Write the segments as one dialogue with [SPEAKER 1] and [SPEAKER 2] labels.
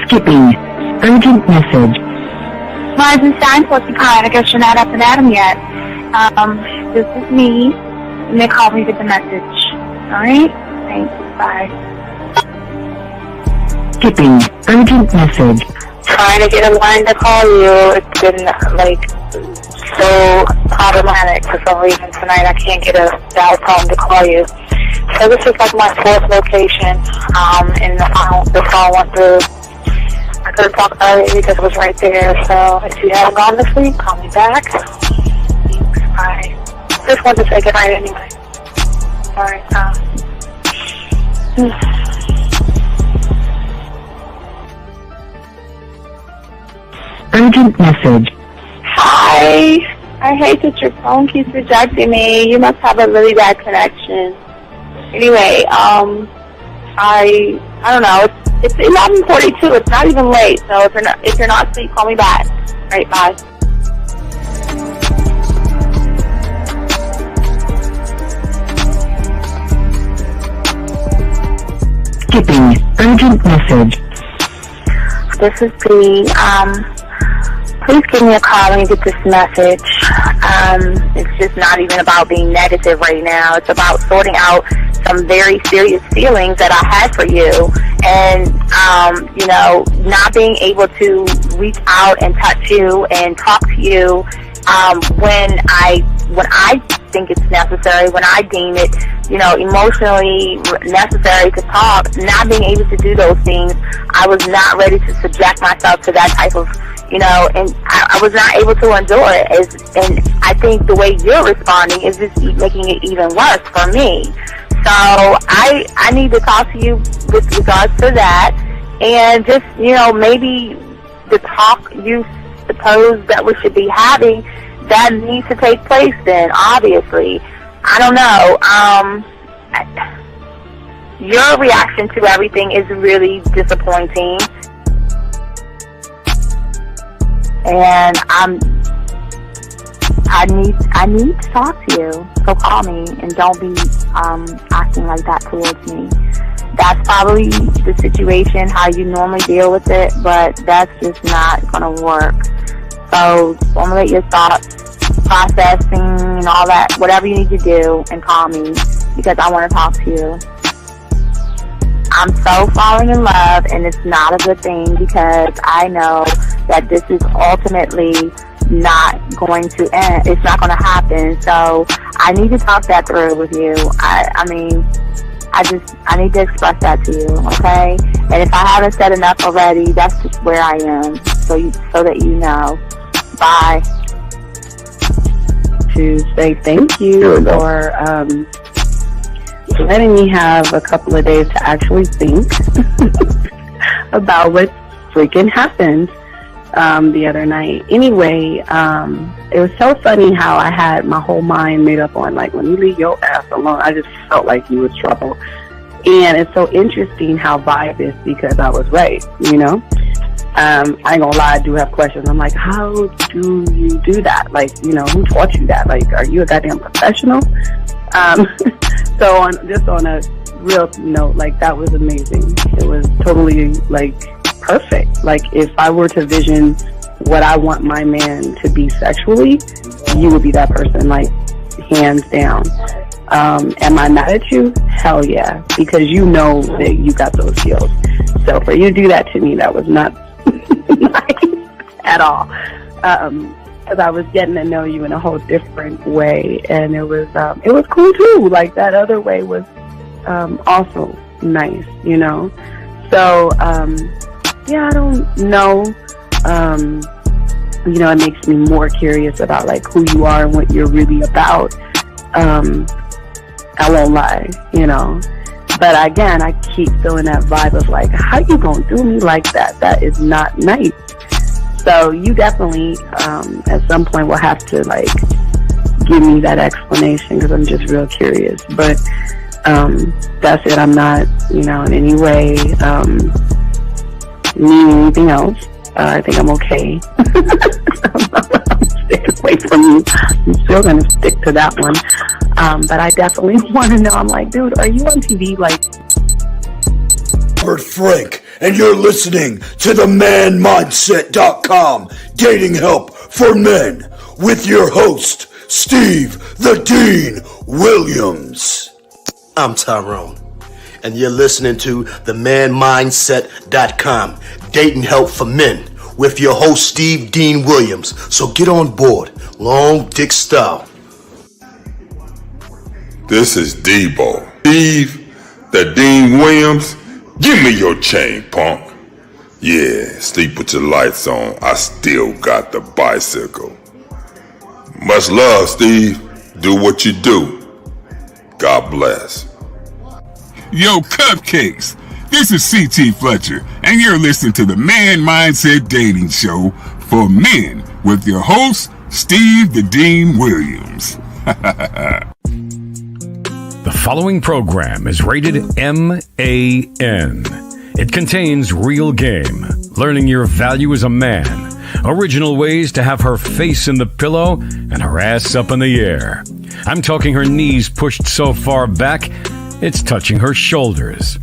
[SPEAKER 1] Skipping. Urgent message.
[SPEAKER 2] Martin Steinfeld, I guess you're not up and at him yet. This is me. And they called me with the message. Alright? Thanks. Bye.
[SPEAKER 1] Skipping. Urgent message.
[SPEAKER 2] Trying to get a line to call you. It's been, so problematic for some reason tonight. I can't get a dial tone to call you. So this is my fourth location, and the phone went through. I could have talked earlier because it was right there. So if you haven't gone this week, call me back. Thanks. Bye. Just wanted to say goodnight anyway. Alright,
[SPEAKER 1] Urgent message.
[SPEAKER 2] Hi. I hate that your phone keeps rejecting me. You must have a really bad connection. Anyway, I don't know. It's 11:42. It's not even late. So if you're not asleep, call me back. All right, bye.
[SPEAKER 1] Skipping. Urgent message.
[SPEAKER 2] This is B. Please give me a call when you get this message. It's just not even about being negative right now. It's about sorting out some very serious feelings that I had for you, and not being able to reach out and touch you and talk to you when I think it's necessary, when I deem it, emotionally necessary to talk. Not being able to do those things, I was not ready to subject myself to that type of, and I was not able to endure it. And I think the way you're responding is just making it even worse for me. So I need to talk to you with regards to that, and just, maybe the talk you suppose that we should be having, that needs to take place then, obviously. I don't know. Your reaction to everything is really disappointing. And I need to talk to you. So call me and don't be acting like that towards me. That's probably the situation, how you normally deal with it, but that's just not going to work. So formulate your thoughts, processing and all that, whatever you need to do, and call me because I want to talk to you. I'm so falling in love, and it's not a good thing because I know that this is ultimately not going to end. It's not going to happen. So I need to talk that through with you. I need to express that to you, okay? And if I haven't said enough already, that's just where I am. So that you know. Bye.
[SPEAKER 3] To say thank you for letting me have a couple of days to actually think about what freaking happened the other night. Anyway, it was so funny how I had my whole mind made up on, let me leave your ass alone. I just felt like you was trouble. And it's so interesting how vibe is because I was right, I ain't gonna lie, I do have questions. I'm like, how do you do that? Who taught you that? Are you a goddamn professional? So on a real note, that was amazing. It was totally, perfect. If I were to vision what I want my man to be sexually, you would be that person, hands down. Am I mad at you? Hell yeah, because you know that you got those skills. So for you to do that to me, that was not nice at all. Because I was getting to know you in a whole different way, and it was cool too. That other way was also nice, So I don't know. It makes me more curious about who you are and what you're really about. I won't lie, But again, I keep feeling that vibe of how you gonna do me like that? That is not nice. So you definitely, at some point, will have to give me that explanation because I'm just real curious. But that's it. I'm not, in any way needing anything else. I think I'm okay. I'm staying away from you. I'm still gonna stick to that one. But I definitely want to know. I'm dude, are you on TV?
[SPEAKER 4] Robert Frank. and you're listening to the manmindset.com dating help for men with your host, Steve the Dean Williams.
[SPEAKER 5] I'm Tyrone, and you're listening to the manmindset.com dating help for men with your host, Steve Dean Williams. So get on board, long dick style.
[SPEAKER 6] This is Debo. Steve the Dean Williams, give me your chain, punk. Yeah, sleep with your lights on. I still got the bicycle. Much love, Steve. Do what you do. God bless.
[SPEAKER 7] Yo, cupcakes. This is C.T. Fletcher, and you're listening to the Man Mindset Dating Show for men with your host, Steve the Dean Williams.
[SPEAKER 8] The following program is rated MAN. It contains real game, learning your value as a man, original ways to have her face in the pillow and her ass up in the air. I'm talking her knees pushed so far back, it's touching her shoulders.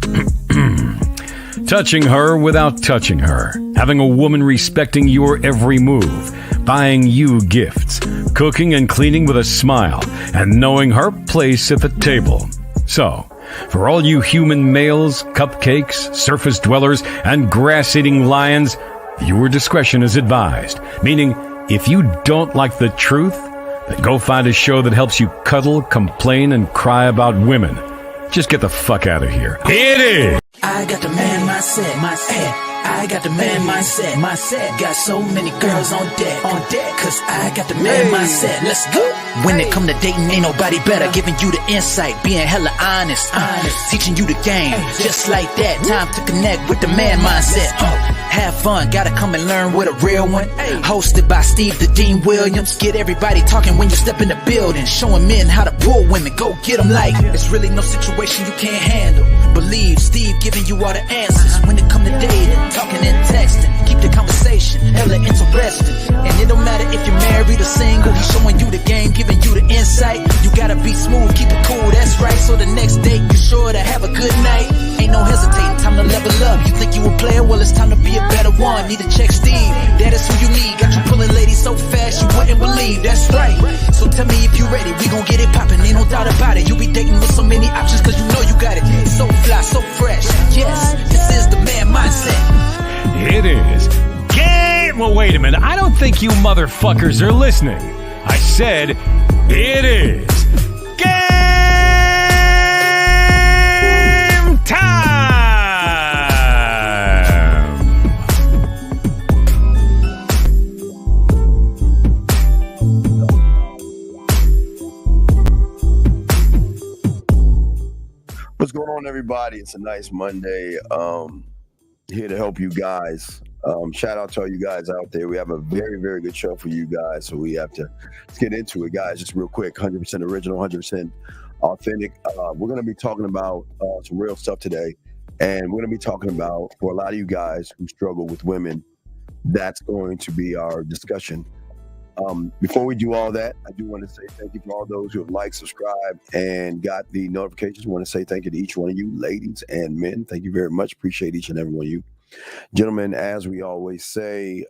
[SPEAKER 8] Touching her without touching her. Having a woman respecting your every move. Buying you gifts. Cooking and cleaning with a smile. And knowing her place at the table. So, for all you human males, cupcakes, surface dwellers, and grass-eating lions, viewer discretion is advised. Meaning, if you don't like the truth, then go find a show that helps you cuddle, complain, and cry about women. Just get the fuck out of here. Hit it!
[SPEAKER 9] I got the man mindset, I got the man mindset, got so many girls on deck, cause I got the man mindset, let's go. When it come to dating, ain't nobody better, giving you the insight, being hella honest, teaching you the game, just like that, time to connect with the man mindset. Have fun, gotta come and learn with a real one. Hosted by Steve the Dean Williams. Get everybody talking when you step in the building. Showing men how to pull women, go get them like it's really no situation you can't handle. Believe Steve giving you all the answers. When it come to dating, talking and texting, keep the conversation hella interesting. And it don't matter if you're married or single. He's showing you the game, giving you the insight. You gotta be smooth, keep it cool, that's right. So the next date, you sure to have a good night. Ain't no hesitating, time to level up. You think you a player, well it's time to be a better one. Need to check Steve, that is who you need. Got you pulling ladies so fast you wouldn't believe, that's right. So tell me if you ready, we gon' get it poppin', ain't no doubt about it. You be dating with so many options cause you know you got it. So fly, so fresh, yes, this is the man mindset.
[SPEAKER 8] It is. Well, wait a minute, I don't think you motherfuckers are listening. I said, it is. Game time!
[SPEAKER 10] What's going on, everybody? It's a nice Monday. Here to help you guys. Shout out to all you guys out there. We have a very, very good show for you guys. So we have to let's get into it, guys. Just real quick, 100% original, 100% authentic. We're going to be talking about some real stuff today. And we're going to be talking about, for a lot of you guys who struggle with women, that's going to be our discussion. Before we do all that, I do want to say thank you for all those who have liked, subscribed, and got the notifications. I want to say thank you to each one of you, ladies and men. Thank you very much. Appreciate each and every one of you. Gentlemen, as we always say,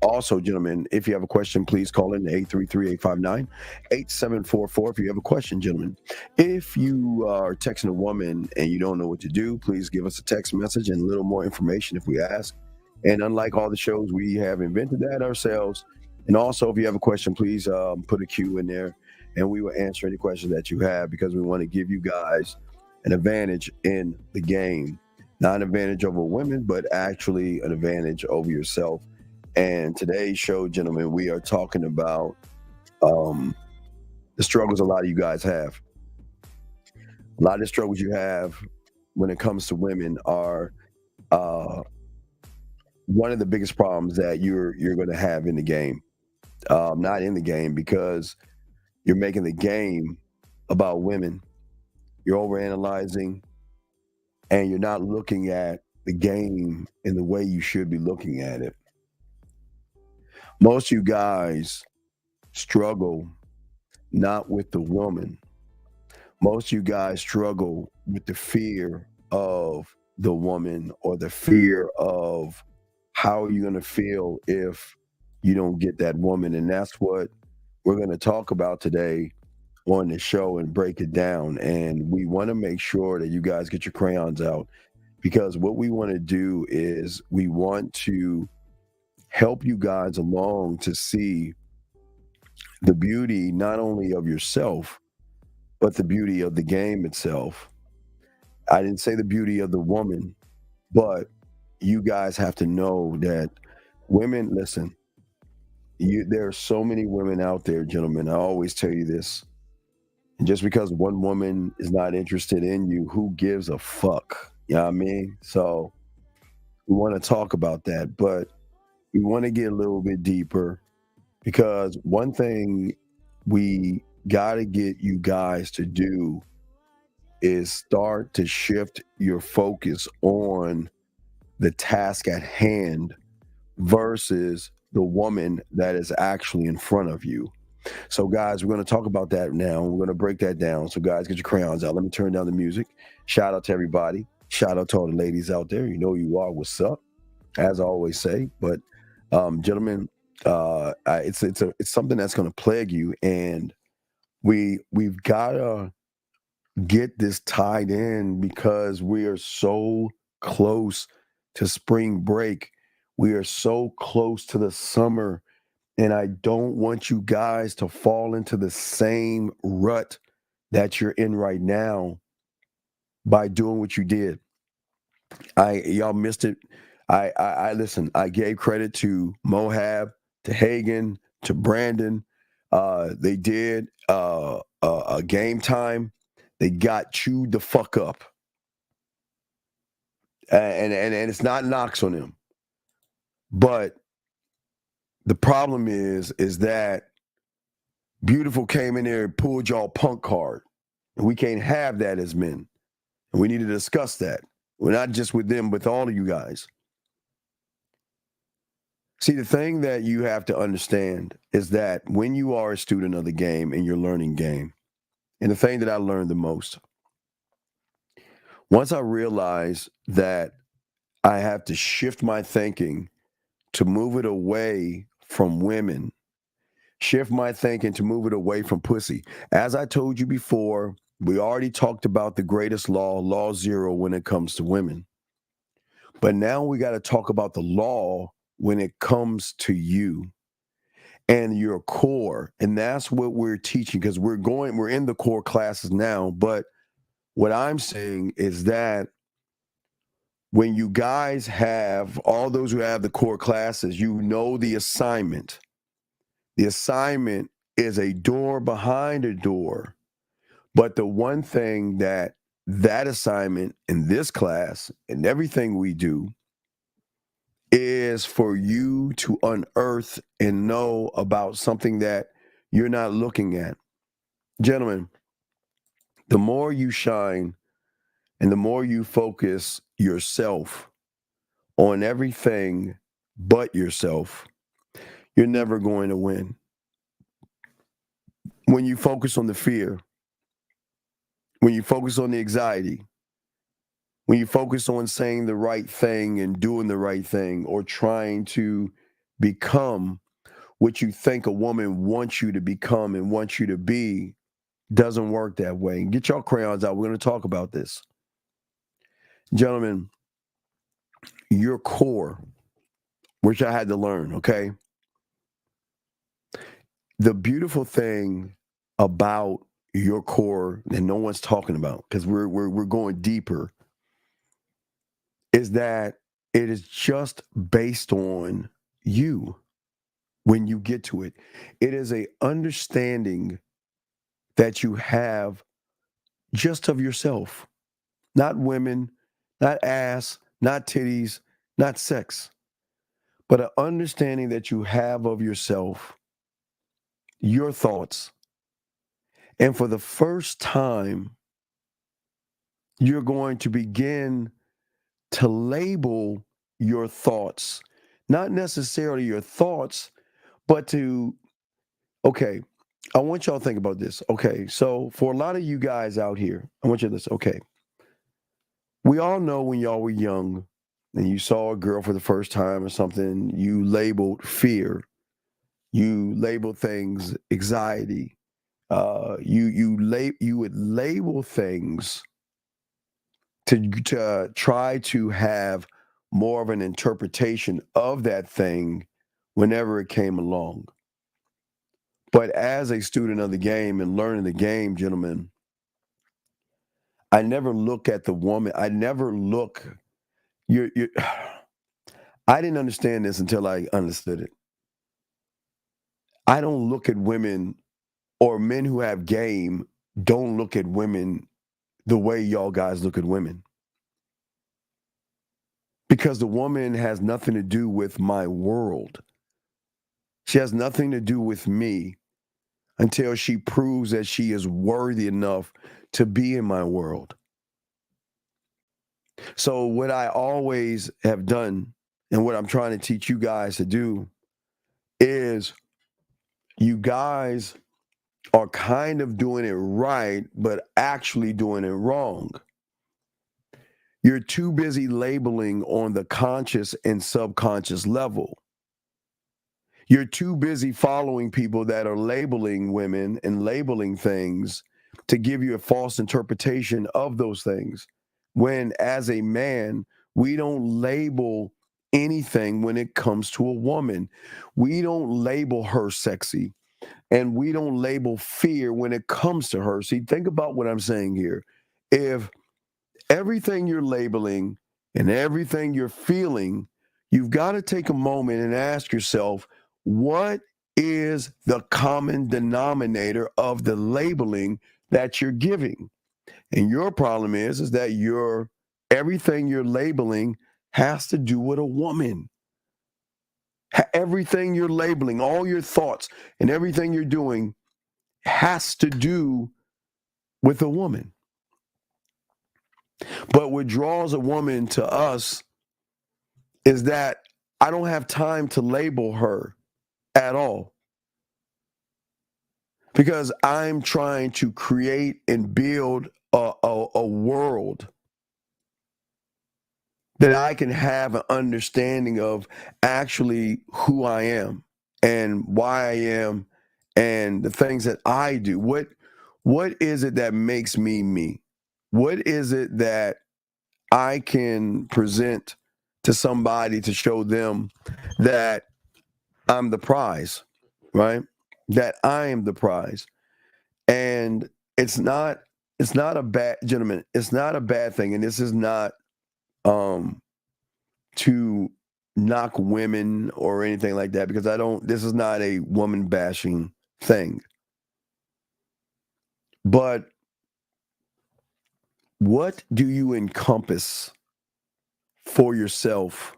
[SPEAKER 10] also, gentlemen, if you have a question, please call in 833-859-8744 if you have a question, gentlemen. If you are texting a woman and you don't know what to do, please give us a text message and a little more information if we ask. And unlike all the shows, we have invented that ourselves. And also, if you have a question, please put a Q in there, and we will answer any questions that you have because we want to give you guys an advantage in the game. Not an advantage over women, but actually an advantage over yourself. And today's show, gentlemen, we are talking about the struggles a lot of you guys have. A lot of the struggles you have when it comes to women are one of the biggest problems that you're going to have in the game. Not in the game, because you're making the game about women. You're overanalyzing, and you're not looking at the game in the way you should be looking at it. Most of you guys struggle not with the woman. Most of you guys struggle with the fear of the woman or the fear of how you're going to feel if you don't get that woman. And that's what we're going to talk about today on the show and break it down. And we want to make sure that you guys get your crayons out, because what we want to do is we want to help you guys along to see the beauty not only of yourself, but the beauty of the game itself. I didn't say the beauty of the woman, but you guys have to know that women, listen, there are so many women out there, gentlemen. I always tell you this. And just because one woman is not interested in you, who gives a fuck? You know what I mean? So we want to talk about that, but we want to get a little bit deeper, because one thing we got to get you guys to do is start to shift your focus on the task at hand versus the woman that is actually in front of you. So guys, we're going to talk about that now. We're going to break that down. So guys, get your crayons out. Let me turn down the music. Shout out to everybody. Shout out to all the ladies out there. You know who you are. What's up? As I always say. But gentlemen, it's something that's going to plague you, and we've got to get this tied in, because we are so close to spring break. We are so close to the summer, and I don't want you guys to fall into the same rut that you're in right now by doing what you did. Y'all missed it. I listen, I gave credit to Mohab, to Hagen, to Brandon. They did a game time. They got chewed the fuck up. And it's not knocks on them. But the problem is that Beautiful came in there and pulled y'all punk card. And we can't have that as men. And we need to discuss that. We're not just with them, but with all of you guys. See, the thing that you have to understand is that when you are a student of the game and you're learning game, and the thing that I learned the most, once I realized that I have to shift my thinking to move it away from women, shift my thinking to move it away from pussy. As I told you before, we already talked about the greatest law, Law Zero, when it comes to women. But now we got to talk about the law when it comes to you and your core. And that's what we're teaching, because we're in the core classes now. But what I'm saying is that when you guys have, all those who have the core classes, you know the assignment. The assignment is a door behind a door. But the one thing that assignment in this class and everything we do is for you to unearth and know about something that you're not looking at. Gentlemen, the more you shine and the more you focus yourself on everything but yourself, you're never going to win. When you focus on the fear, when you focus on the anxiety, when you focus on saying the right thing and doing the right thing, or trying to become what you think a woman wants you to become and wants you to be, doesn't work that way. Get your crayons out. We're going to talk about this. Gentlemen, your core, which I had to learn, okay? The beautiful thing about your core that no one's talking about, because we're going deeper, is that it is just based on you when you get to it. It is a understanding that you have just of yourself, not women, not ass, not titties, not sex, but an understanding that you have of yourself, your thoughts. And for the first time, you're going to begin to label your thoughts, not necessarily your thoughts, but okay, I want y'all to think about this. Okay, so for a lot of you guys out here, I want you to listen. Okay, We all know when y'all were young and you saw a girl for the first time or something, you labeled fear. You labeled things anxiety. You would label things to try to have more of an interpretation of that thing whenever it came along. But as a student of the game and learning the game, gentlemen, I never look at the woman. I never look. I didn't understand this until I understood it. I don't look at women, or men who have game don't look at women the way y'all guys look at women. Because the woman has nothing to do with my world. She has nothing to do with me until she proves that she is worthy enough to be in my world. So what I always have done, and what I'm trying to teach you guys to do, is you guys are kind of doing it right, but actually doing it wrong. You're too busy labeling on the conscious and subconscious level. You're too busy following people that are labeling women and labeling things to give you a false interpretation of those things. When, as a man, we don't label anything when it comes to a woman. We don't label her sexy, and we don't label fear when it comes to her. See, think about what I'm saying here. If everything you're labeling and everything you're feeling, you've got to take a moment and ask yourself, what is the common denominator of the labeling that you're giving? And your problem is that everything you're labeling has to do with a woman. Everything you're labeling, all your thoughts and everything you're doing has to do with a woman. But what draws a woman to us is that I don't have time to label her at all, because I'm trying to create and build a world that I can have an understanding of actually who I am and why I am and the things that I do. What is it that makes me me? What is it that I can present to somebody to show them that I'm the prize, right? That I am the prize. And it's not a bad, gentlemen, it's not a bad thing. And this is not to knock women or anything like that, because this is not a woman bashing thing. But what do you encompass for yourself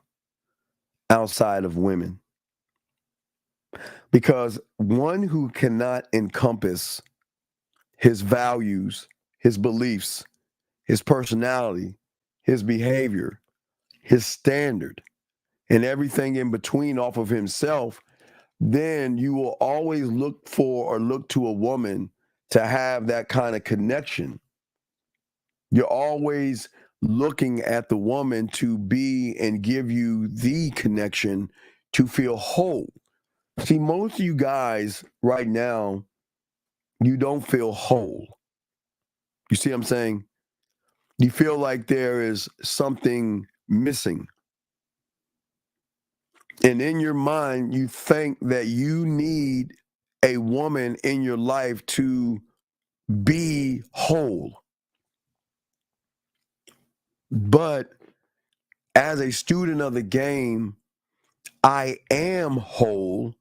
[SPEAKER 10] outside of women? Because one who cannot encompass his values, his beliefs, his personality, his behavior, his standard, and everything in between off of himself, then you will always look to a woman to have that kind of connection. You're always looking at the woman to be and give you the connection to feel whole. See, most of you guys right now, you don't feel whole. You see what I'm saying? You feel like there is something missing. And in your mind, you think that you need a woman in your life to be whole. But as a student of the game, I am whole,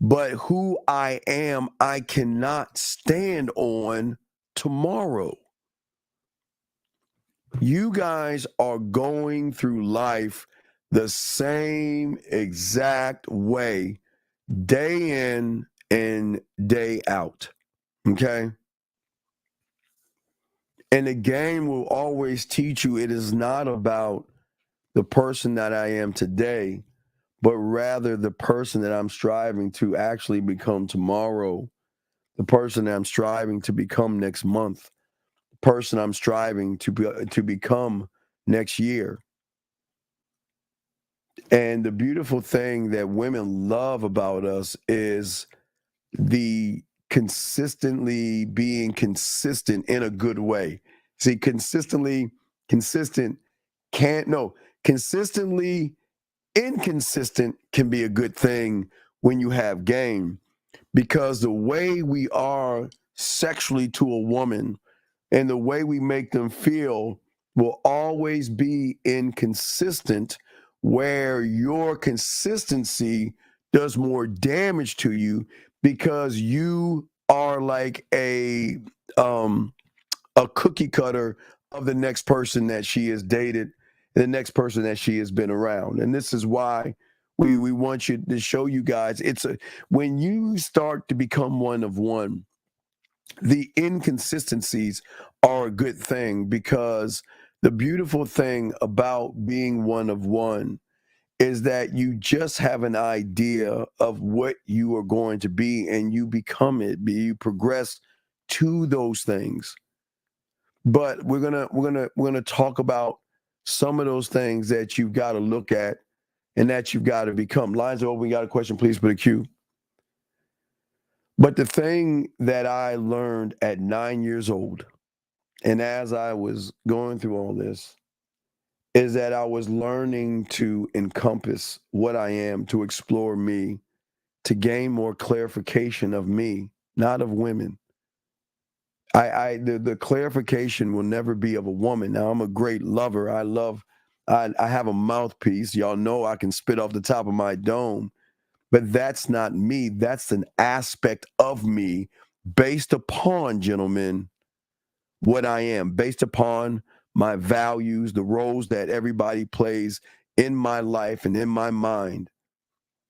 [SPEAKER 10] but who I am, I cannot stand on tomorrow. You guys are going through life the same exact way, day in and day out, okay? And the game will always teach you it is not about the person that I am today, but rather the person that I'm striving to actually become tomorrow, the person that I'm striving to become next month, the person I'm striving to become next year. And the beautiful thing that women love about us is the consistently being consistent in a good way. See, consistently inconsistent can be a good thing when you have game, because the way we are sexually to a woman and the way we make them feel will always be inconsistent, where your consistency does more damage to you because you are like a cookie cutter of the next person that she has dated, the next person that she has been around. And this is why we want you to show you guys, when you start to become one of one, the inconsistencies are a good thing, because the beautiful thing about being one of one is that you just have an idea of what you are going to be and you become it, you progress to those things. But we're gonna talk about some of those things that you've got to look at and that you've got to become. Lines are open. You got a question, please put a Q. But the thing that I learned at 9 years old, and as I was going through all this, is that I was learning to encompass what I am, to explore me, to gain more clarification of me, not of women. The clarification will never be of a woman. Now, I'm a great lover. I have a mouthpiece. Y'all know I can spit off the top of my dome. But that's not me. That's an aspect of me based upon, gentlemen, what I am, based upon my values, the roles that everybody plays in my life and in my mind.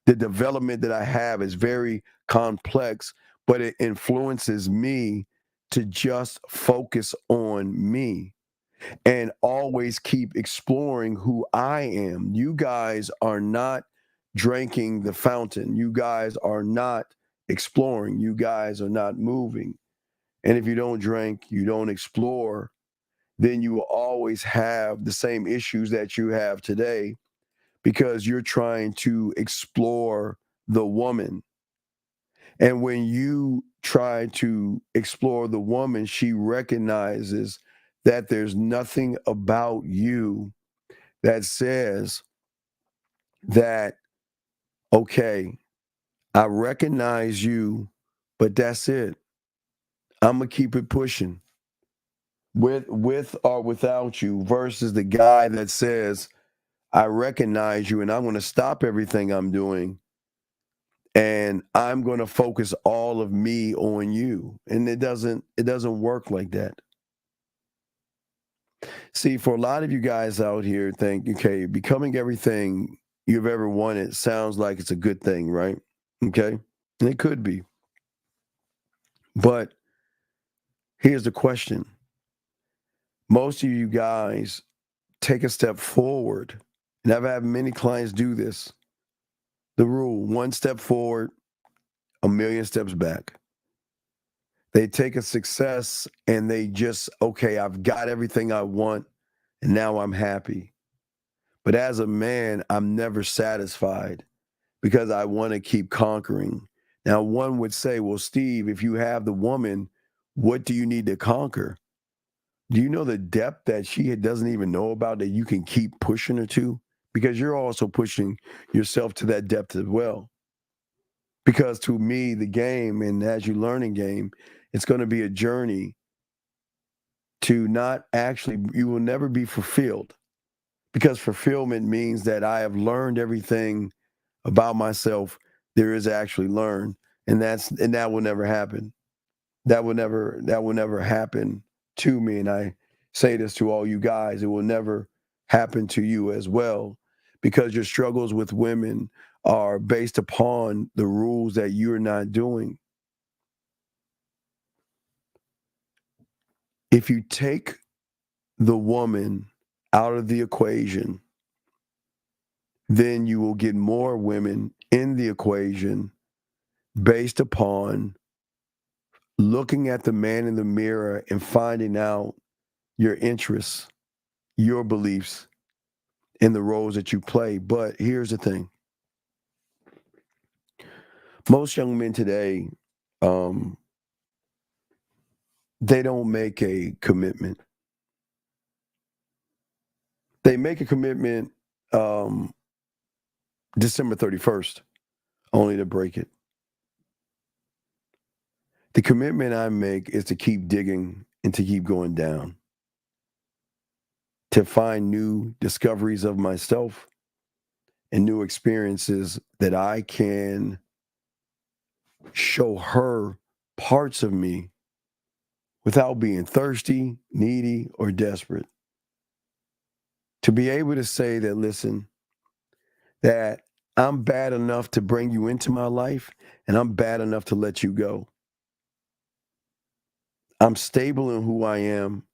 [SPEAKER 10] The development that I have is very complex, but it influences me to just focus on me and always keep exploring who I am. You guys are not drinking the fountain. You guys are not exploring. You guys are not moving. And if you don't drink, you don't explore, then you will always have the same issues that you have today, because you're trying to explore the woman. And when you try to explore the woman, she recognizes that there's nothing about you that says that, okay, I recognize you, but that's it. I'm going to keep it pushing with or without you, versus the guy that says, I recognize you and I'm going to stop everything I'm doing and I'm going to focus all of me on you. And it doesn't work like that. See, for a lot of you guys out here think, okay, becoming everything you've ever wanted sounds like it's a good thing, right? Okay. And it could be. But here's the question. Most of you guys take a step forward, and I've had many clients do this. The rule, 1 step forward, 1,000,000 steps back. They take a success and they just, okay, I've got everything I want and now I'm happy. But as a man, I'm never satisfied because I want to keep conquering. Now, one would say, well, Steve, if you have the woman, what do you need to conquer? Do you know the depth that she doesn't even know about that you can keep pushing her to? Because you're also pushing yourself to that depth as well. Because to me, the game, and as you learn in game, it's going to be a journey to not actually, you will never be fulfilled. Because fulfillment means that I have learned everything about myself there is actually learned. And that will never happen. That will never happen to me. And I say this to all you guys, it will never happen to you as well, because your struggles with women are based upon the rules that you're not doing. If you take the woman out of the equation, then you will get more women in the equation based upon looking at the man in the mirror and finding out your interests, your beliefs, and the roles that you play. But here's the thing. Most young men today, they don't make a commitment. They make a commitment December 31st, only to break it. The commitment I make is to keep digging and to keep going down, to find new discoveries of myself and new experiences that I can show her parts of me without being thirsty, needy, or desperate. To be able to say that, listen, that I'm bad enough to bring you into my life and I'm bad enough to let you go. I'm stable in who I am,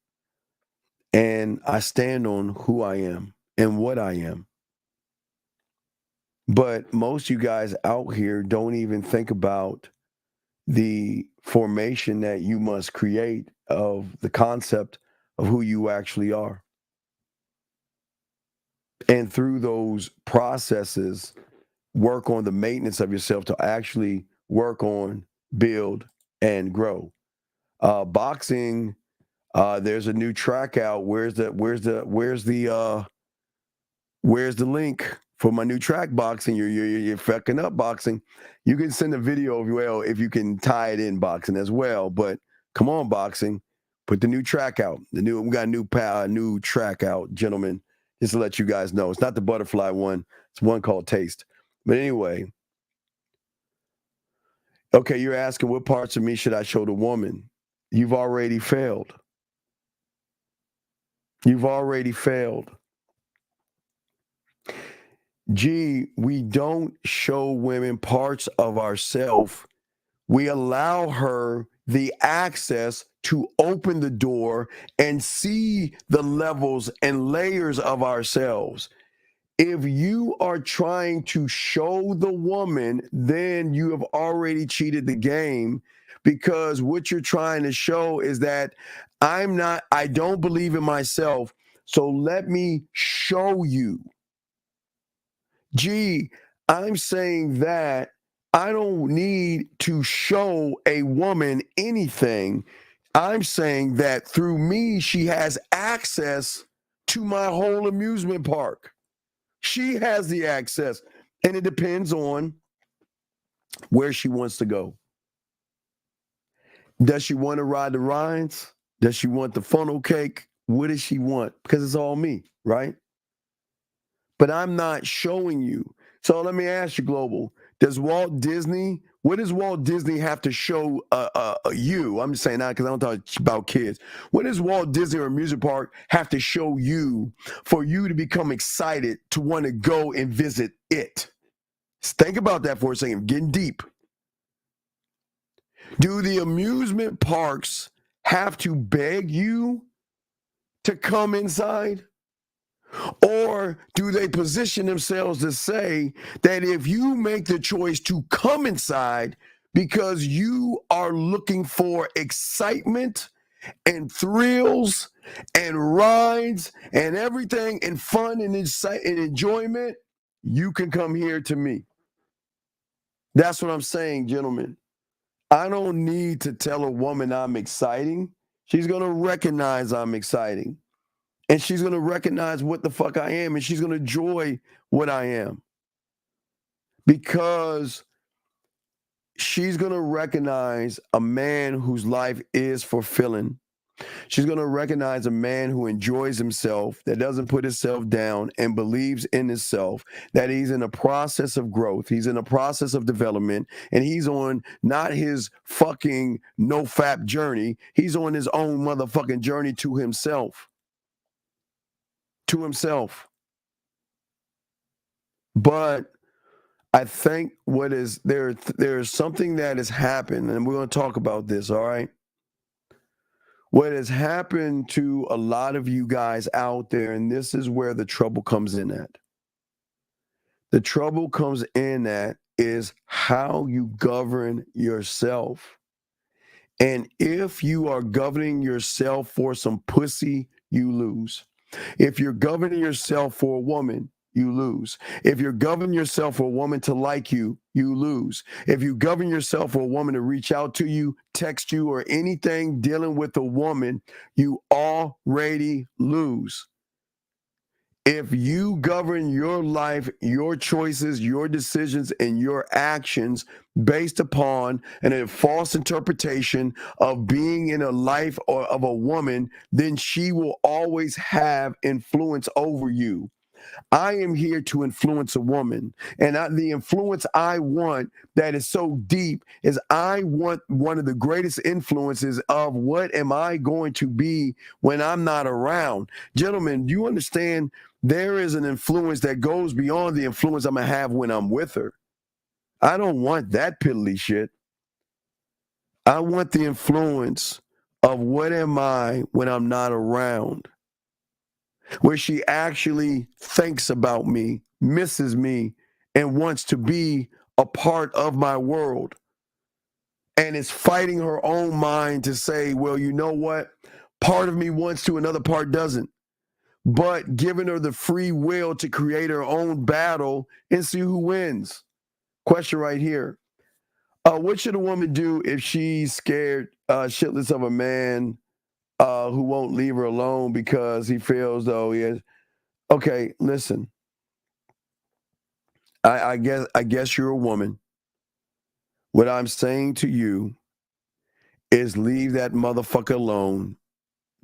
[SPEAKER 10] and I stand on who I am and what I am. But most of you guys out here don't even think about the formation that you must create of the concept of who you actually are. And through those processes, work on the maintenance of yourself to actually work on, build, and grow. Boxing, there's a new track out. Where's the link for my new track, boxing? You're fucking up, boxing. You can send a video if you can tie it in, boxing as well. But come on, boxing, put the new track out. We got a new track out, gentlemen. Just to let you guys know, it's not the butterfly one. It's one called Taste. But anyway, okay, you're asking what parts of me should I show the woman? You've already failed. You've already failed. We don't show women parts of ourselves. We allow her the access to open the door and see the levels and layers of ourselves. If you are trying to show the woman, then you have already cheated the game, because what you're trying to show is that I don't believe in myself, so let me show you. I'm saying that I don't need to show a woman anything. I'm saying that through me, she has access to my whole amusement park. She has the access, and it depends on where she wants to go. Does she want to ride the rides? Does she want the funnel cake? What does she want? Because it's all me, right? But I'm not showing you. So let me ask you, Global, what does Walt Disney have to show you? I'm just saying that because I don't talk about kids. What does Walt Disney or Amusement Park have to show you for you to become excited to want to go and visit it? Think about that for a second, getting deep. Do the amusement parks have to beg you to come inside? Or do they position themselves to say that if you make the choice to come inside because you are looking for excitement and thrills and rides and everything and fun and enjoyment, you can come here to me? That's what I'm saying, gentlemen. I don't need to tell a woman I'm exciting. She's going to recognize I'm exciting. And she's going to recognize what the fuck I am. And she's going to enjoy what I am. Because she's going to recognize a man whose life is fulfilling. She's going to recognize a man who enjoys himself, that doesn't put himself down and believes in himself, that he's in a process of growth. He's in a process of development, and he's on not his fucking no-fap journey. He's on his own motherfucking journey to himself. To himself. But I think there's something that has happened, and we're going to talk about this, all right? What has happened to a lot of you guys out there, and this is where the trouble comes in at. The trouble comes in at is how you govern yourself And if you are governing yourself for some pussy, you lose. If you're governing yourself for a woman, you lose. If you're governing yourself for a woman to like you, you lose. If you govern yourself for a woman to reach out to you, text you, or anything dealing with a woman, you already lose. If you govern your life, your choices, your decisions, and your actions based upon a false interpretation of being in a life or of a woman, then she will always have influence over you. I am here to influence a woman. And the influence I want that is so deep is I want one of the greatest influences of what am I going to be when I'm not around. Gentlemen, do you understand there is an influence that goes beyond the influence I'm going to have when I'm with her? I don't want that piddly shit. I want the influence of what am I when I'm not around, where she actually thinks about me, misses me, and wants to be a part of my world, and is fighting her own mind to say, well, you know what? Part of me wants to, another part doesn't. But giving her the free will to create her own battle and see who wins. Question right here. What should a woman do if she's scared shitless of a man who won't leave her alone because he feels though he has... Okay, listen. I guess you're a woman. What I'm saying to you is leave that motherfucker alone,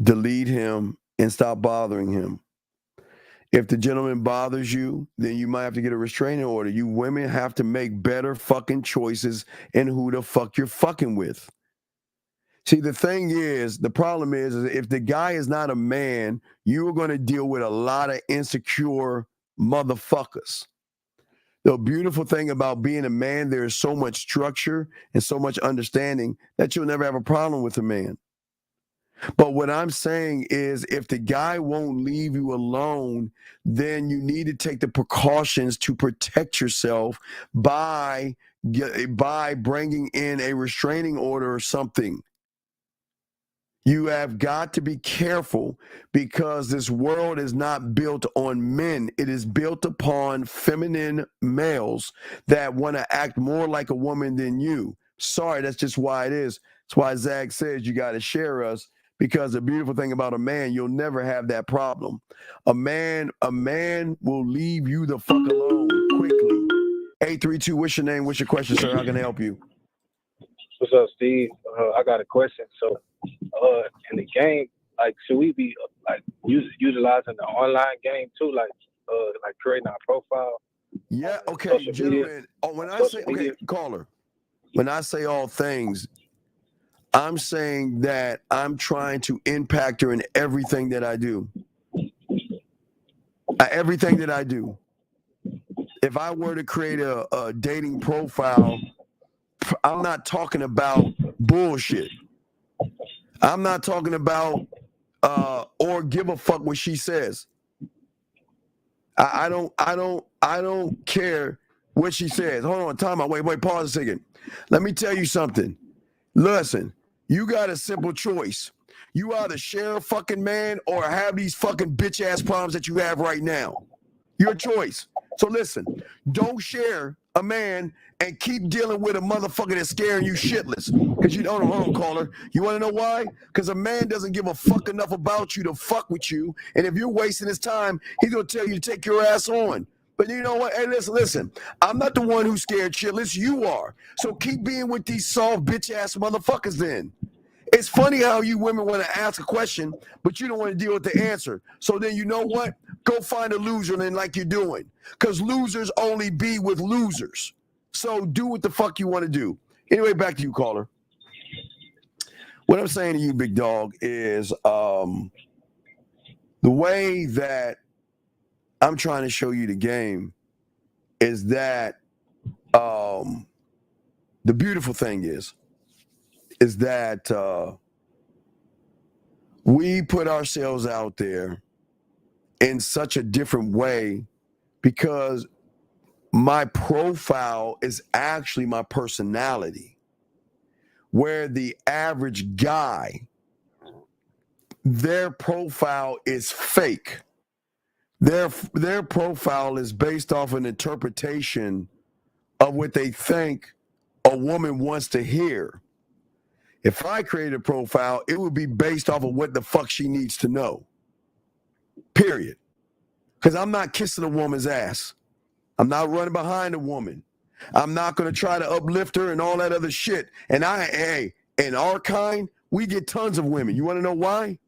[SPEAKER 10] delete him, and stop bothering him. If the gentleman bothers you, then you might have to get a restraining order. You women have to make better fucking choices in who the fuck you're fucking with. See, the thing is, the problem is if the guy is not a man, you are going to deal with a lot of insecure motherfuckers. The beautiful thing about being a man, there is so much structure and so much understanding that you'll never have a problem with a man. But what I'm saying is if the guy won't leave you alone, then you need to take the precautions to protect yourself by bringing in a restraining order or something. You have got to be careful because this world is not built on men. It is built upon feminine males that want to act more like a woman than you. Sorry, that's just why it is. That's why Zag says you got to share us, because the beautiful thing about a man, you'll never have that problem. A man will leave you the fuck alone quickly. 832, what's your name? What's your question, sir? How can I help you?
[SPEAKER 11] What's up, Steve? I got a question. So, in the game, like, should we be like utilizing the online game too, like creating our profile?
[SPEAKER 10] Yeah. Okay, gentlemen. Oh, when I say caller, when I say all things, I'm saying that I'm trying to impact her in everything that I do. Everything that I do. If I were to create a dating profile, I'm not talking about bullshit. I'm not talking about or give a fuck what she says. I don't care what she says. Hold on, time out. Wait, pause a second. Let me tell you something. Listen, you got a simple choice. You either share a fucking man or have these fucking bitch ass problems that you have right now. Your choice. So listen, don't share a man and keep dealing with a motherfucker that's scaring you shitless. Because you don't, hold on, caller. You want to know why? Because a man doesn't give a fuck enough about you to fuck with you. And if you're wasting his time, he's going to tell you to take your ass on. But you know what? Hey, listen. I'm not the one who's scared shitless. You are. So keep being with these soft bitch ass motherfuckers then. It's funny how you women want to ask a question, but you don't want to deal with the answer. So then you know what? Go find a loser then like you're doing. Because losers only be with losers. So do what the fuck you want to do. Anyway, back to you, caller. What I'm saying to you, big dog, is the way that I'm trying to show you the game is that the beautiful thing is that we put ourselves out there in such a different way because my profile is actually my personality. where the average guy, their profile is fake. Their profile is based off an interpretation of what they think a woman wants to hear. If I created a profile, it would be based off of what the fuck she needs to know. Period. Because I'm not kissing a woman's ass. I'm not running behind a woman. I'm not going to try to uplift her and all that other shit. And in our kind, we get tons of women. You want to know why?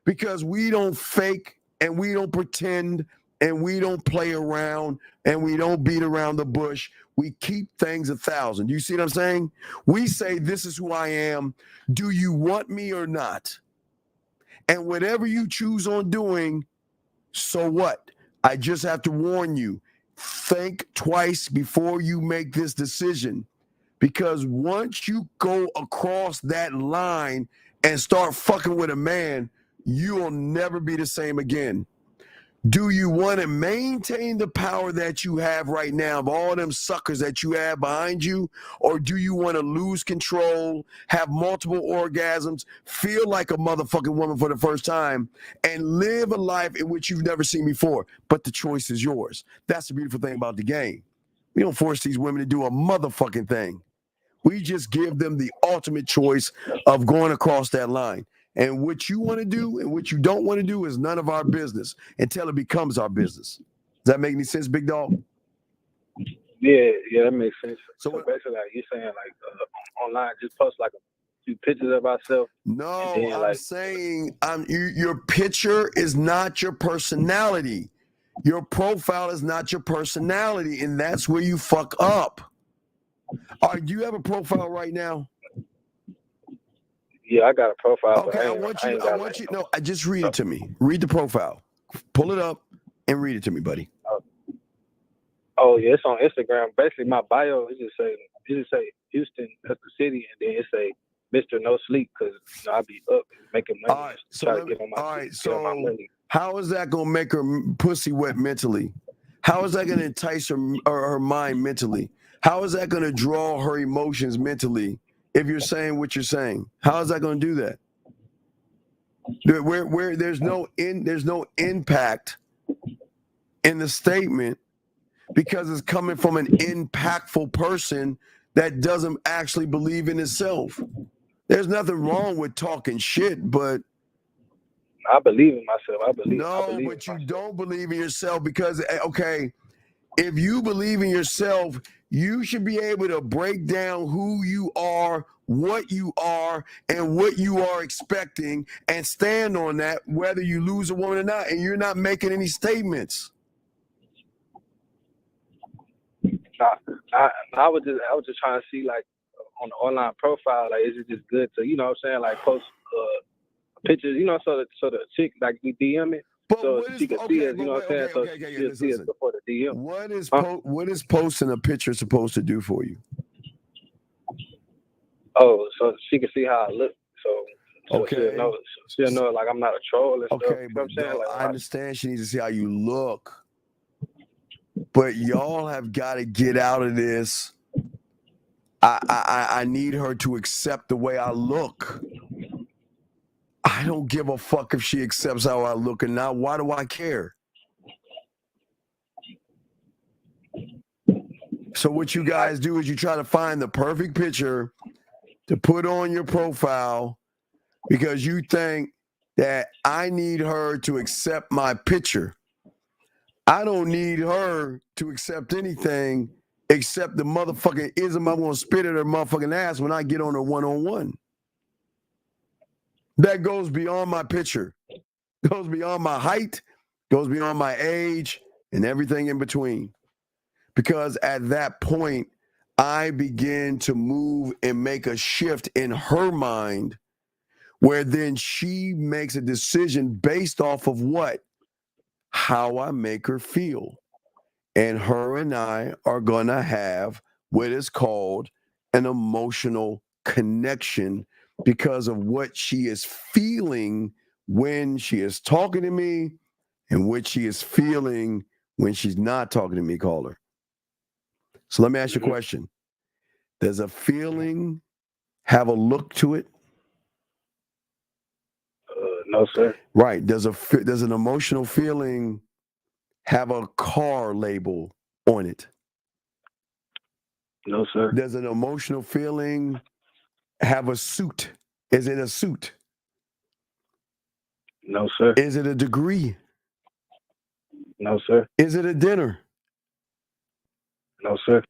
[SPEAKER 10] Because we don't fake and we don't pretend and we don't play around and we don't beat around the bush. We keep things 1,000. You see what I'm saying? We say, this is who I am. Do you want me or not? And whatever you choose on doing, so what? I just have to warn you, think twice before you make this decision. Because once you go across that line and start fucking with a man, you will never be the same again. Do you want to maintain the power that you have right now of all them suckers that you have behind you? Or do you want to lose control, have multiple orgasms, feel like a motherfucking woman for the first time, and live a life in which you've never seen before? But the choice is yours. That's the beautiful thing about the game. We don't force these women to do a motherfucking thing. We just give them the ultimate choice of going across that line. And what you want to do and what you don't want to do is none of our business until it becomes our business. Does that make any sense, big dog?
[SPEAKER 11] Yeah, that makes sense. So basically, like, you're saying, like, online, just post like a few pictures of ourselves.
[SPEAKER 10] No, I'm saying your picture is not your personality. Your profile is not your personality, and that's where you fuck up. All right, do you have a profile right now?
[SPEAKER 11] Yeah, I got a profile.
[SPEAKER 10] Okay, I want you. No, just read it to me. Read the profile. Pull it up and read it to me, buddy.
[SPEAKER 11] Oh yeah, it's on Instagram. Basically, my bio it just say Houston, that's the city, and then it say Mr. No Sleep because I be up making money.
[SPEAKER 10] All right, so how is that gonna make her pussy wet mentally? How is that gonna entice her mind mentally? How is that gonna draw her emotions mentally? If you're saying what you're saying, how is that going to do that? Where there's no impact in the statement because it's coming from an impactful person that doesn't actually believe in itself. There's nothing wrong with talking shit, but
[SPEAKER 11] I believe in myself.
[SPEAKER 10] But you don't believe in yourself because if you believe in yourself, you should be able to break down who you are, what you are, and what you are expecting, and stand on that, whether you lose a woman or not, and you're not making any statements.
[SPEAKER 11] I was just trying to see, like, on the online profile, like, is it just good to, you know what I'm saying, like, post pictures, you know, so the chick, like, we DM it.
[SPEAKER 10] But
[SPEAKER 11] so she can see us, you know what I'm saying? So she'll see us before the DM.
[SPEAKER 10] What is posting a picture supposed to do for you?
[SPEAKER 11] Oh, so she can see how I look. So she'll know like I'm not a troll and stuff.
[SPEAKER 10] Okay, but
[SPEAKER 11] you know what I'm saying?
[SPEAKER 10] I understand she needs to see how you look. But y'all have got to get out of this. I need her to accept the way I look. I don't give a fuck if she accepts how I look or not. Why do I care? So what you guys do is you try to find the perfect picture to put on your profile because you think that I need her to accept my picture. I don't need her to accept anything except the motherfucking ism I'm going to spit at her motherfucking ass when I get on her one-on-one. That goes beyond my picture, goes beyond my height, goes beyond my age, and everything in between. Because at that point, I begin to move and make a shift in her mind where then she makes a decision based off of what? How I make her feel. And her and I are going to have what is called an emotional connection because of what she is feeling when she is talking to me and what she is feeling when she's not talking to me, caller. So let me ask you a question. Does a feeling have a look to it?
[SPEAKER 11] No, sir.
[SPEAKER 10] Right. Does an emotional feeling have a car label on it?
[SPEAKER 11] No, sir.
[SPEAKER 10] Does an emotional feeling have a suit? Is it a suit?
[SPEAKER 11] No, sir.
[SPEAKER 10] Is it a degree?
[SPEAKER 11] No, sir.
[SPEAKER 10] Is it a dinner?
[SPEAKER 11] No, sir.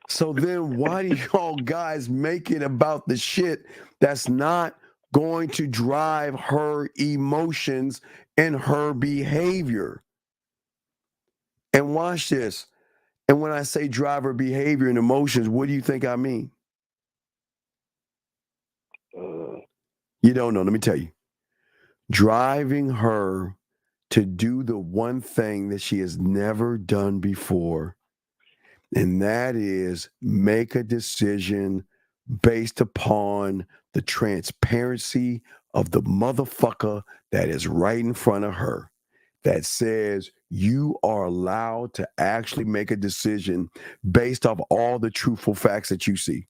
[SPEAKER 10] So then why do y'all guys make it about the shit that's not going to drive her emotions and her behavior? And watch this. And when I say drive her behavior and emotions, what do you think I mean? You don't know. Let me tell you. Driving her to do the one thing that she has never done before, and that is make a decision based upon the transparency of the motherfucker that is right in front of her, that says you are allowed to actually make a decision based off all the truthful facts that you see.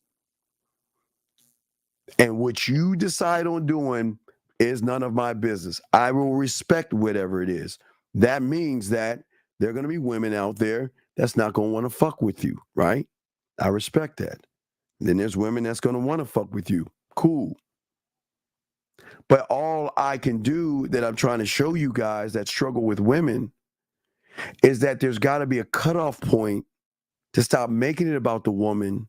[SPEAKER 10] And what you decide on doing is none of my business. I will respect whatever it is. That means that there are going to be women out there that's not going to want to fuck with you, right? I respect that. Then there's women that's going to want to fuck with you. Cool. But all I can do that I'm trying to show you guys that struggle with women is that there's got to be a cutoff point to stop making it about the woman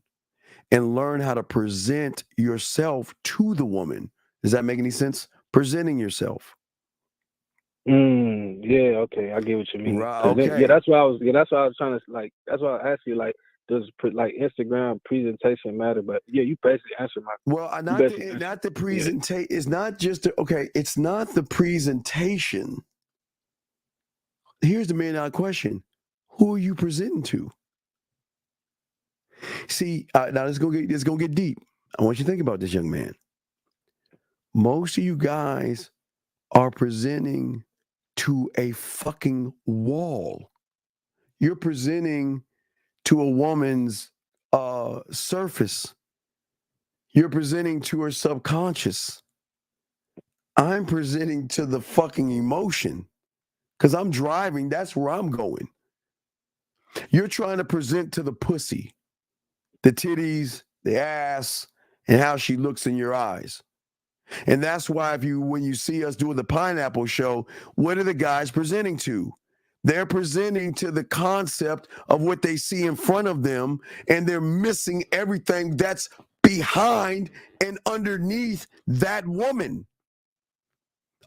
[SPEAKER 10] and learn how to present yourself to the woman. Does that make any sense? Presenting yourself.
[SPEAKER 11] Yeah, okay, I get what you mean.
[SPEAKER 10] Right, okay.
[SPEAKER 11] Yeah, that's why I was trying to like. That's why I asked you like, does like Instagram presentation matter? But yeah, you basically answered my.
[SPEAKER 10] Well, not the presentation. It's not just it's not the presentation. Here's the $1 million question: who are you presenting to? See, now let's go get deep. I want you to think about this, young man. Most of you guys are presenting to a fucking wall. You're presenting to a woman's surface. You're presenting to her subconscious. I'm presenting to the fucking emotion because I'm driving. That's where I'm going. You're trying to present to the pussy, the titties, the ass, and how she looks in your eyes. And that's why when you see us doing the Pineapple Show, what are the guys presenting to? They're presenting to the concept of what they see in front of them, and they're missing everything that's behind and underneath that woman.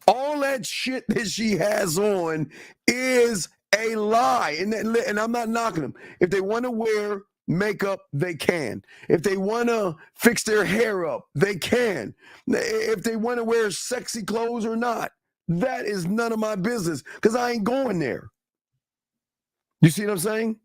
[SPEAKER 10] All that shit that she has on is a lie. And I'm not knocking them. If they want to wear makeup, they can. If they want to fix their hair up, they can. If they want to wear sexy clothes or not, that is none of my business because I ain't going there. You see what I'm saying?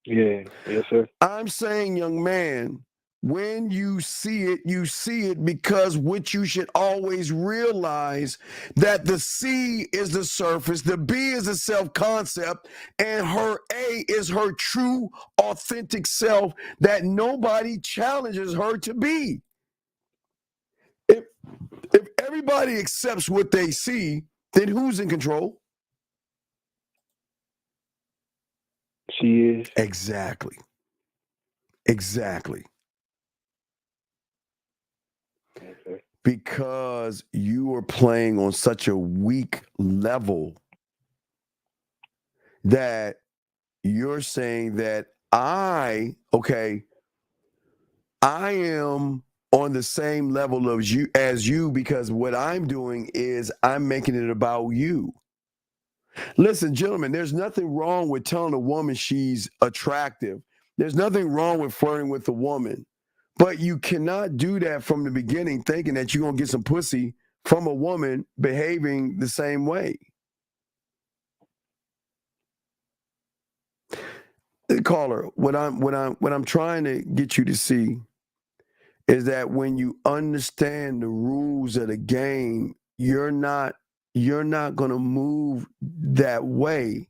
[SPEAKER 11] Yeah, yes, sir.
[SPEAKER 10] I'm saying, young man, when you see it because what you should always realize that the C is the surface, the B is the self-concept, and her A is her true, authentic self that nobody challenges her to be. If everybody accepts what they see, then who's in control?
[SPEAKER 11] She is.
[SPEAKER 10] Exactly. Because you are playing on such a weak level that you're saying that I am on the same level as you because what I'm doing is I'm making it about you. Listen, gentlemen, there's nothing wrong with telling a woman she's attractive. There's nothing wrong with flirting with a woman. But you cannot do that from the beginning thinking that you're going to get some pussy from a woman behaving the same way. Caller, what I'm trying to get you to see is that when you understand the rules of the game, you're not going to move that way.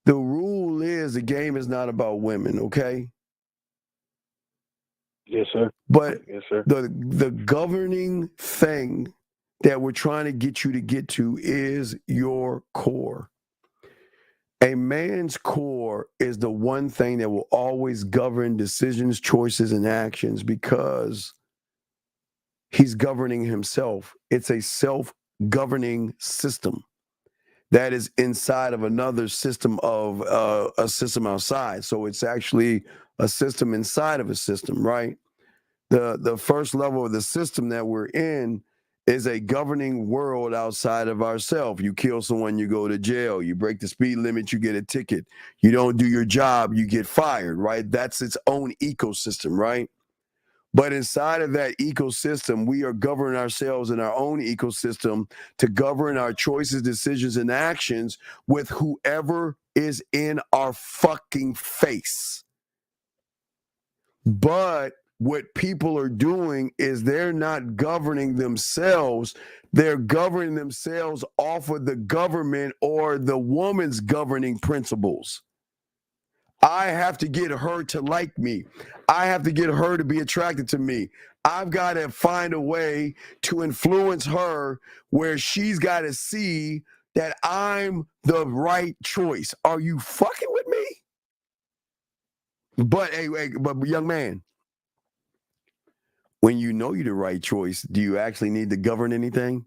[SPEAKER 10] The rule is the game is not about women, okay?
[SPEAKER 11] Yes, sir.
[SPEAKER 10] But
[SPEAKER 11] Yes, sir.
[SPEAKER 10] the governing thing that we're trying to get you to get to is your core. A man's core is the one thing that will always govern decisions, choices, and actions because he's governing himself. It's a self-governing system that is inside of another system of a system outside. So it's actually a system inside of a system, right? The first level of the system that we're in is a governing world outside of ourselves. You kill someone, you go to jail. You break the speed limit, you get a ticket. You don't do your job, you get fired, right? That's its own ecosystem, right? But inside of that ecosystem, we are governing ourselves in our own ecosystem to govern our choices, decisions, and actions with whoever is in our fucking face. But what people are doing is they're not governing themselves. They're governing themselves off of the government or the woman's governing principles. I have to get her to like me. I have to get her to be attracted to me. I've got to find a way to influence her where she's got to see that I'm the right choice. Are you fucking with me? But but young man, when you know you're the right choice, do you actually need to govern anything?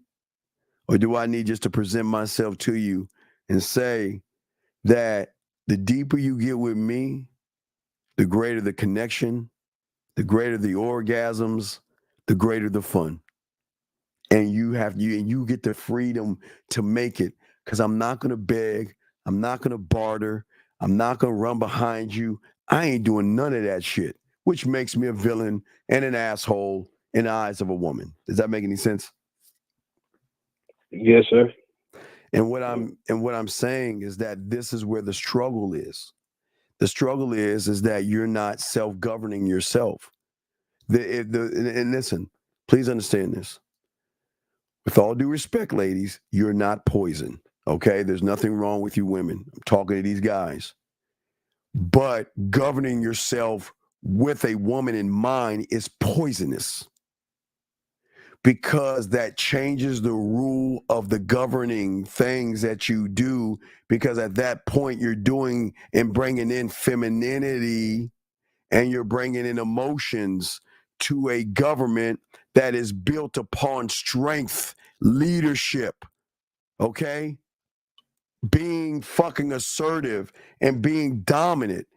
[SPEAKER 10] Or do I need just to present myself to you and say that the deeper you get with me, the greater the connection, the greater the orgasms, the greater the fun. And you get the freedom to make it, because I'm not going to beg. I'm not going to barter. I'm not going to run behind you. I ain't doing none of that shit, which makes me a villain and an asshole in the eyes of a woman. Does that make any sense?
[SPEAKER 11] Yes, sir.
[SPEAKER 10] And what I'm saying is that this is where the struggle is. The struggle is that you're not self-governing yourself. And listen, please understand this. With all due respect, ladies, you're not poison, okay? There's nothing wrong with you women. I'm talking to these guys. But governing yourself with a woman in mind is poisonous, because that changes the rule of the governing things that you do, because at that point you're doing and bringing in femininity and you're bringing in emotions to a government that is built upon strength, leadership, okay? Being fucking assertive and being dominant.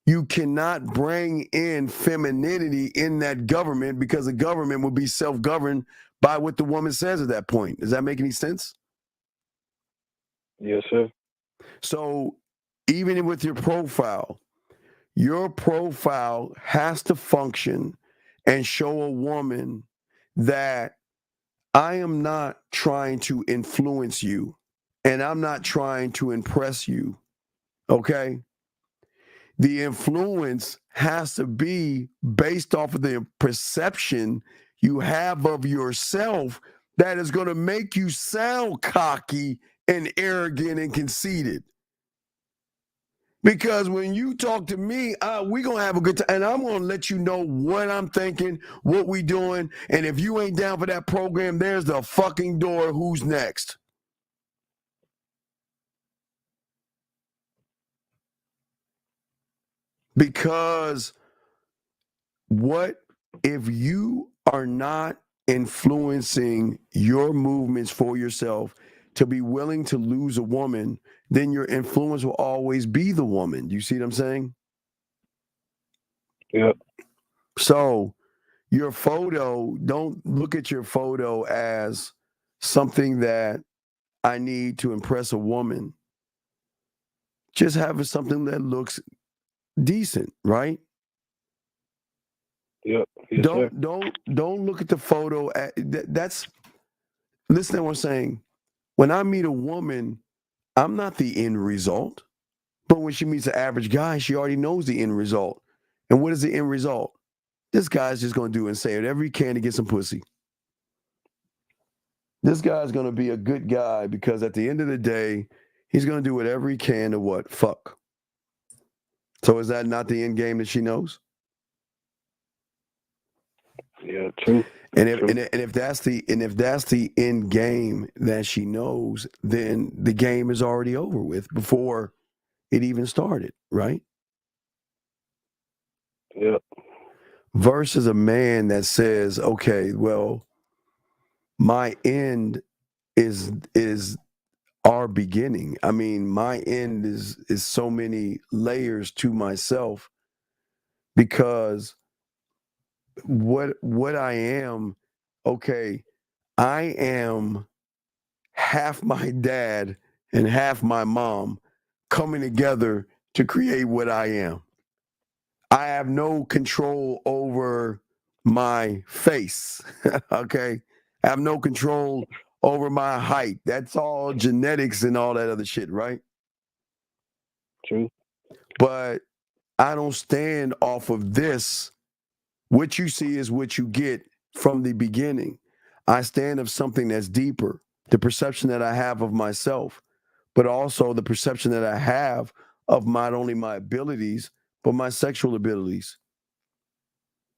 [SPEAKER 10] You cannot bring in femininity in that government, because the government will be self-governed by what the woman says at that point. Does that make any sense?
[SPEAKER 11] Yes, sir.
[SPEAKER 10] So even with your profile has to function and show a woman that I am not trying to influence you and I'm not trying to impress you, okay? The influence has to be based off of the perception you have of yourself that is going to make you sound cocky and arrogant and conceited. Because when you talk to me, we're going to have a good time. And I'm going to let you know what I'm thinking, what we doing. And if you ain't down for that program, there's the fucking door. Who's next? Because what if you are not influencing your movements for yourself to be willing to lose a woman, then your influence will always be the woman. You see what I'm saying?
[SPEAKER 11] Yep.
[SPEAKER 10] So your photo, don't look at your photo as something that I need to impress a woman. Just have it something that looks decent, right?
[SPEAKER 11] Yep. Yes, sir.
[SPEAKER 10] Don't look at the photo that's listen to what I'm saying. When I meet a woman, I'm not the end result. But when she meets an average guy, she already knows the end result. And what is the end result? This guy's just going to do and say whatever he can to get some pussy. This guy's going to be a good guy because at the end of the day, he's going to do whatever he can to what? Fuck. So is that not the end game that she knows?
[SPEAKER 11] Yeah, true.
[SPEAKER 10] And if that's the end game that she knows, then the game is already over with before it even started, right?
[SPEAKER 11] Yep.
[SPEAKER 10] Versus a man that says, okay, well, my end is our beginning. I mean, my end is so many layers to myself, because what I am, okay, I am half my dad and half my mom coming together to create what I am. I have no control over my face, okay? I have no control over my height. That's all genetics and all that other shit, right?
[SPEAKER 11] True.
[SPEAKER 10] But I don't stand off of this. What you see is what you get from the beginning. I stand of something that's deeper, the perception that I have of myself, but also the perception that I have of not only my abilities, but my sexual abilities.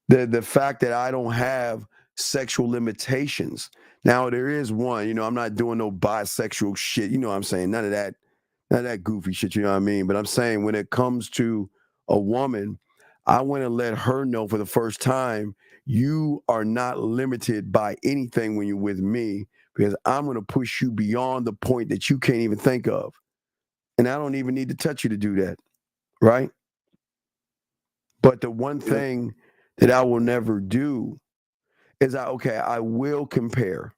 [SPEAKER 10] The fact that I don't have sexual limitations. Now, there is one, I'm not doing no bisexual shit. You know what I'm saying? None of that goofy shit, you know what I mean? But I'm saying when it comes to a woman, I want to let her know for the first time, you are not limited by anything when you're with me, because I'm going to push you beyond the point that you can't even think of. And I don't even need to touch you to do that, right? But the one thing that I will never do is I will compare.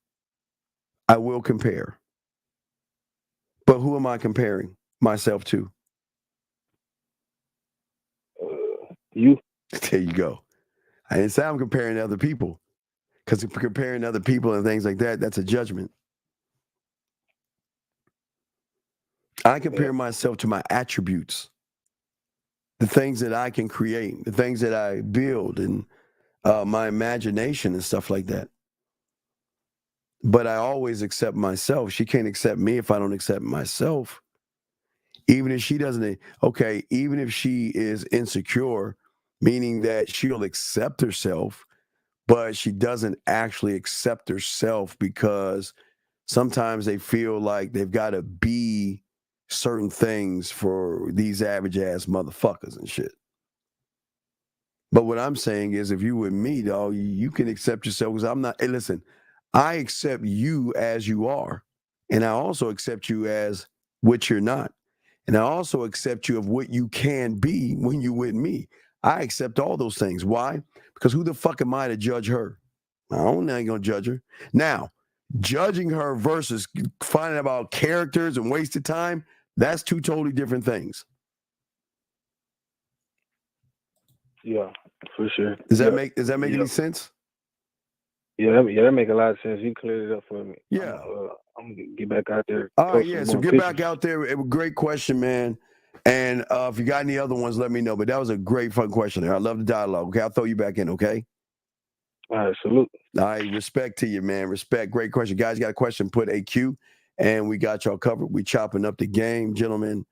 [SPEAKER 10] I will compare. But who am I comparing myself to?
[SPEAKER 11] You.
[SPEAKER 10] There you go. I didn't say I'm comparing to other people, because if you're comparing to other people and things like that, that's a judgment. I compare myself to my attributes, the things that I can create, the things that I build, and my imagination and stuff like that. But I always accept myself. She can't accept me if I don't accept myself. Even if she doesn't, even if she is insecure, meaning that she'll accept herself, but she doesn't actually accept herself because sometimes they feel like they've got to be certain things for these average ass motherfuckers and shit. But what I'm saying is, if you with me, dog, you can accept yourself, because I'm not. Hey, listen, I accept you as you are, and I also accept you as what you're not, and I also accept you of what you can be when you're with me. I accept all those things. Why? Because who the fuck am I to judge her? I ain't gonna judge her. Now, judging her versus finding about characters and wasted time, that's two totally different things.
[SPEAKER 11] Yeah, for sure.
[SPEAKER 10] Does that make any sense?
[SPEAKER 11] Yeah, that make a lot of sense. You cleared it up for me.
[SPEAKER 10] Yeah.
[SPEAKER 11] I'm gonna get back out there.
[SPEAKER 10] All right, yeah. So get back out there. It was a great question, man. And if you got any other ones, let me know. But that was a great, fun question there. I love the dialogue. Okay, I'll throw you back in. Okay.
[SPEAKER 11] All right, salute.
[SPEAKER 10] All right, respect to you, man. Respect. Great question, guys. Got a question? Put AQ, and we got y'all covered. We chopping up the game, gentlemen.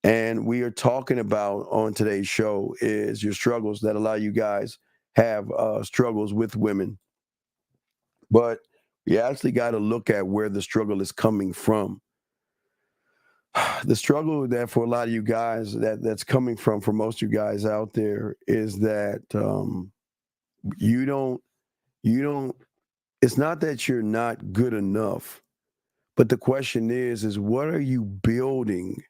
[SPEAKER 10] And we are talking about on today's show is your struggles that a lot of you guys have struggles with women. But you actually got to look at where the struggle is coming from. The struggle that for a lot of you guys that's coming from, for most of you guys out there, is that you don't, it's not that you're not good enough, but the question is what are you building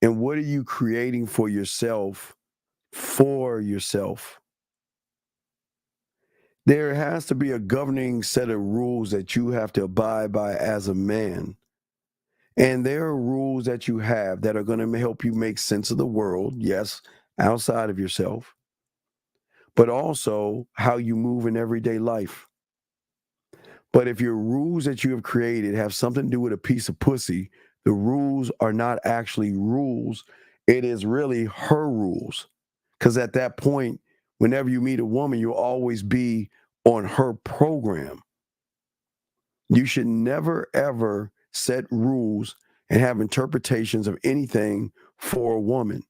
[SPEAKER 10] and what are you creating for yourself? There has to be a governing set of rules that you have to abide by as a man. And there are rules that you have that are going to help you make sense of the world, yes, outside of yourself, but also how you move in everyday life. But if your rules that you have created have something to do with a piece of pussy, the rules are not actually rules. It is really her rules. Because at that point, whenever you meet a woman, you'll always be on her program. You should never, ever set rules and have interpretations of anything for a woman.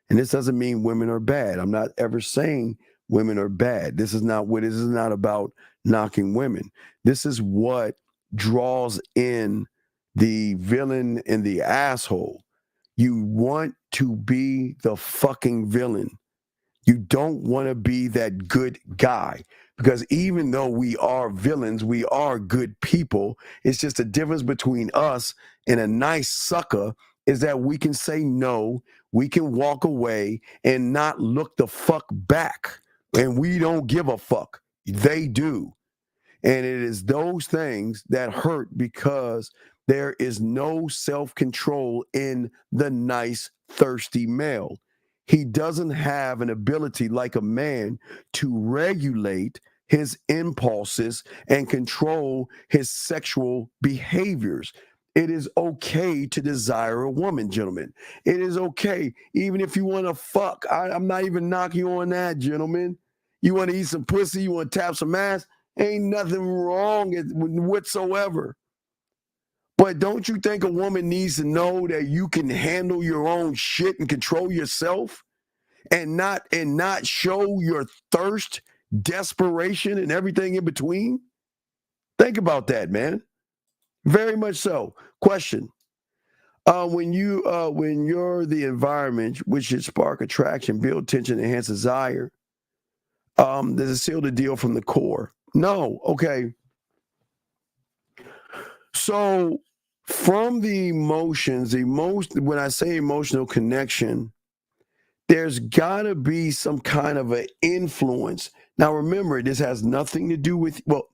[SPEAKER 10] And this doesn't mean women are bad. I'm not ever saying women are bad. This is not about knocking women. This is what draws in the villain and the asshole. You want to be the fucking villain. You don't want to be that good guy, because even though we are villains, we are good people. It's just the difference between us and a nice sucker is that we can say no, we can walk away and not look the fuck back. And we don't give a fuck. They do. And it is those things that hurt, because there is no self-control in the nice, thirsty male. He doesn't have an ability like a man to regulate his impulses and control his sexual behaviors. It is okay to desire a woman, gentlemen. It is okay. Even if you want to fuck, I'm not even knocking you on that, gentlemen. You want to eat some pussy, you want to tap some ass, ain't nothing wrong whatsoever. But don't you think a woman needs to know that you can handle your own shit and control yourself and not show your thirst, desperation, and everything in between? Think about that, man. Very much so. Question. When you're the environment which should spark attraction, build tension, enhance desire, does it seal the deal from the core? No. Okay. So from the emotions, when I say emotional connection, there's got to be some kind of an influence. Now, remember, this has nothing to do with, well,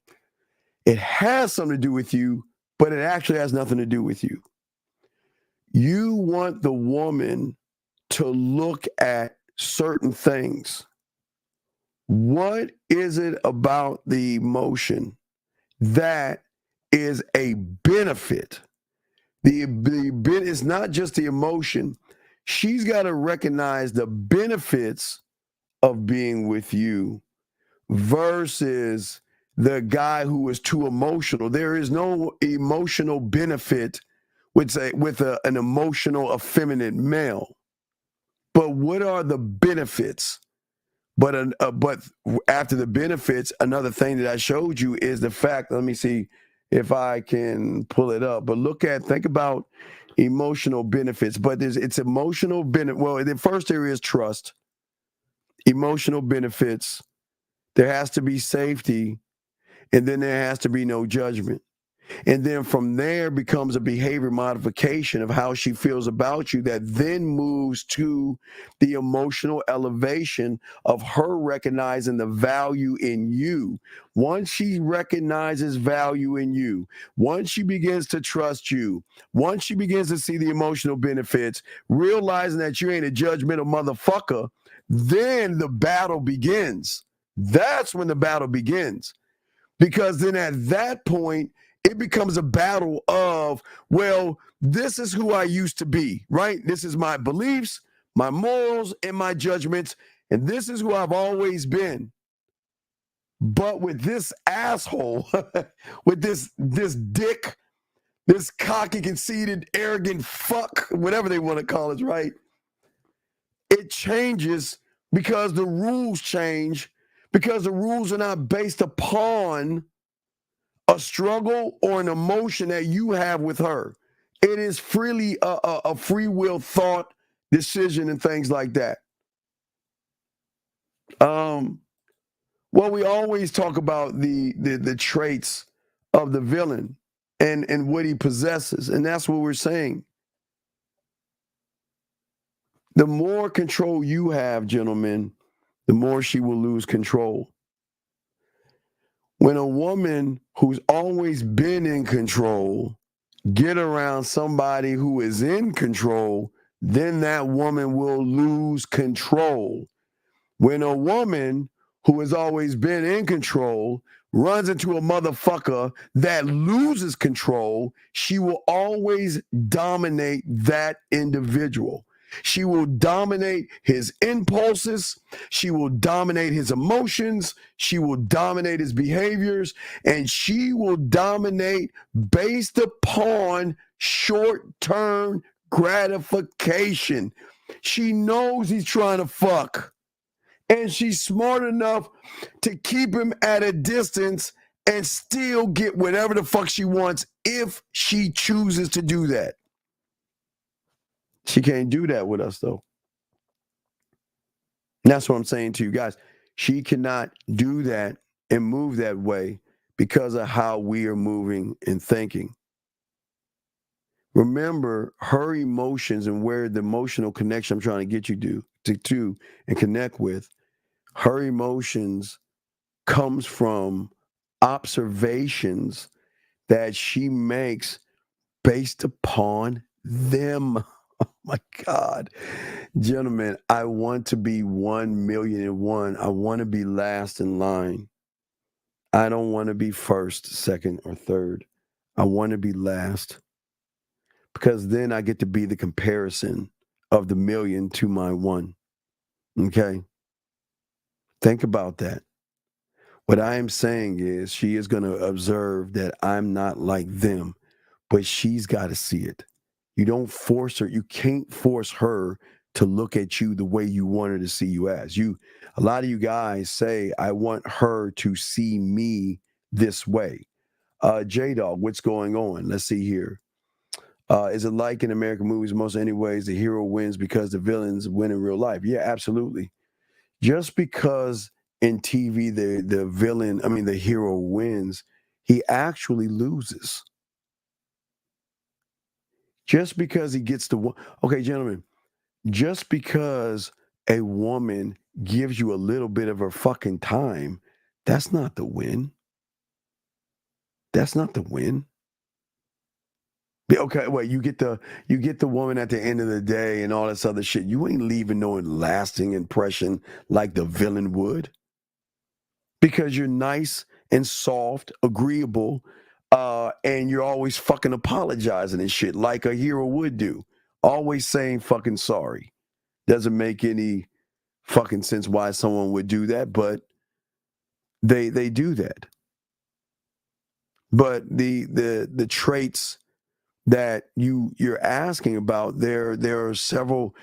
[SPEAKER 10] it has something to do with you, but it actually has nothing to do with you. You want the woman to look at certain things. What is it about the emotion that is a benefit? It's not just the emotion. She's got to recognize the benefits of being with you versus the guy who is too emotional. There is no emotional benefit with an emotional, effeminate male. But what are the benefits? But after the benefits, another thing that I showed you is the fact, let me see if I can pull it up, but think about emotional benefits, but it's emotional benefit. Well, the first area is trust, emotional benefits. There has to be safety, and then there has to be no judgment. And then from there becomes a behavior modification of how she feels about you that then moves to the emotional elevation of her recognizing the value in you. Once she recognizes value in you, once she begins to trust you, once she begins to see the emotional benefits, realizing that you ain't a judgmental motherfucker, then the battle begins. That's when the battle begins. Because then at that point, it becomes a battle of, well, this is who I used to be, right? This is my beliefs, my morals, and my judgments, and this is who I've always been. But with this asshole, with this dick, this cocky, conceited, arrogant fuck, whatever they want to call it, right? It changes because the rules change, because the rules are not based upon a struggle or an emotion that you have with her. It is freely a free will thought, decision, and things like that. Well, we always talk about the traits of the villain and what he possesses, and that's what we're saying. The more control you have, gentlemen, the more she will lose control. When a woman who's always been in control get around somebody who is in control, then that woman will lose control. When a woman who has always been in control runs into a motherfucker that loses control, she will always dominate that individual. She will dominate his impulses. She will dominate his emotions. She will dominate his behaviors. And she will dominate based upon short-term gratification. She knows he's trying to fuck. And she's smart enough to keep him at a distance and still get whatever the fuck she wants if she chooses to do that. She can't do that with us, though. And that's what I'm saying to you guys. She cannot do that and move that way because of how we are moving and thinking. Remember, her emotions and where the emotional connection I'm trying to get you to and connect with, her emotions comes from observations that she makes based upon them. Oh my God. Gentlemen, I want to be 1,000,001. I want to be last in line. I don't want to be first, second, or third. I want to be last because then I get to be the comparison of the million to my one. Okay? Think about that. What I am saying is she is going to observe that I'm not like them, but she's got to see it. You don't force her. You can't force her to look at you the way you want her to see you as. A lot of you guys say, I want her to see me this way. J-Dog, what's going on? Let's see here. Is it like in American movies, most anyways, the hero wins because the villains win in real life? Yeah, absolutely. Just because in TV the hero wins, he actually loses. Just because he gets the one. Okay, gentlemen, just because a woman gives you a little bit of her fucking time, that's not the win. That's not the win. Okay, wait, you get the woman at the end of the day and all this other shit. You ain't leaving no lasting impression like the villain would. Because you're nice and soft, agreeable, and you're always fucking apologizing and shit like a hero would do. Always saying fucking sorry. Doesn't make any fucking sense why someone would do that, but they do that. But the traits that you're asking about, there are several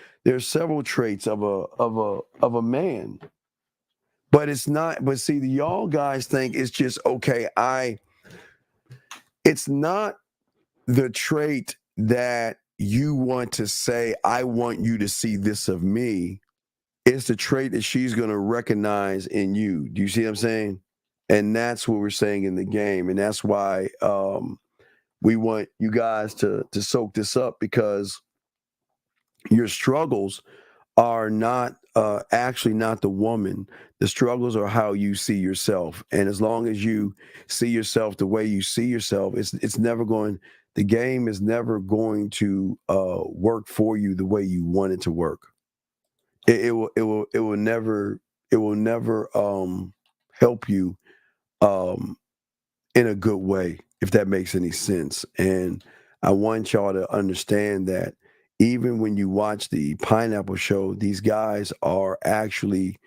[SPEAKER 10] traits of a man. But it's not, but see, y'all guys think it's just okay, it's not the trait that you want to say, I want you to see this of me. It's the trait that she's going to recognize in you. Do you see what I'm saying? And that's what we're saying in the game. And that's why we want you guys to soak this up, because your struggles are not actually not the woman. The struggles are how you see yourself. And as long as you see yourself the way you see yourself, it's never going, the game is never going to work for you the way you want it to work. It will never help you in a good way, if that makes any sense. And I want y'all to understand that even when you watch the Pineapple Show, these guys are actually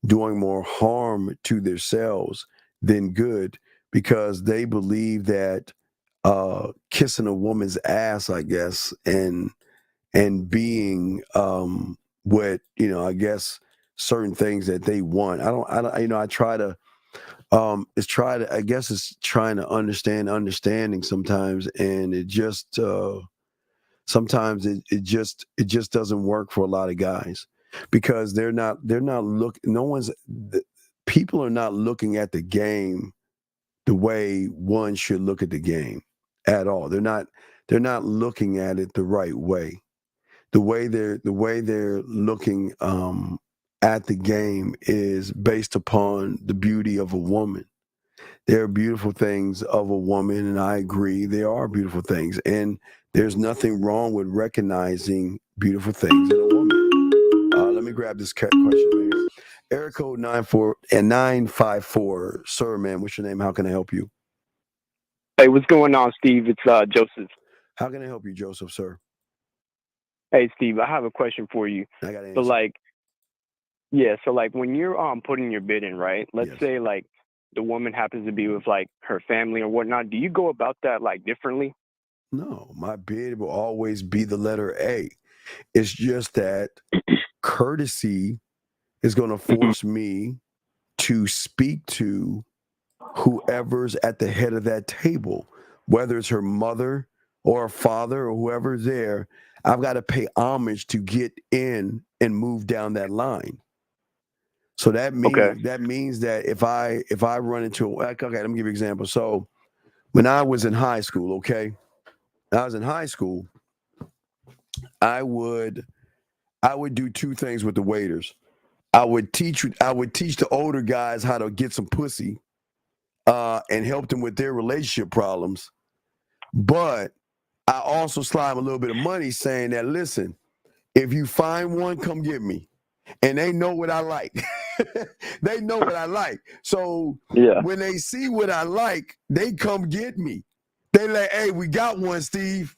[SPEAKER 10] doing more harm to themselves than good, because they believe that kissing a woman's ass, I guess, and being what, I guess certain things that they want. I try to it's trying to understanding sometimes, and it just sometimes it just doesn't work for a lot of guys, because they're not people are not looking at the game the way one should look at the game at all. They're not looking at it the right way. The way they're looking at the game is based upon the beauty of a woman. There are beautiful things of a woman, and I agree, there are beautiful things, and there's nothing wrong with recognizing beautiful things in a woman. Let me grab this question right here. Area code 954. Sir, man, what's your name? How can I help you?
[SPEAKER 12] Hey, what's going on, Steve? It's Joseph.
[SPEAKER 10] How can I help you, Joseph, sir?
[SPEAKER 12] Hey, Steve, I have a question for you.
[SPEAKER 10] I got an
[SPEAKER 12] So,
[SPEAKER 10] answer.
[SPEAKER 12] so when you're putting your bid in, right? Let's say the woman happens to be with her family or whatnot. Do you go about that differently?
[SPEAKER 10] No, my bid will always be the letter A. It's just that courtesy is going to force me to speak to whoever's at the head of that table, whether it's her mother or her father or whoever's there. I've got to pay homage to get in and move down that line. So that means that if I run into okay, let me give you an example. So when I was in high school, I would do two things with the waiters. I would teach the older guys how to get some pussy and help them with their relationship problems. But I also slide them a little bit of money saying that, listen, if you find one, come get me. And they know what I like. They know what I like. So when they see what I like, they come get me. They like, hey, we got one, Steve.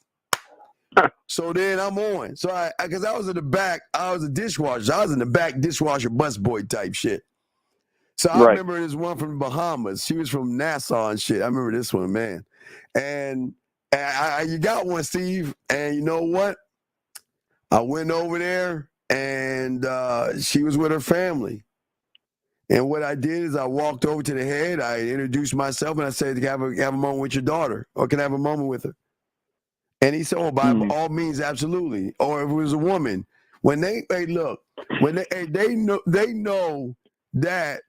[SPEAKER 10] So then I'm on. So because I was in the back, I was a dishwasher. I was in the back dishwasher busboy type shit. So I remember this one from the Bahamas. She was from Nassau and shit. I remember this one, man. And you got one, Steve. And you know what? I went over there and she was with her family. And what I did is I walked over to the head. I introduced myself and I said, can I have a moment with your daughter? Or can I have a moment with her? And he said, oh, by all means, absolutely. Or if it was a woman, when they know that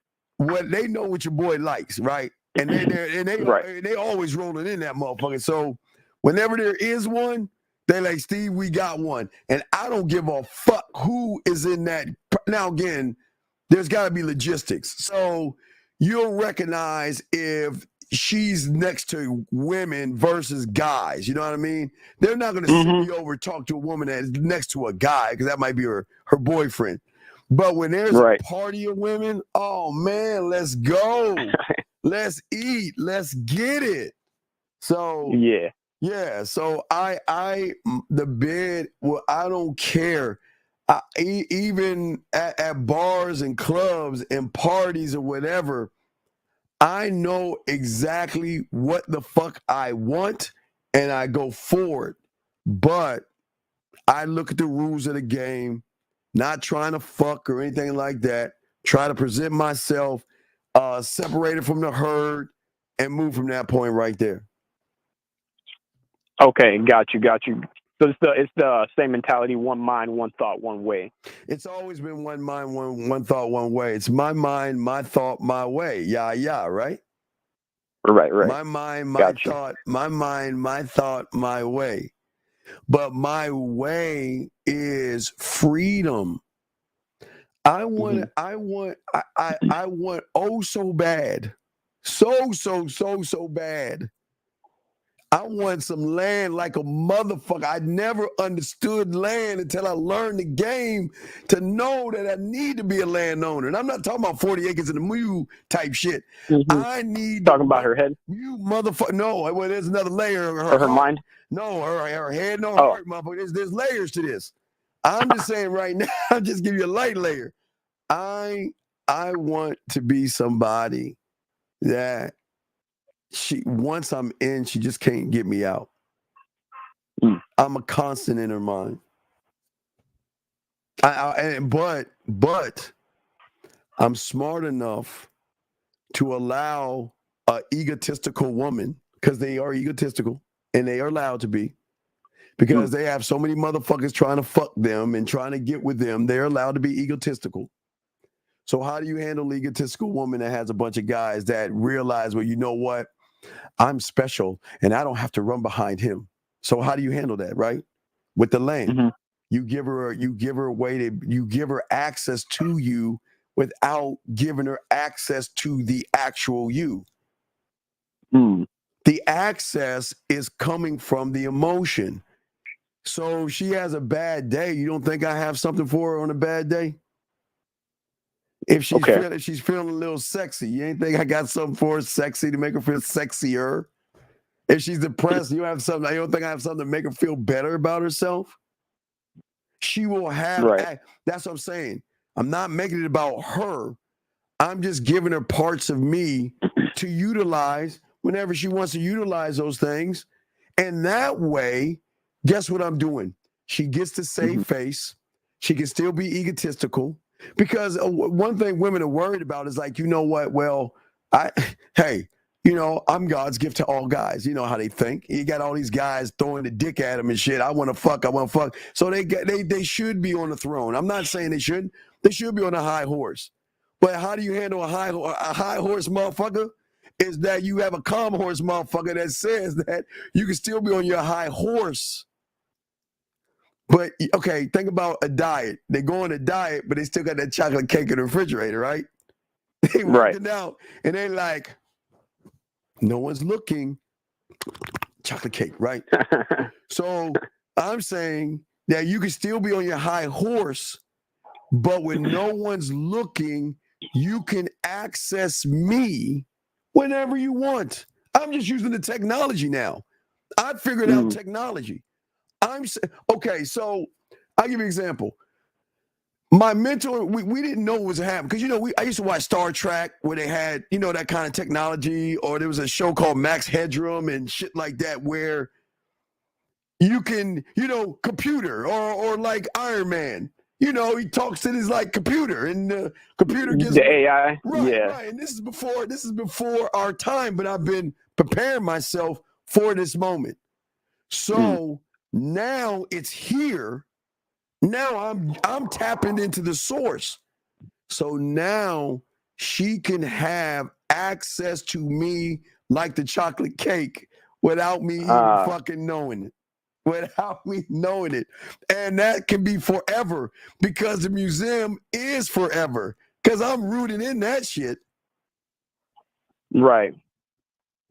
[SPEAKER 10] they know what your boy likes, right? And they always rolling in that motherfucker. So whenever there is one, they like, Steve, we got one. And I don't give a fuck who is in that. Now, again, there's got to be logistics. So you'll recognize if she's next to women versus guys. You know what I mean? They're not going to send me over and talk to a woman that's next to a guy because that might be her boyfriend. But when there's a party of women, oh, man, let's go. Let's eat. Let's get it. So, yeah. So the bed, well, I don't care. Even at bars and clubs and parties or whatever, I know exactly what the fuck I want and I go forward. But I look at the rules of the game, not trying to fuck or anything like that. Try to present myself separated from the herd and move from that point right there.
[SPEAKER 12] Okay, got you. So it's the same mentality: one mind, one thought, one way.
[SPEAKER 10] It's always been one mind, one thought, one way. It's my mind, my thought, my way. Yeah, right?
[SPEAKER 12] Right.
[SPEAKER 10] My mind, my thought, my mind, my thought, my way. But my way is freedom. I want oh so bad. So bad. I want some land like a motherfucker. I never understood land until I learned the game to know that I need to be a landowner. And I'm not talking about 40 acres in the mule type shit. I need
[SPEAKER 12] talking about her head.
[SPEAKER 10] You motherfucker. No, well, there's another layer.
[SPEAKER 12] Her mind.
[SPEAKER 10] No, her head. No, heart, motherfucker. There's layers to this. I'm just saying right now. I'll just give you a light layer. I want to be somebody that. Once I'm in, she just can't get me out. I'm a constant in her mind. But I'm smart enough to allow an egotistical woman, because they are egotistical and they are allowed to be, because they have so many motherfuckers trying to fuck them and trying to get with them. They're allowed to be egotistical. So how do you handle an egotistical woman that has a bunch of guys that realize, well, you know what? I'm special and I don't have to run behind him. So how do you handle that, right? With the land, you give her access to you without giving her access to the actual you. The access is coming from the emotion. So she has a bad day. You don't think I have something for her on a bad day? If she's feeling a little sexy, you ain't think I got something for her sexy to make her feel sexier? If she's depressed, you don't think I have something to make her feel better about herself? She will have that's what I'm saying. I'm not making it about her. I'm just giving her parts of me to utilize whenever she wants to utilize those things. And that way, guess what I'm doing? She gets to save face. She can still be egotistical. Because one thing women are worried about is like, you know what? Well, hey, you know, I'm God's gift to all guys. You know how they think. You got all these guys throwing the dick at them and shit. I want to fuck. So they should be on the throne. I'm not saying they shouldn't. They should be on a high horse. But how do you handle a high horse motherfucker? Is that you have a calm horse motherfucker that says that you can still be on your high horse. But, okay, think about a diet. They go on a diet, but they still got that chocolate cake in the refrigerator, right? They working out, and they like, no one's looking. Chocolate cake, right? So I'm saying that you can still be on your high horse, but when no one's looking, you can access me whenever you want. I'm just using the technology now. I figured out technology. Okay, so I'll give you an example. My mentor, we didn't know what was happening because, you know, I used to watch Star Trek where they had, you know, that kind of technology, or there was a show called Max Headroom and shit like that where you can, you know, computer or like Iron Man, you know, he talks to his like computer and the computer gives
[SPEAKER 12] the AI.
[SPEAKER 10] Right. And this is before our time, but I've been preparing myself for this moment. So now it's here. Now I'm tapping into the source. So now she can have access to me like the chocolate cake without me even fucking knowing it. Without me knowing it. And that can be forever because the museum is forever. Because I'm rooted in that shit.
[SPEAKER 12] Right.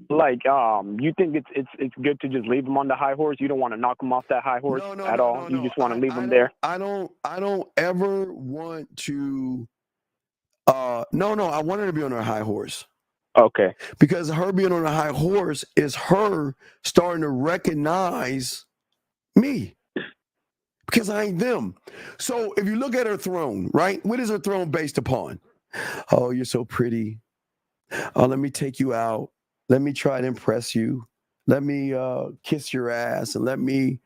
[SPEAKER 12] Like, you think it's good to just leave them on the high horse? You don't want to knock them off that high horse at all? You just want to leave them there?
[SPEAKER 10] I don't ever want to. I want her to be on her high horse.
[SPEAKER 12] Okay.
[SPEAKER 10] Because her being on a high horse is her starting to recognize me. Because I ain't them. So if you look at her throne, right? What is her throne based upon? Oh, you're so pretty. Oh, let me take you out. Let me try to impress you. Let me kiss your ass, and let me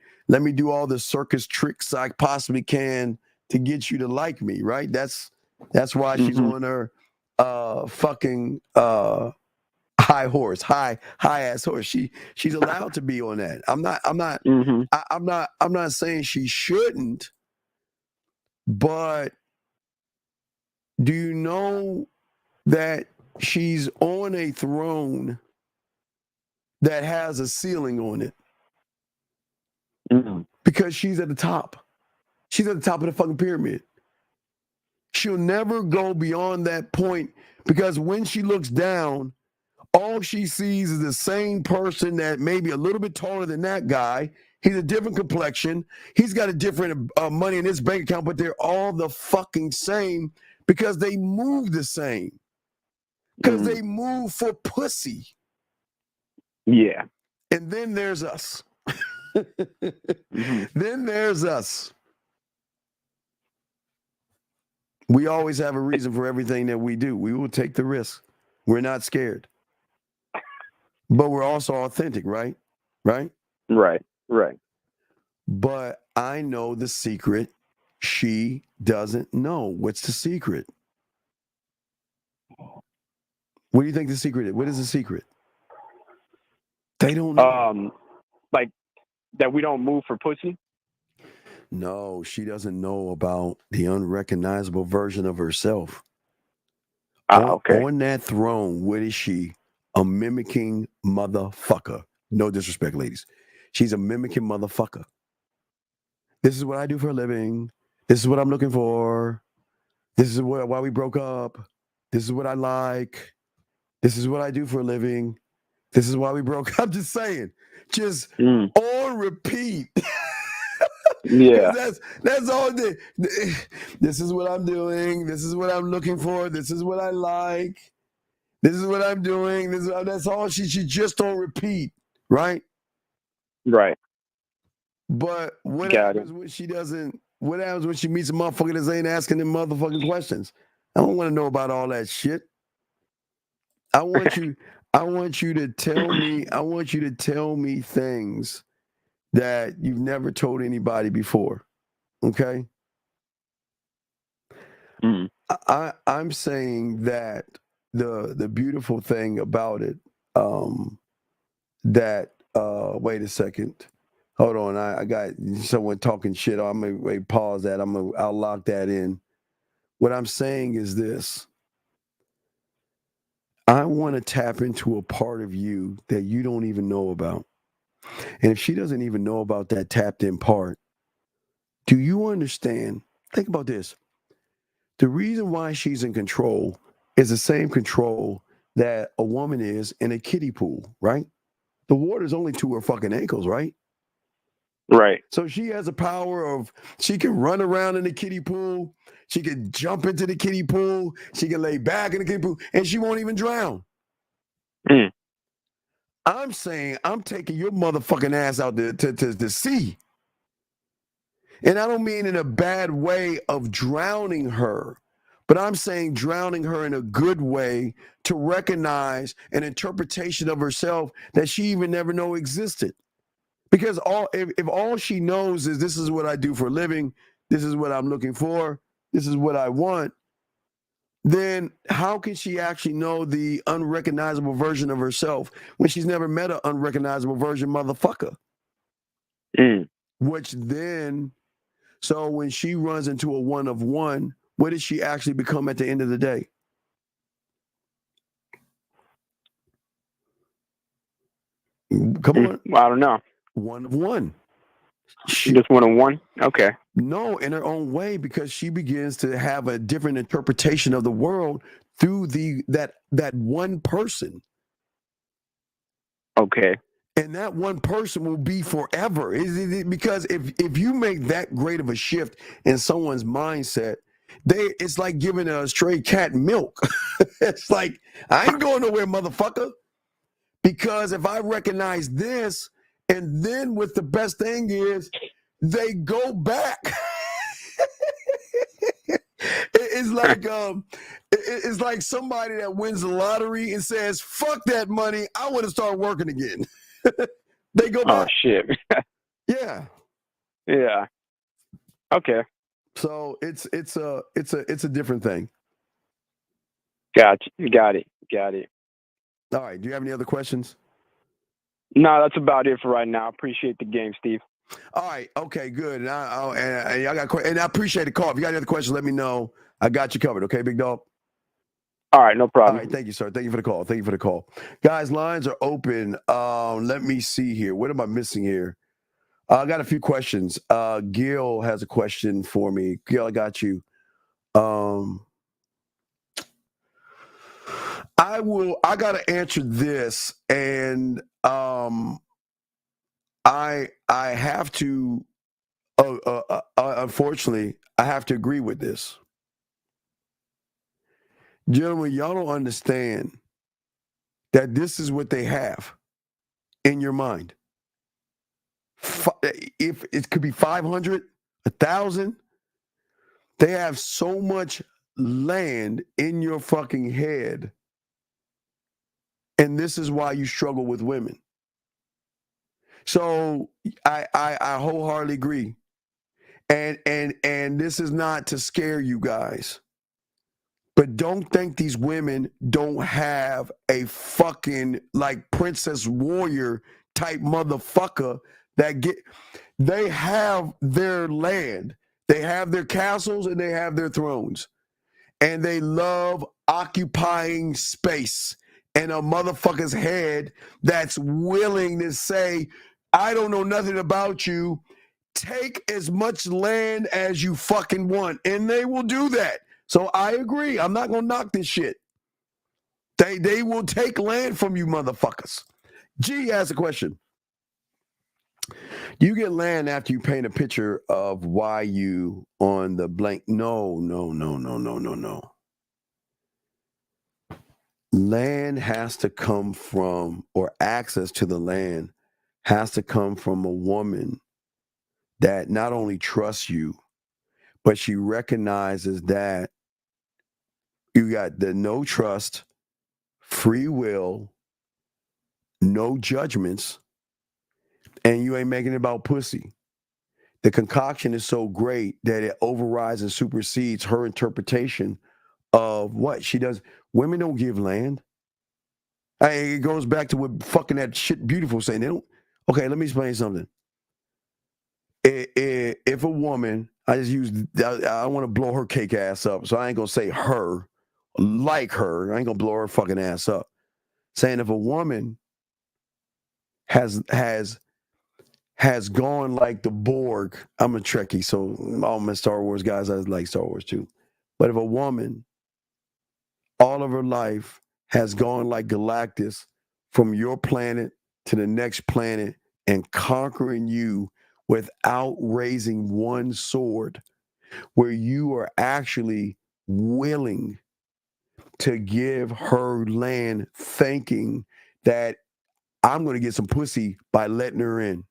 [SPEAKER 10] do all the circus tricks I possibly can to get you to like me, right? That's why she's on her fucking high horse, high ass horse. She's allowed to be on that. I'm not saying she shouldn't, but do you know that she's on a throne that has a ceiling on it? Because she's at the top. She's at the top of the fucking pyramid. She'll never go beyond that point because when she looks down, all she sees is the same person that may be a little bit taller than that guy. He's a different complexion. He's got a different money in his bank account, but they're all the fucking same because they move the same. Because they move for pussy.
[SPEAKER 12] Yeah.
[SPEAKER 10] And then there's us. Then there's us. We always have a reason for everything that we do. We will take the risk. We're not scared. But we're also authentic, right? Right?
[SPEAKER 12] Right.
[SPEAKER 10] But I know the secret. She doesn't know. What's the secret? What do you think the secret is? What is the secret? They don't know.
[SPEAKER 12] Like that we don't move for pussy?
[SPEAKER 10] No, she doesn't know about the unrecognizable version of herself.
[SPEAKER 12] Okay.
[SPEAKER 10] On that throne, what is she? A mimicking motherfucker. No disrespect, ladies. She's a mimicking motherfucker. This is what I do for a living. This is what I'm looking for. This is why we broke up. This is what I like. This is what I do for a living. This is why we broke up. I'm just saying. Just on repeat.
[SPEAKER 12] Yeah.
[SPEAKER 10] That's all. This is what I'm doing. This is what I'm looking for. This is what I like. This is what I'm doing. That's all she just on repeat, right?
[SPEAKER 12] Right.
[SPEAKER 10] But what happens when she doesn't? What happens when she meets a motherfucker that ain't asking them motherfucking questions? I don't want to know about all that shit. I want you to tell me. I want you to tell me things that you've never told anybody before. Okay. I'm saying that the beautiful thing about it, wait a second. Hold on, I got someone talking shit. I'm gonna pause that. I'll lock that in. What I'm saying is this. I want to tap into a part of you that you don't even know about. And if she doesn't even know about that tapped in part, do you understand? Think about this. The reason why she's in control is the same control that a woman is in a kiddie pool, right? The water's only to her fucking ankles, right?
[SPEAKER 12] Right.
[SPEAKER 10] So she has a power of, she can run around in the kiddie pool. She can jump into the kiddie pool. She can lay back in the kiddie pool, and she won't even drown. I'm saying I'm taking your motherfucking ass out to sea. And I don't mean in a bad way of drowning her, but I'm saying drowning her in a good way to recognize an interpretation of herself that she even never know existed. Because if all she knows is this is what I do for a living, this is what I'm looking for, this is what I want, then how can she actually know the unrecognizable version of herself when she's never met an unrecognizable version motherfucker? Which then, so when she runs into a one of one, what does she actually become at the end of the day? Come on.
[SPEAKER 12] I don't know.
[SPEAKER 10] One of one.
[SPEAKER 12] Just one of one? Okay.
[SPEAKER 10] No, in her own way, because she begins to have a different interpretation of the world through that one person.
[SPEAKER 12] Okay.
[SPEAKER 10] And that one person will be forever. Because if you make that great of a shift in someone's mindset, it's like giving a stray cat milk. It's like, I ain't going nowhere, motherfucker. Because if I recognize this, and then what the best thing is, they go back. It's like somebody that wins the lottery and says, fuck that money, I want to start working again. They go back.
[SPEAKER 12] Oh shit.
[SPEAKER 10] Yeah.
[SPEAKER 12] Yeah. Okay.
[SPEAKER 10] So it's a different thing.
[SPEAKER 12] Got it.
[SPEAKER 10] All right. Do you have any other questions?
[SPEAKER 12] No, that's about it for right now. Appreciate the game, Steve.
[SPEAKER 10] All right. Okay, good. And I appreciate the call. If you got any other questions, let me know. I got you covered. Okay, big dog?
[SPEAKER 12] All right, no problem.
[SPEAKER 10] All right, thank you, sir. Thank you for the call. Guys, lines are open. Let me see here. What am I missing here? I got a few questions. Gil has a question for me. Gil, I got you. I gotta answer this, and I have to unfortunately I have to agree with this. Gentlemen, y'all don't understand that this is what they have in your mind. If it could be 500, 1,000, they have so much land in your fucking head. And this is why you struggle with women. So I wholeheartedly agree. And this is not to scare you guys. But don't think these women don't have a fucking like princess warrior type motherfucker they have their land. They have their castles and they have their thrones. And they love occupying space in a motherfucker's head that's willing to say, I don't know nothing about you. Take as much land as you fucking want. And they will do that. So I agree. I'm not going to knock this shit. They will take land from you motherfuckers. G has a question. Do you get land after you paint a picture of YU on the blank? No. Land has to come from, or access to the land has to come from a woman that not only trusts you, but she recognizes that you got the no trust, free will, no judgments, and you ain't making it about pussy. the concoction is so great that it overrides and supersedes her interpretation of what she does. Women don't give land. It goes back to what fucking that shit Beautiful saying. They don't. Okay, let me explain something. If a woman, I don't want to blow her cake ass up, so I ain't gonna say her, like her. I ain't gonna blow her fucking ass up. Saying if a woman has gone like the Borg, I'm a Trekkie, so all my Star Wars guys, I like Star Wars too. But if a woman, all of her life, has gone like Galactus from your planet to the next planet and conquering you without raising one sword, where you are actually willing to give her land thinking that I'm going to get some pussy by letting her in.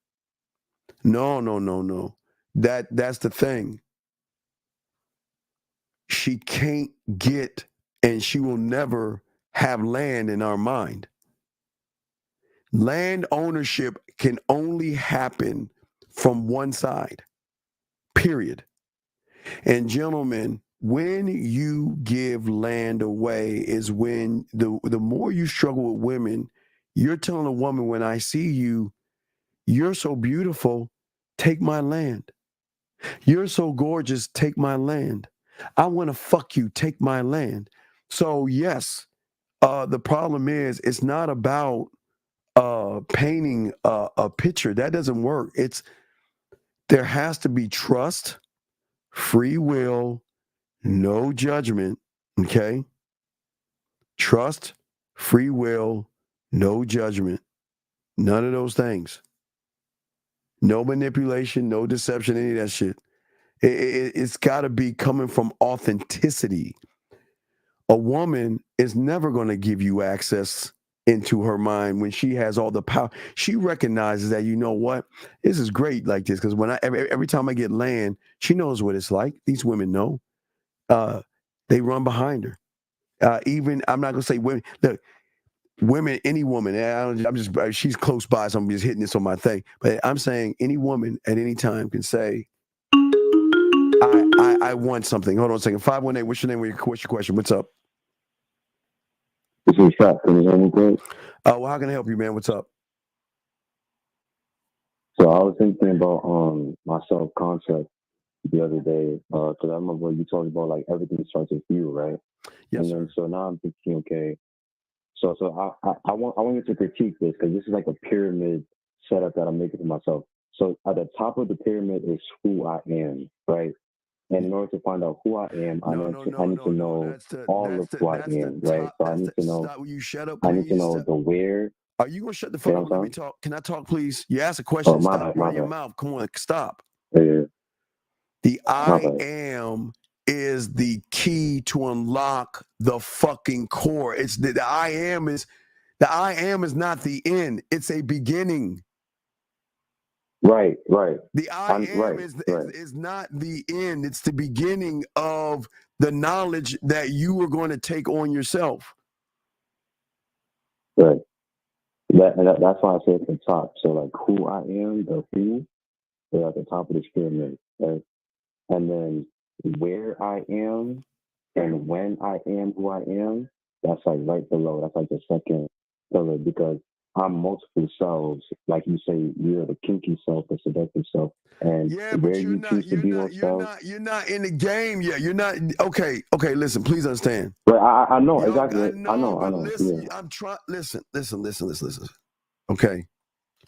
[SPEAKER 10] No. That's the thing. She can't get, and she will never have land in our mind. Land ownership can only happen from one side, period. And gentlemen, when you give land away is when the more you struggle with women, you're telling a woman, when I see you, you're so beautiful, take my land. You're so gorgeous, take my land. I want to fuck you, take my land. So yes, the problem is it's not about painting a picture. That doesn't work. There has to be trust, free will, no judgment, okay? Trust, free will, no judgment. None of those things. No manipulation, no deception, any of that shit. It's got to be coming from authenticity. A woman is never going to give you access into her mind when she has all the power. She recognizes that, you know what, this is great like this, because when every time I get land, she knows what it's like. These women know. They run behind her. Even, I'm not going to say women. Look, women, any woman, she's close by, so I'm just hitting this on my thing. But I'm saying any woman at any time can say, I want something. Hold on a second. 518, what's your name? What's your question? What's up?
[SPEAKER 13] This is Shaq. Can you hear me good?
[SPEAKER 10] Well, how can I help you, man? What's up?
[SPEAKER 13] So I was thinking about my self-concept the other day, because I remember you talked about like everything starts with you, right?
[SPEAKER 10] Yes.
[SPEAKER 13] And then so now I'm thinking, okay, so I want you to critique this, because this is like a pyramid setup that I'm making for myself. So at the top of the pyramid is who I am, right? And in order to find out who I am, I need to know all of who I am, right? So I need to know. I need to know the where.
[SPEAKER 10] Are you gonna shut the fuck up? Let me talk. Can I talk, please? You ask a question. Stop running your mouth. Come on, stop.
[SPEAKER 13] Yeah.
[SPEAKER 10] The I am is the key to unlock the fucking core. It's the I am is not the end. It's a beginning.
[SPEAKER 13] Right.
[SPEAKER 10] The I am is not the end. It's the beginning of the knowledge that you are going to take on yourself.
[SPEAKER 13] Right. That's why I say at the top. So like who I am, the who, they're at the top of the pyramid. Right? And then where I am and when I am who I am, that's like right below. That's like the second pillar, because I'm multiple selves. Like you say, you're the kinky self, the seductive self. And where you choose to be yourself.
[SPEAKER 10] You're not in the game yet. You're not. Okay, listen, please understand.
[SPEAKER 13] But I know, exactly. I know.
[SPEAKER 10] Listen, I'm trying. Listen. Okay,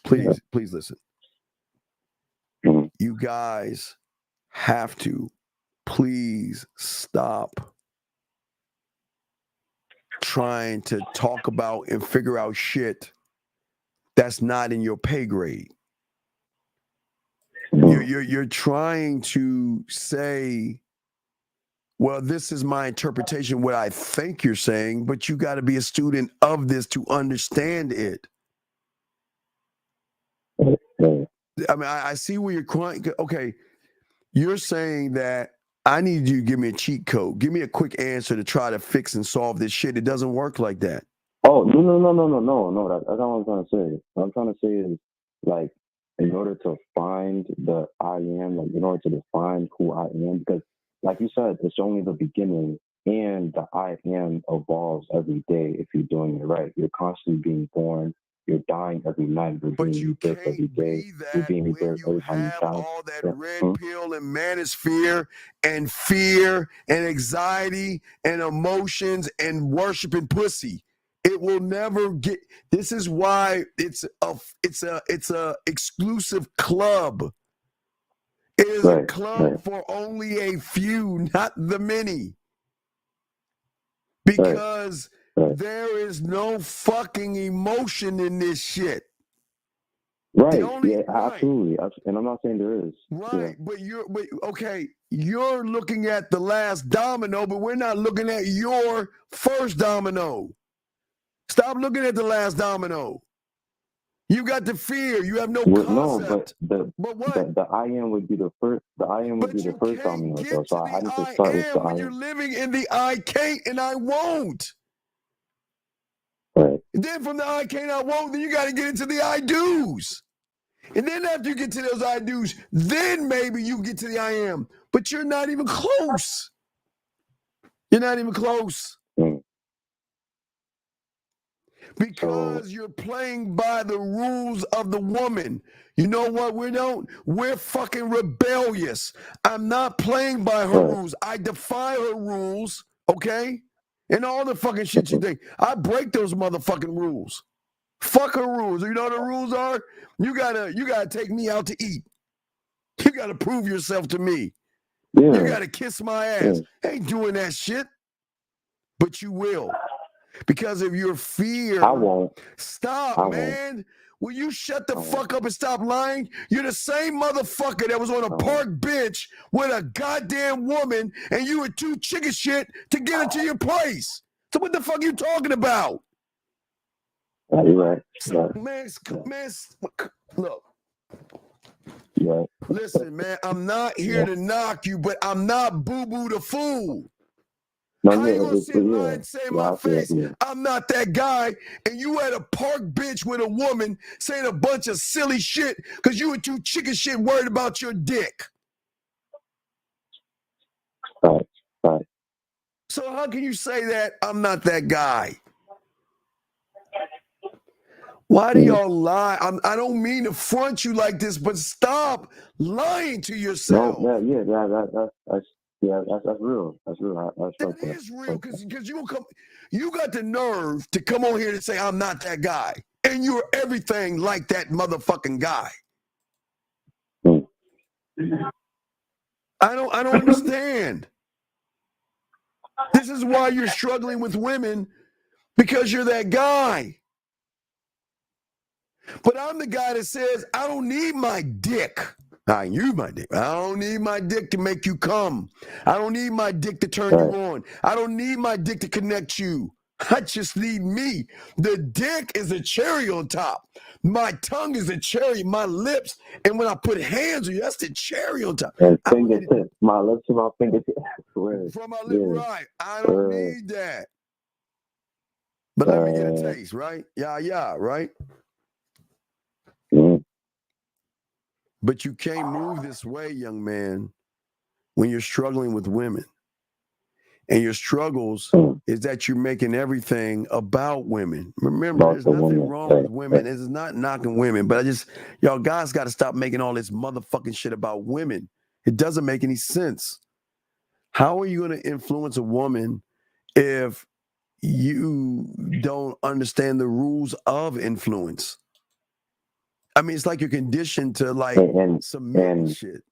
[SPEAKER 10] please listen.
[SPEAKER 13] Mm-hmm.
[SPEAKER 10] You guys have to please stop trying to talk about and figure out shit that's not in your pay grade. You're trying to say, well, this is my interpretation, what I think you're saying, but you got to be a student of this to understand it. I mean, I see where you're crying. Okay, you're saying that I need you to give me a cheat code. Give me a quick answer to try to fix and solve this shit. It doesn't work like that.
[SPEAKER 13] Oh, no. That's not what I'm trying to say. What I'm trying to say is, like, in order to find the I am, like in order to define who I am, because like you said, it's only the beginning, and the I am evolves every day if you're doing it right. You're constantly being born. You're dying every night. You're being rebirthed every day. You're being rebirthed every time you child.
[SPEAKER 10] All that red pill and manosphere and fear and anxiety and emotions and worshiping pussy. It will never get. This is why it's a exclusive club. It is a club for only a few, not the many. Because there is no fucking emotion in this shit.
[SPEAKER 13] Right. Yeah, absolutely. And I'm not saying there is.
[SPEAKER 10] Right. But you're looking at the last domino, but we're not looking at your first domino. Stop looking at the last domino. You got the fear. You have no concept.
[SPEAKER 13] No, but the I am would be the first. The I am would be the first domino. Though, so I need to start with the I am.
[SPEAKER 10] You're living in the I can't and I won't.
[SPEAKER 13] Right.
[SPEAKER 10] And then from the I can't, I won't. Then you got to get into the I do's. And then after you get to those I do's, then maybe you get to the I am. But you're not even close. You're not even close. Because you're playing by the rules of the woman. You know what? We're fucking rebellious. I'm not playing by her rules. I defy her rules, okay? And all the fucking shit you think. I break those motherfucking rules. Fuck her rules. You know what the rules are? You gotta take me out to eat. You gotta prove yourself to me. Yeah. You gotta kiss my ass. Ain't doing that shit. But you will. Because of your fear.
[SPEAKER 13] I won't.
[SPEAKER 10] Stop, man. Will you shut the fuck up and stop lying? You're the same motherfucker that was on a park bench with a goddamn woman and you were too chicken shit to get into your place. So what the fuck are you talking about?
[SPEAKER 13] You're right.
[SPEAKER 10] Man, look.
[SPEAKER 13] Yeah.
[SPEAKER 10] Listen, man, I'm not here to knock you, but I'm not Boo-Boo the fool. How you gonna sit and lie and say in my face, I'm not that guy, and you at a park bench with a woman saying a bunch of silly shit because you were too chicken shit worried about your dick.
[SPEAKER 13] Right.
[SPEAKER 10] So how can you say that I'm not that guy? Why do y'all lie? I don't mean to front you like this, but stop lying to yourself.
[SPEAKER 13] No, that's real. That's real.
[SPEAKER 10] That is real because you got the nerve to come on here and say I'm not that guy, and you're everything like that motherfucking guy. I don't understand. This is why you're struggling with women, because you're that guy. But I'm the guy that says I don't need my dick. I use my dick. I don't need my dick to make you come. I don't need my dick to turn you on. I don't need my dick to connect you. I just need me. The dick is a cherry on top. My tongue is a cherry. My lips, and when I put hands on you, that's the cherry on top.
[SPEAKER 13] And fingertips. My lips and my fingertips.
[SPEAKER 10] From my lip, right. I don't need that. But let me get a taste, right? Yeah, right? But you can't move this way, young man, when you're struggling with women. And your struggles is that you're making everything about women. Remember, there's nothing wrong with women. This is not knocking women, but y'all guys got to stop making all this motherfucking shit about women. It doesn't make any sense. How are you going to influence a woman if you don't understand the rules of influence? I mean, it's like you're conditioned to submit shit.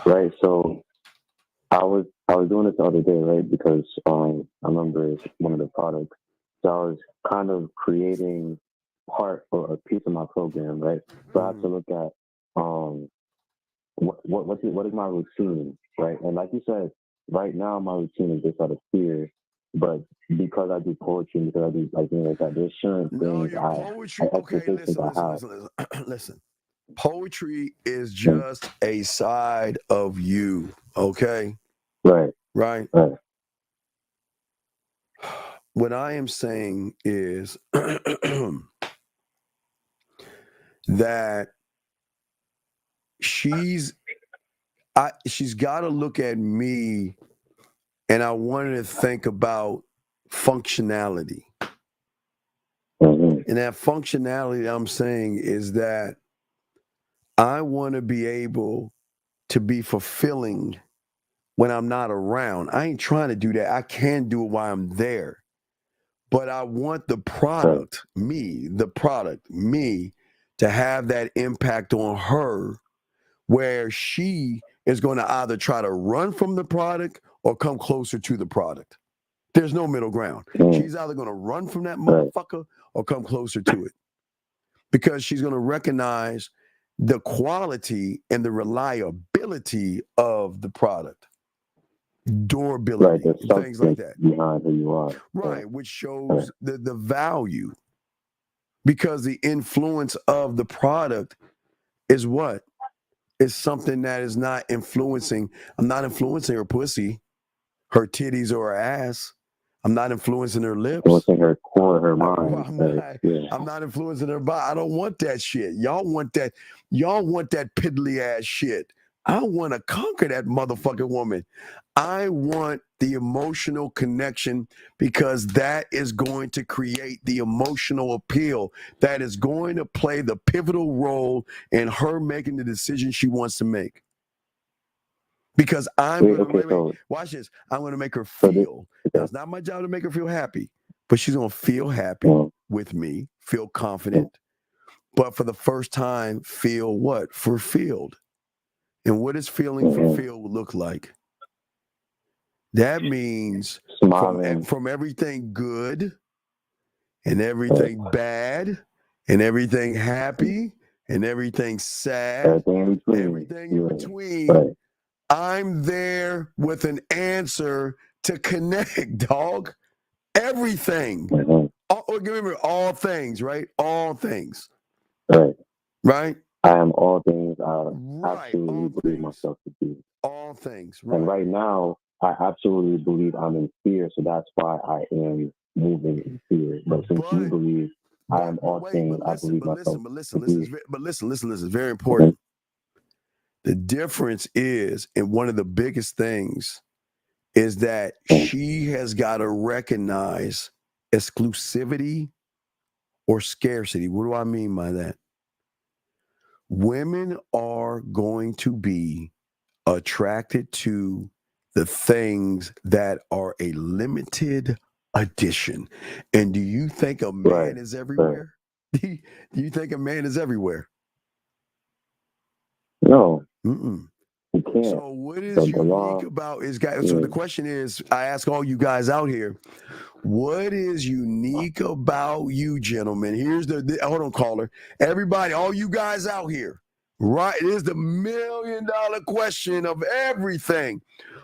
[SPEAKER 13] Right. So I was doing this the other day, right? Because I remember one of the products. So I was kind of creating part or a piece of my program, right? So I have to look at what is my routine, right? And like you said, right now my routine is just out of fear. But because I do poetry, because I do there's certain things
[SPEAKER 10] listen. Poetry is just a side of you, okay?
[SPEAKER 13] Right.
[SPEAKER 10] What I am saying is that she's got to look at me, and I wanted to think about functionality. And that functionality I'm saying is that I want to be able to be fulfilling when I'm not around. I ain't trying to do that. I can do it while I'm there. But I want the product, me, to have that impact on her where she is going to either try to run from the product or come closer to the product. There's no middle ground. She's either going to run from that motherfucker or come closer to it, because she's going to recognize the quality and the reliability of the product, durability, things like that.
[SPEAKER 13] Behind who you are.
[SPEAKER 10] Right, which shows the value, because the influence of the product is what? It's something that is not influencing. I'm not influencing her pussy, her titties, or her ass. I'm not influencing her lips.
[SPEAKER 13] Influencing her core, her mind.
[SPEAKER 10] I'm not influencing her body. I don't want that shit. Y'all want that. Y'all want that piddly ass shit. I want to conquer that motherfucking woman. I want the emotional connection, because that is going to create the emotional appeal that is going to play the pivotal role in her making the decision she wants to make. Because I'm going to watch this. I'm going to make her feel. Now, it's not my job to make her feel happy, but she's going to feel happy with me, feel confident, but for the first time, feel what? Fulfilled. And what does feeling fulfilled look like? That means from everything good and everything bad and everything happy and everything sad, everything in between. I'm there with an answer to connect, dog. Everything. Remember, all things, right? All things. Right?
[SPEAKER 13] I am all things I absolutely believe myself to be.
[SPEAKER 10] All things. Right.
[SPEAKER 13] And right now, I absolutely believe I'm in fear, so that's why I am moving in fear. But since you believe I am all things, I believe myself to be.
[SPEAKER 10] But listen, it's very important. The difference is, and one of the biggest things is that she has got to recognize exclusivity or scarcity. What do I mean by that? Women are going to be attracted to the things that are a limited edition. And do you think a man is everywhere? Do you think a man is everywhere?
[SPEAKER 13] No.
[SPEAKER 10] Mm-mm.
[SPEAKER 13] You can't.
[SPEAKER 10] So what is unique about this guy? So the question is, I ask all you guys out here, what is unique about you, gentlemen? Here's the hold on, caller. Everybody, all you guys out here, right? It is the $1 million question of everything.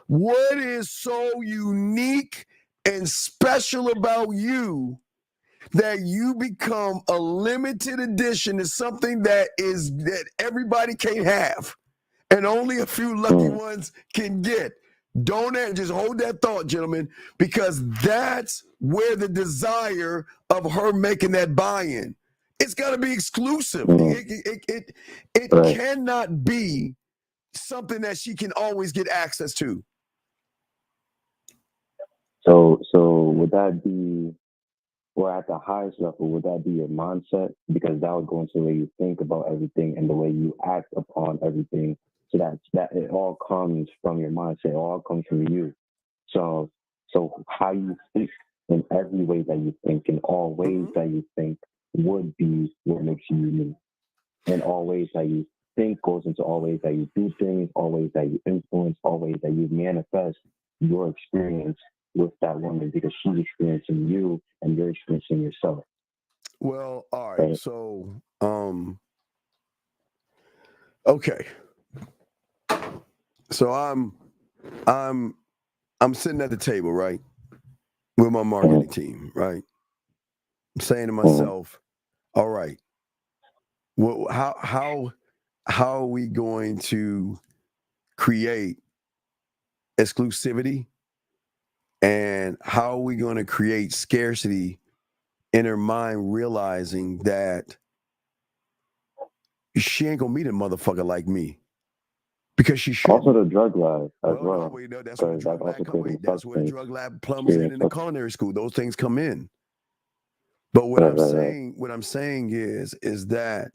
[SPEAKER 10] What is so unique and special about you that you become a limited edition to something that everybody can't have? And only a few lucky ones can get. Don't just hold that thought, gentlemen, because that's where the desire of her making that buy-in. It's got to be exclusive. It cannot be something that she can always get access to.
[SPEAKER 13] So would that be, or at the highest level, would that be your mindset? Because that would go into the way you think about everything and the way you act upon everything. So that it all comes from your mindset, it all comes from you. So how you think in every way that you think, in all ways that you think, would be what makes you unique. And all ways that you think goes into all ways that you do things, all ways that you influence, all ways that you manifest your experience with that woman, because she's experiencing you and you're experiencing yourself.
[SPEAKER 10] Well, all right. So, okay. So I'm sitting at the table, right, with my marketing team, right? I'm saying to myself, all right, well, how are we going to create exclusivity, and how are we going to create scarcity in her mind, realizing that she ain't gonna meet a motherfucker like me because she should.
[SPEAKER 13] Also, the drug lab as well.
[SPEAKER 10] No, wait, no, that's where the drug lab come in. That's where the drug lab plumbs in the culinary school. Those things come in. But what I'm saying is that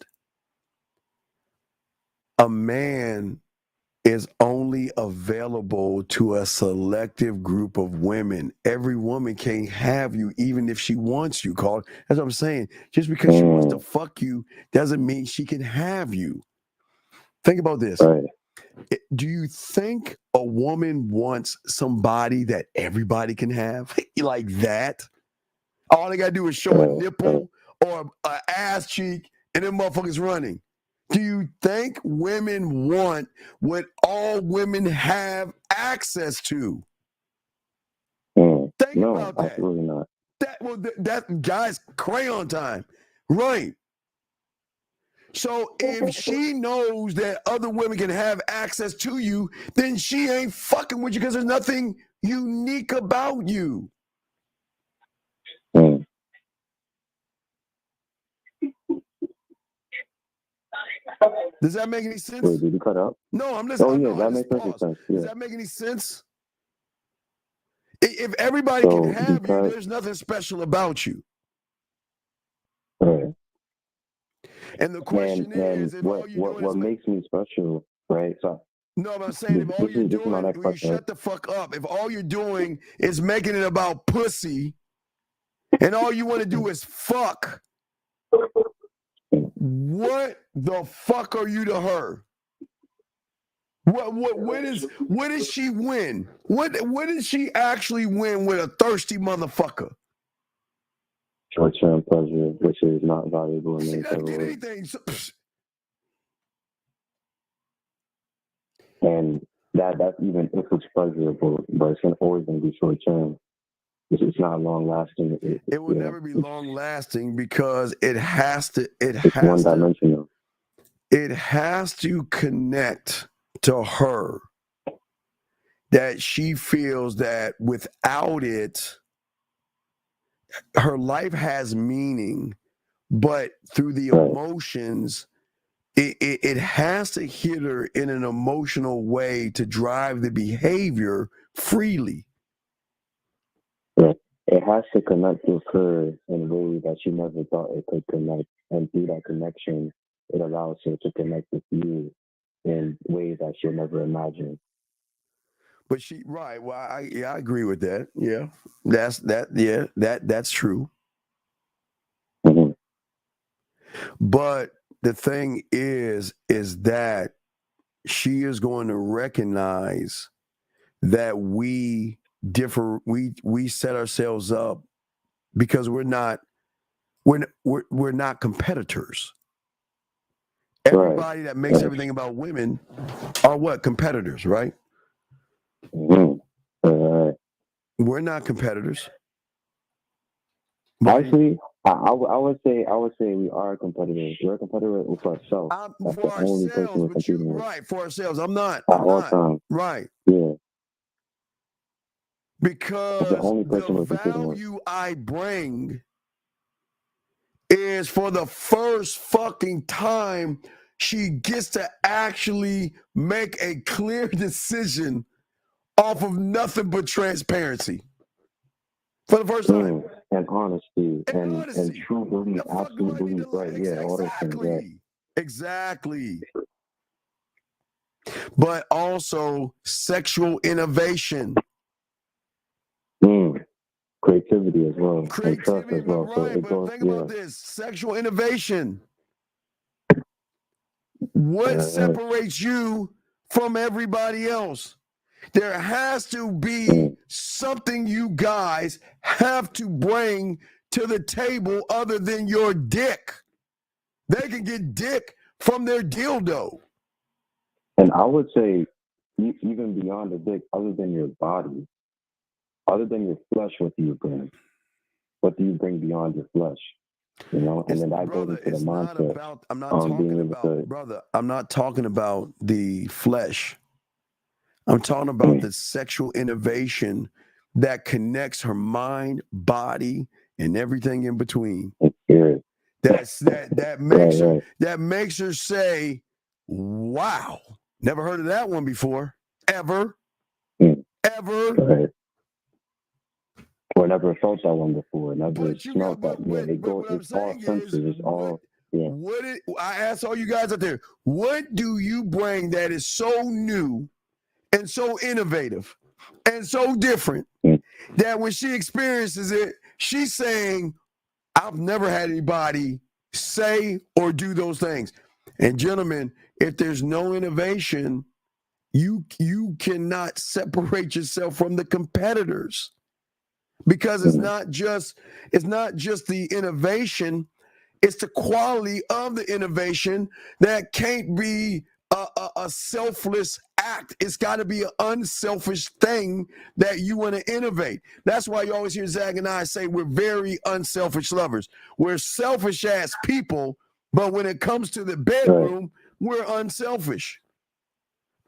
[SPEAKER 10] a man is only available to a selective group of women. Every woman can't have you, even if she wants you, Carl. That's what I'm saying. Just because she wants to fuck you doesn't mean she can have you. Think about this.
[SPEAKER 13] Right.
[SPEAKER 10] Do you think a woman wants somebody that everybody can have? Like that? All they gotta do is show a nipple or an ass cheek and them motherfuckers running. Do you think women want what all women have access to? Think about that.
[SPEAKER 13] Absolutely not.
[SPEAKER 10] That guy's crayon time. Right. So if she knows that other women can have access to you, then she ain't fucking with you because there's nothing unique about you. Does that make any sense?
[SPEAKER 13] Wait, did you cut out?
[SPEAKER 10] No, I'm listening.
[SPEAKER 13] Oh, yeah, that makes perfect sense. Yeah.
[SPEAKER 10] Does that make any sense? If everybody can have you, there's nothing special about you.
[SPEAKER 13] Right.
[SPEAKER 10] And the question is,
[SPEAKER 13] what makes me special, right? So
[SPEAKER 10] no, I'm saying if all you're doing, you shut the fuck up. If all you're doing is making it about pussy, and all you want to do is fuck, what the fuck are you to her? What does she win? What does she actually win with a thirsty motherfucker?
[SPEAKER 13] Short-term pleasure, which is not valuable in
[SPEAKER 10] She
[SPEAKER 13] any
[SPEAKER 10] doesn't get
[SPEAKER 13] way.
[SPEAKER 10] anything.
[SPEAKER 13] And that's even if it's pleasurable, but it's always going to be short-term. It's not long-lasting.
[SPEAKER 10] It will never be long-lasting because it has to.
[SPEAKER 13] It's one-dimensional.
[SPEAKER 10] It has to connect to her that she feels that without it, her life has meaning, but through the emotions, it has to hit her in an emotional way to drive the behavior freely.
[SPEAKER 13] It has to connect with her in ways that she never thought it could connect. And through that connection, it allows her to connect with you in ways that she'll never imagine.
[SPEAKER 10] But well, I agree with that. Yeah, that's true.
[SPEAKER 13] Mm-hmm.
[SPEAKER 10] But the thing is that she is going to recognize that we differ. We set ourselves up because we're not competitors. Everybody that makes everything about women are what? Competitors, right?
[SPEAKER 13] Mm-hmm.
[SPEAKER 10] We're not competitors.
[SPEAKER 13] Actually, I would say we are competitors. We're a competitor with ourselves. That's the only person we're competing with.
[SPEAKER 10] Right, for ourselves. I'm not.
[SPEAKER 13] At all times.
[SPEAKER 10] Right.
[SPEAKER 13] Yeah.
[SPEAKER 10] Because the value I bring is for the first fucking time she gets to actually make a clear decision off of nothing but transparency. For the first time.
[SPEAKER 13] And honesty and true belief, absolute belief, right? Yeah, all those things, right?
[SPEAKER 10] Exactly. But also sexual innovation.
[SPEAKER 13] Creativity as well. And trust as well.
[SPEAKER 10] Right,
[SPEAKER 13] so it
[SPEAKER 10] but
[SPEAKER 13] goes,
[SPEAKER 10] think about this. Sexual innovation. What separates you from everybody else? There has to be something you guys have to bring to the table other than your dick. They can get dick from their dildo.
[SPEAKER 13] And I would say, even beyond the dick, other than your body, other than your flesh, what do you bring? What do you bring beyond your flesh? You know, and then that goes into the mindset.
[SPEAKER 10] I'm not talking about the flesh. I'm talking about the sexual innovation that connects her mind, body, and everything in between. that makes her that makes her say, "Wow, never heard of that one before, ever, ever."
[SPEAKER 13] Right. Or never felt that one before. Never smelled that. It's all senses. It's all. Yeah.
[SPEAKER 10] I ask all you guys out there, what do you bring that is so new and so innovative and so different that when she experiences it, she's saying, I've never had anybody say or do those things. And gentlemen, if there's no innovation, you cannot separate yourself from the competitors, because it's not just the innovation, it's the quality of the innovation that can't be a selfless act. It's got to be an unselfish thing that you want to innovate. That's why you always hear Zach and I say we're very unselfish lovers. We're selfish ass people, but when it comes to the bedroom, we're unselfish.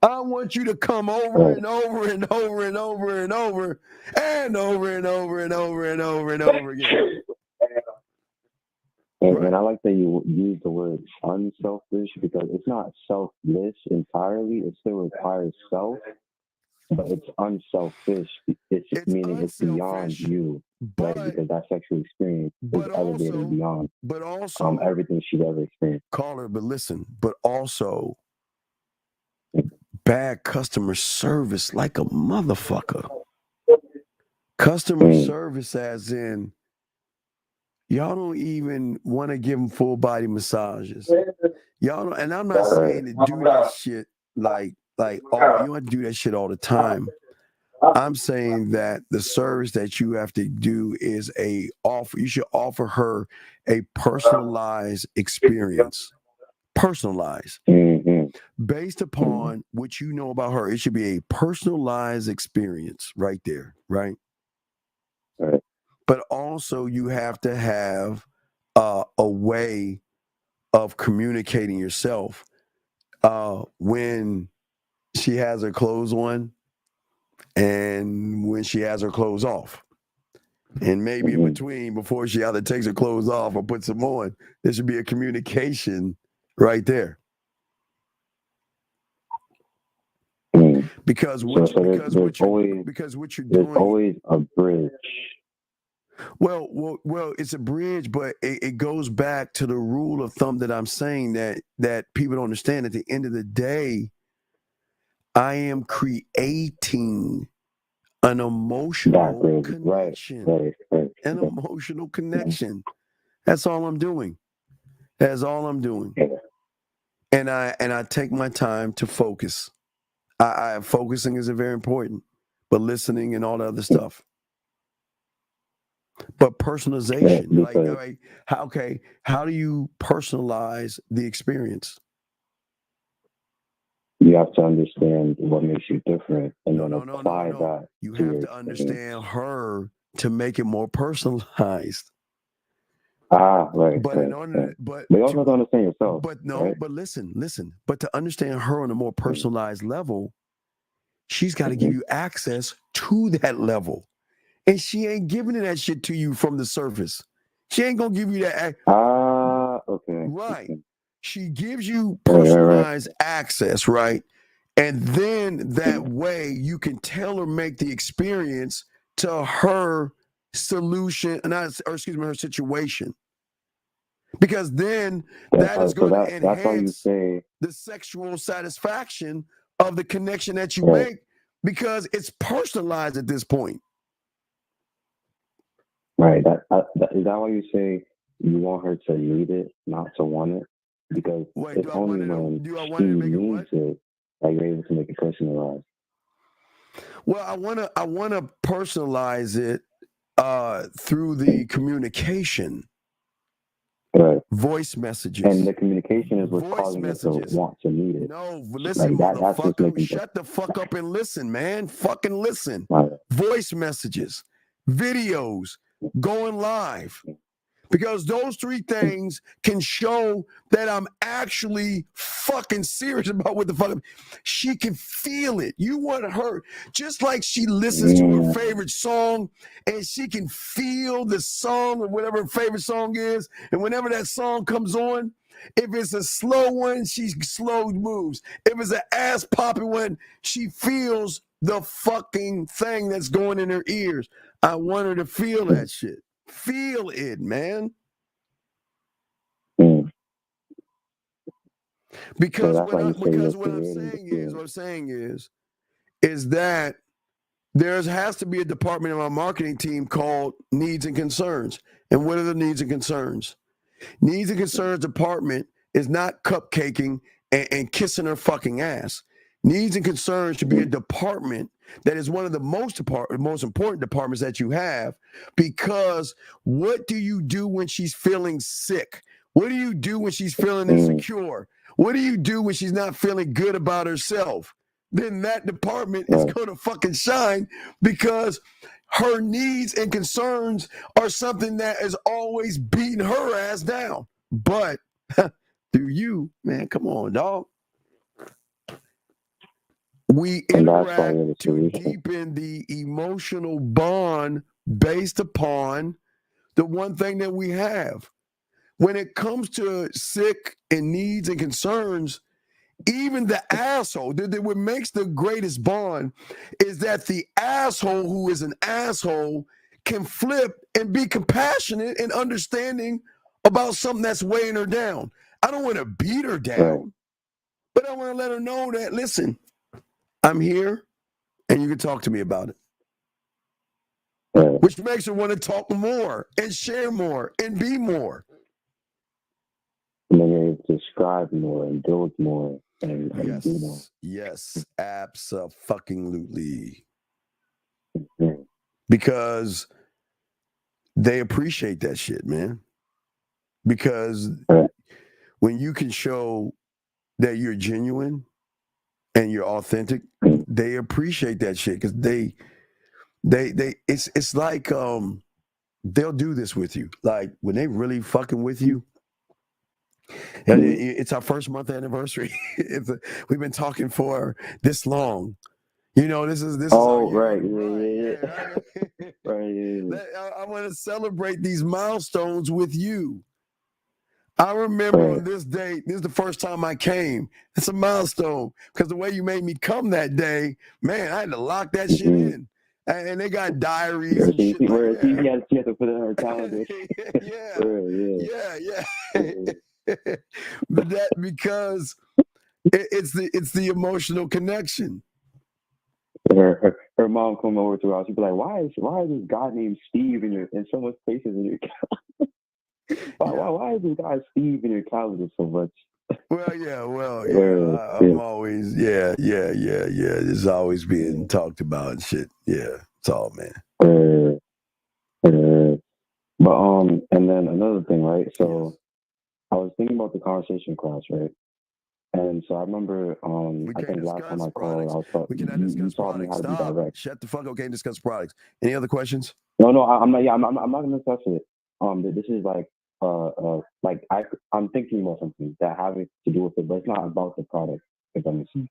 [SPEAKER 10] I want you to come over and over and over and over and over and over and over and over and over and over again.
[SPEAKER 13] And I like that you use the word unselfish, because it's not selfless entirely. It still requires self, but it's unselfish. It's meaning it's beyond you, right? Because that sexual experience is elevated beyond everything she'd ever experienced.
[SPEAKER 10] Caller, but listen, but also bad customer service like a motherfucker. Customer service as in, y'all don't even want to give them full body massages. Y'all don't, and I'm not saying to do that shit like oh, you don't have to do that shit all the time. I'm saying that the service that you have to do is you should offer her a personalized experience. Personalized. Based upon what you know about her. It should be a personalized experience right there, right? But also you have to have a way of communicating yourself when she has her clothes on and when she has her clothes off. And maybe in between, before she either takes her clothes off or puts them on, there should be a communication right there. Because what you're doing,
[SPEAKER 13] there's always a bridge.
[SPEAKER 10] Well, it's a bridge, but it goes back to the rule of thumb that I'm saying that people don't understand. At the end of the day, I am creating an emotional connection. An emotional connection. That's all I'm doing. That's all I'm doing. And I take my time to focus. Focusing is very important, but listening and all the other stuff. But personalization, how do you personalize the experience?
[SPEAKER 13] You have to understand what makes you different, and then apply that.
[SPEAKER 10] You have to understand her to make it more personalized.
[SPEAKER 13] Right.
[SPEAKER 10] But in order, but
[SPEAKER 13] you also have to understand yourself.
[SPEAKER 10] But no,
[SPEAKER 13] right?
[SPEAKER 10] but listen. But to understand her on a more personalized level, she's got to give you access to that level. And she ain't giving that shit to you from the surface. She ain't gonna give you that.
[SPEAKER 13] Okay.
[SPEAKER 10] Right. She gives you personalized access, right? And then that way you can tailor make the experience to her solution, her situation. Because then that is going to enhance the sexual satisfaction of the connection that you make, because it's personalized at this point.
[SPEAKER 13] Right. Is that why you say you want her to need it, not to want it? Because it's only when she needs it that you're able to make it personalized.
[SPEAKER 10] Well, I want to personalize it through the communication.
[SPEAKER 13] Right.
[SPEAKER 10] Voice messages.
[SPEAKER 13] And the communication is what's causing us to want to need it.
[SPEAKER 10] No, listen, motherfucker, shut the fuck up and listen, man. Fucking listen. Right. Voice messages, videos, going live. Because those three things can show that I'm actually fucking serious about what the fuck. She can feel it. You want her, just like she listens to her favorite song and she can feel the song or whatever her favorite song is. And whenever that song comes on, if it's a slow one, she slow moves. If it's an ass popping one, she feels the fucking thing that's going in her ears. I want her to feel that shit. Feel it, man. Because what I'm saying is that there has to be a department in my marketing team called Needs and Concerns. And what are the needs and concerns? Needs and Concerns department is not cupcaking and kissing her fucking ass. Needs and Concerns should be a department that is one of the most important departments that you have, because what do you do when she's feeling sick? What do you do when she's feeling insecure? What do you do when she's not feeling good about herself? Then that department is going to fucking shine, because her needs and concerns are something that is always beating her ass down. But through you, man, come on, dog. We interact to deepen the emotional bond based upon the one thing that we have. When it comes to sick and needs and concerns, even the asshole, what makes the greatest bond is that the asshole who is an asshole can flip and be compassionate and understanding about something that's weighing her down. I don't want to beat her down, but I want to let her know that, listen, I'm here and you can talk to me about it. Which makes her want to talk more and share more and be more.
[SPEAKER 13] And then you describe more and build more. And
[SPEAKER 10] yes,
[SPEAKER 13] you know.
[SPEAKER 10] Yes, abso-fucking-lutely. Because they appreciate that shit, man. Because when you can show that you're genuine and you're authentic, they appreciate that shit, because it's like they'll do this with you. Like when they really fucking with you. And it's our first month anniversary. We've been talking for this long. You know, this is.
[SPEAKER 13] Oh, right. Yeah. Right.
[SPEAKER 10] I want to celebrate these milestones with you. I remember on this date, this is the first time I came. It's a milestone, because the way you made me come that day, man, I had to lock that shit in. And they got diaries and shit like that.
[SPEAKER 13] She had to put it on her calendar.
[SPEAKER 10] Yeah. But that, because it's the emotional connection.
[SPEAKER 13] Her mom come over to her house. She'd be like, "Why is this guy named Steve in so much places in your calendar? Why is this guy Steve in your calendar so much?"
[SPEAKER 10] I'm always it's always being talked about and shit. Yeah, it's all, man.
[SPEAKER 13] But and then another thing, right? So I was thinking about the conversation class, right? And so I remember, I think last time I called, I was talking. You taught me how to be direct.
[SPEAKER 10] Shut the fuck up! Can't discuss products. Any other questions?
[SPEAKER 13] No, I'm not. Yeah, I'm not gonna discuss it. This is like I'm thinking about something that having to do with it, but it's not about the product. If that makes sense.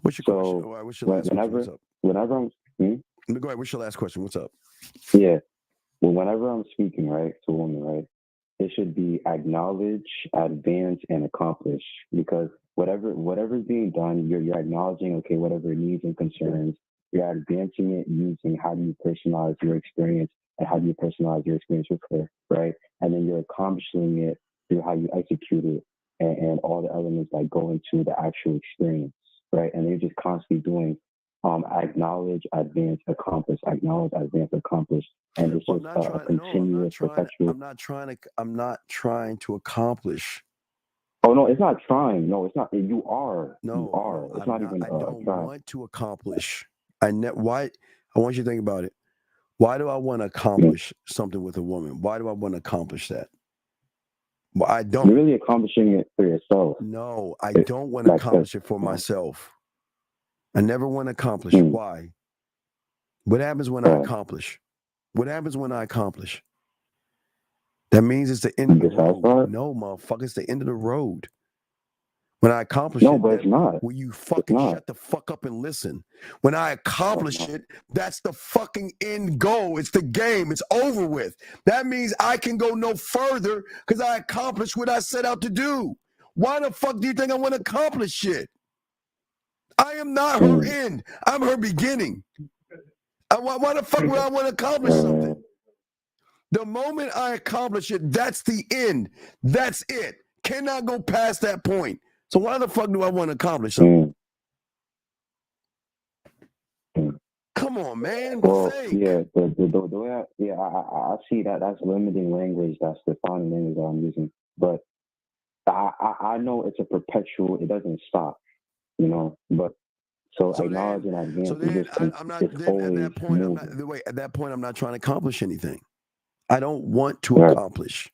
[SPEAKER 10] What's your question? What's your last question? What's up?
[SPEAKER 13] Whenever I'm,
[SPEAKER 10] Go ahead. What's your last question? What's up?
[SPEAKER 13] Yeah. Well, whenever I'm speaking, right, to a woman, right, it should be acknowledge, advance, and accomplish, because whatever's being done, you're acknowledging, okay, whatever needs and concerns, you're advancing it using how do you personalize your experience and how do you personalize your experience with her, right? And then you're accomplishing it through how you execute it and all the elements that go into the actual experience, right? And you're just constantly doing acknowledge, advance, accomplish, acknowledge, advance, accomplish. And it's just a continuous, perpetual.
[SPEAKER 10] I'm not trying to accomplish.
[SPEAKER 13] Oh no, it's not trying. No, it's not. You are.
[SPEAKER 10] No,
[SPEAKER 13] you are. It's not even.
[SPEAKER 10] I don't want to accomplish. Why? I want you to think about it. Why do I want to accomplish something with a woman? Why do I want to accomplish that? Well, I don't.
[SPEAKER 13] You're really accomplishing it for yourself.
[SPEAKER 10] No, I don't want to accomplish it for myself. I never want to accomplish it. Why? What happens when I accomplish? What happens when I accomplish? That means it's the end of the road.
[SPEAKER 13] satisfied?
[SPEAKER 10] No, motherfucker, it's the end of the road. When I accomplish
[SPEAKER 13] No,
[SPEAKER 10] it,
[SPEAKER 13] but it's not.
[SPEAKER 10] will you fucking shut the fuck up and listen? When I accomplish it, that's the fucking end goal. It's the game. It's over with. That means I can go no further because I accomplished what I set out to do. Why the fuck do you think I want to accomplish shit? I am not her end. I'm her beginning. Why the fuck would I want to accomplish something? The moment I accomplish it, that's the end. That's it. Cannot go past that point. So why the fuck do I want to accomplish something? Come on, man.
[SPEAKER 13] Well, yeah, the way I see that that's limiting language. That's defining language that I'm using. But I know it's a perpetual. It doesn't stop, you know. But so acknowledging that again.
[SPEAKER 10] At that point, I'm not trying to accomplish anything. I don't want to accomplish.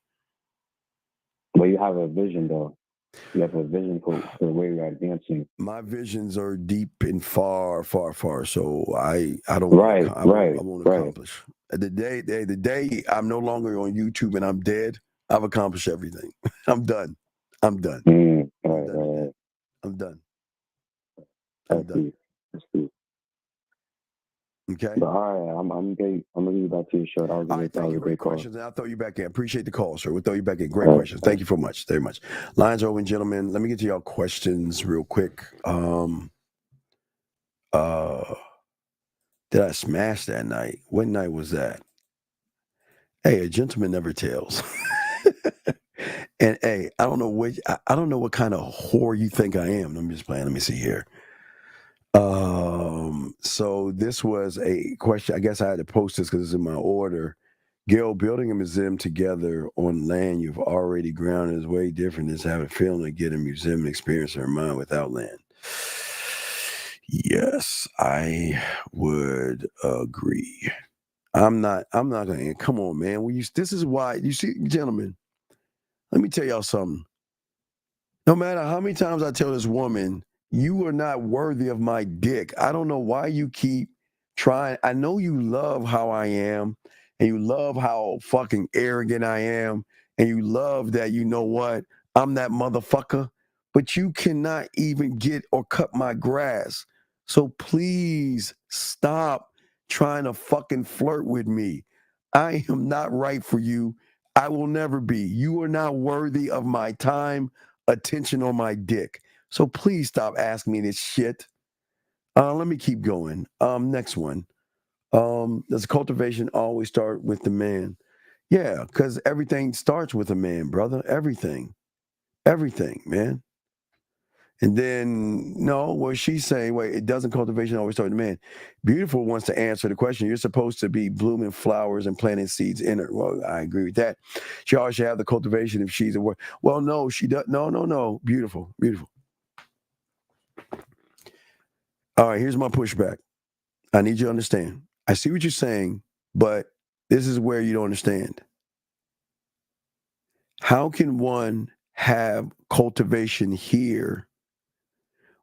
[SPEAKER 13] But you have a vision, though. You have a vision for the way you're advancing.
[SPEAKER 10] My visions are deep and far, far, far. So I don't. I won't accomplish. The day I'm no longer on YouTube and I'm dead, I've accomplished everything. I'm done. I'm done. I'm done. Okay.
[SPEAKER 13] But all right, I'm great. I'm gonna leave you back to your show. That was a
[SPEAKER 10] great questions. And I'll throw you back in. Appreciate the call, sir. We'll throw you back in. Great questions. Thank you very much. Lines are open, gentlemen. Let me get to y'all questions real quick. Did I smash that night? What night was that? Hey, a gentleman never tells. And hey, I don't know what kind of whore you think I am. I'm just playing. Let me see here. So this was a question. I guess I had to post this because it's in my order. Gil, building a museum together on land you've already grounded is way different than having a feeling to get a museum experience in your mind without land. Yes, I would agree. I'm not gonna come on, man. This is why you see, gentlemen. Let me tell y'all something. No matter how many times I tell this woman, you are not worthy of my dick. I don't know why you keep trying. I know you love how I am, and you love how fucking arrogant I am, and you love that, you know what, I'm that motherfucker, but you cannot even get or cut my grass. So please stop trying to fucking flirt with me. I am not right for you. I will never be. You are not worthy of my time, attention, or my dick. So please stop asking me this shit. Let me keep going. Next one. Does cultivation always start with the man? Yeah, because everything starts with a man, brother. Everything, man. And then, no, what she's saying, wait, it doesn't cultivation always start with the man? Beautiful wants to answer the question. You're supposed to be blooming flowers and planting seeds in her. Well, I agree with that. She always should have the cultivation if she's a word. Well, no, she does. No. Beautiful. All right, here's my pushback. I need you to understand. I see what you're saying, but this is where you don't understand. How can one have cultivation here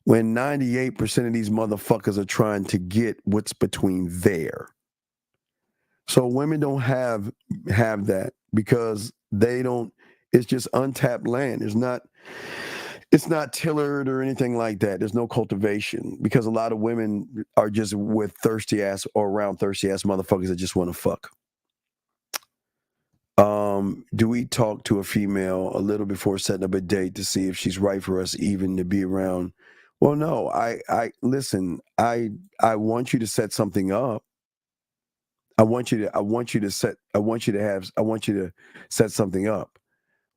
[SPEAKER 10] when 98% of these motherfuckers are trying to get what's between there? So women don't have that because they don't. It's just untapped land. It's not tillered or anything like that. There's no cultivation because a lot of women are just with thirsty ass or around thirsty ass motherfuckers that just want to fuck. Do we talk to a female a little before setting up a date to see if she's right for us even to be around? Well, no, I listen, I want you to set something up. I want you to set something up.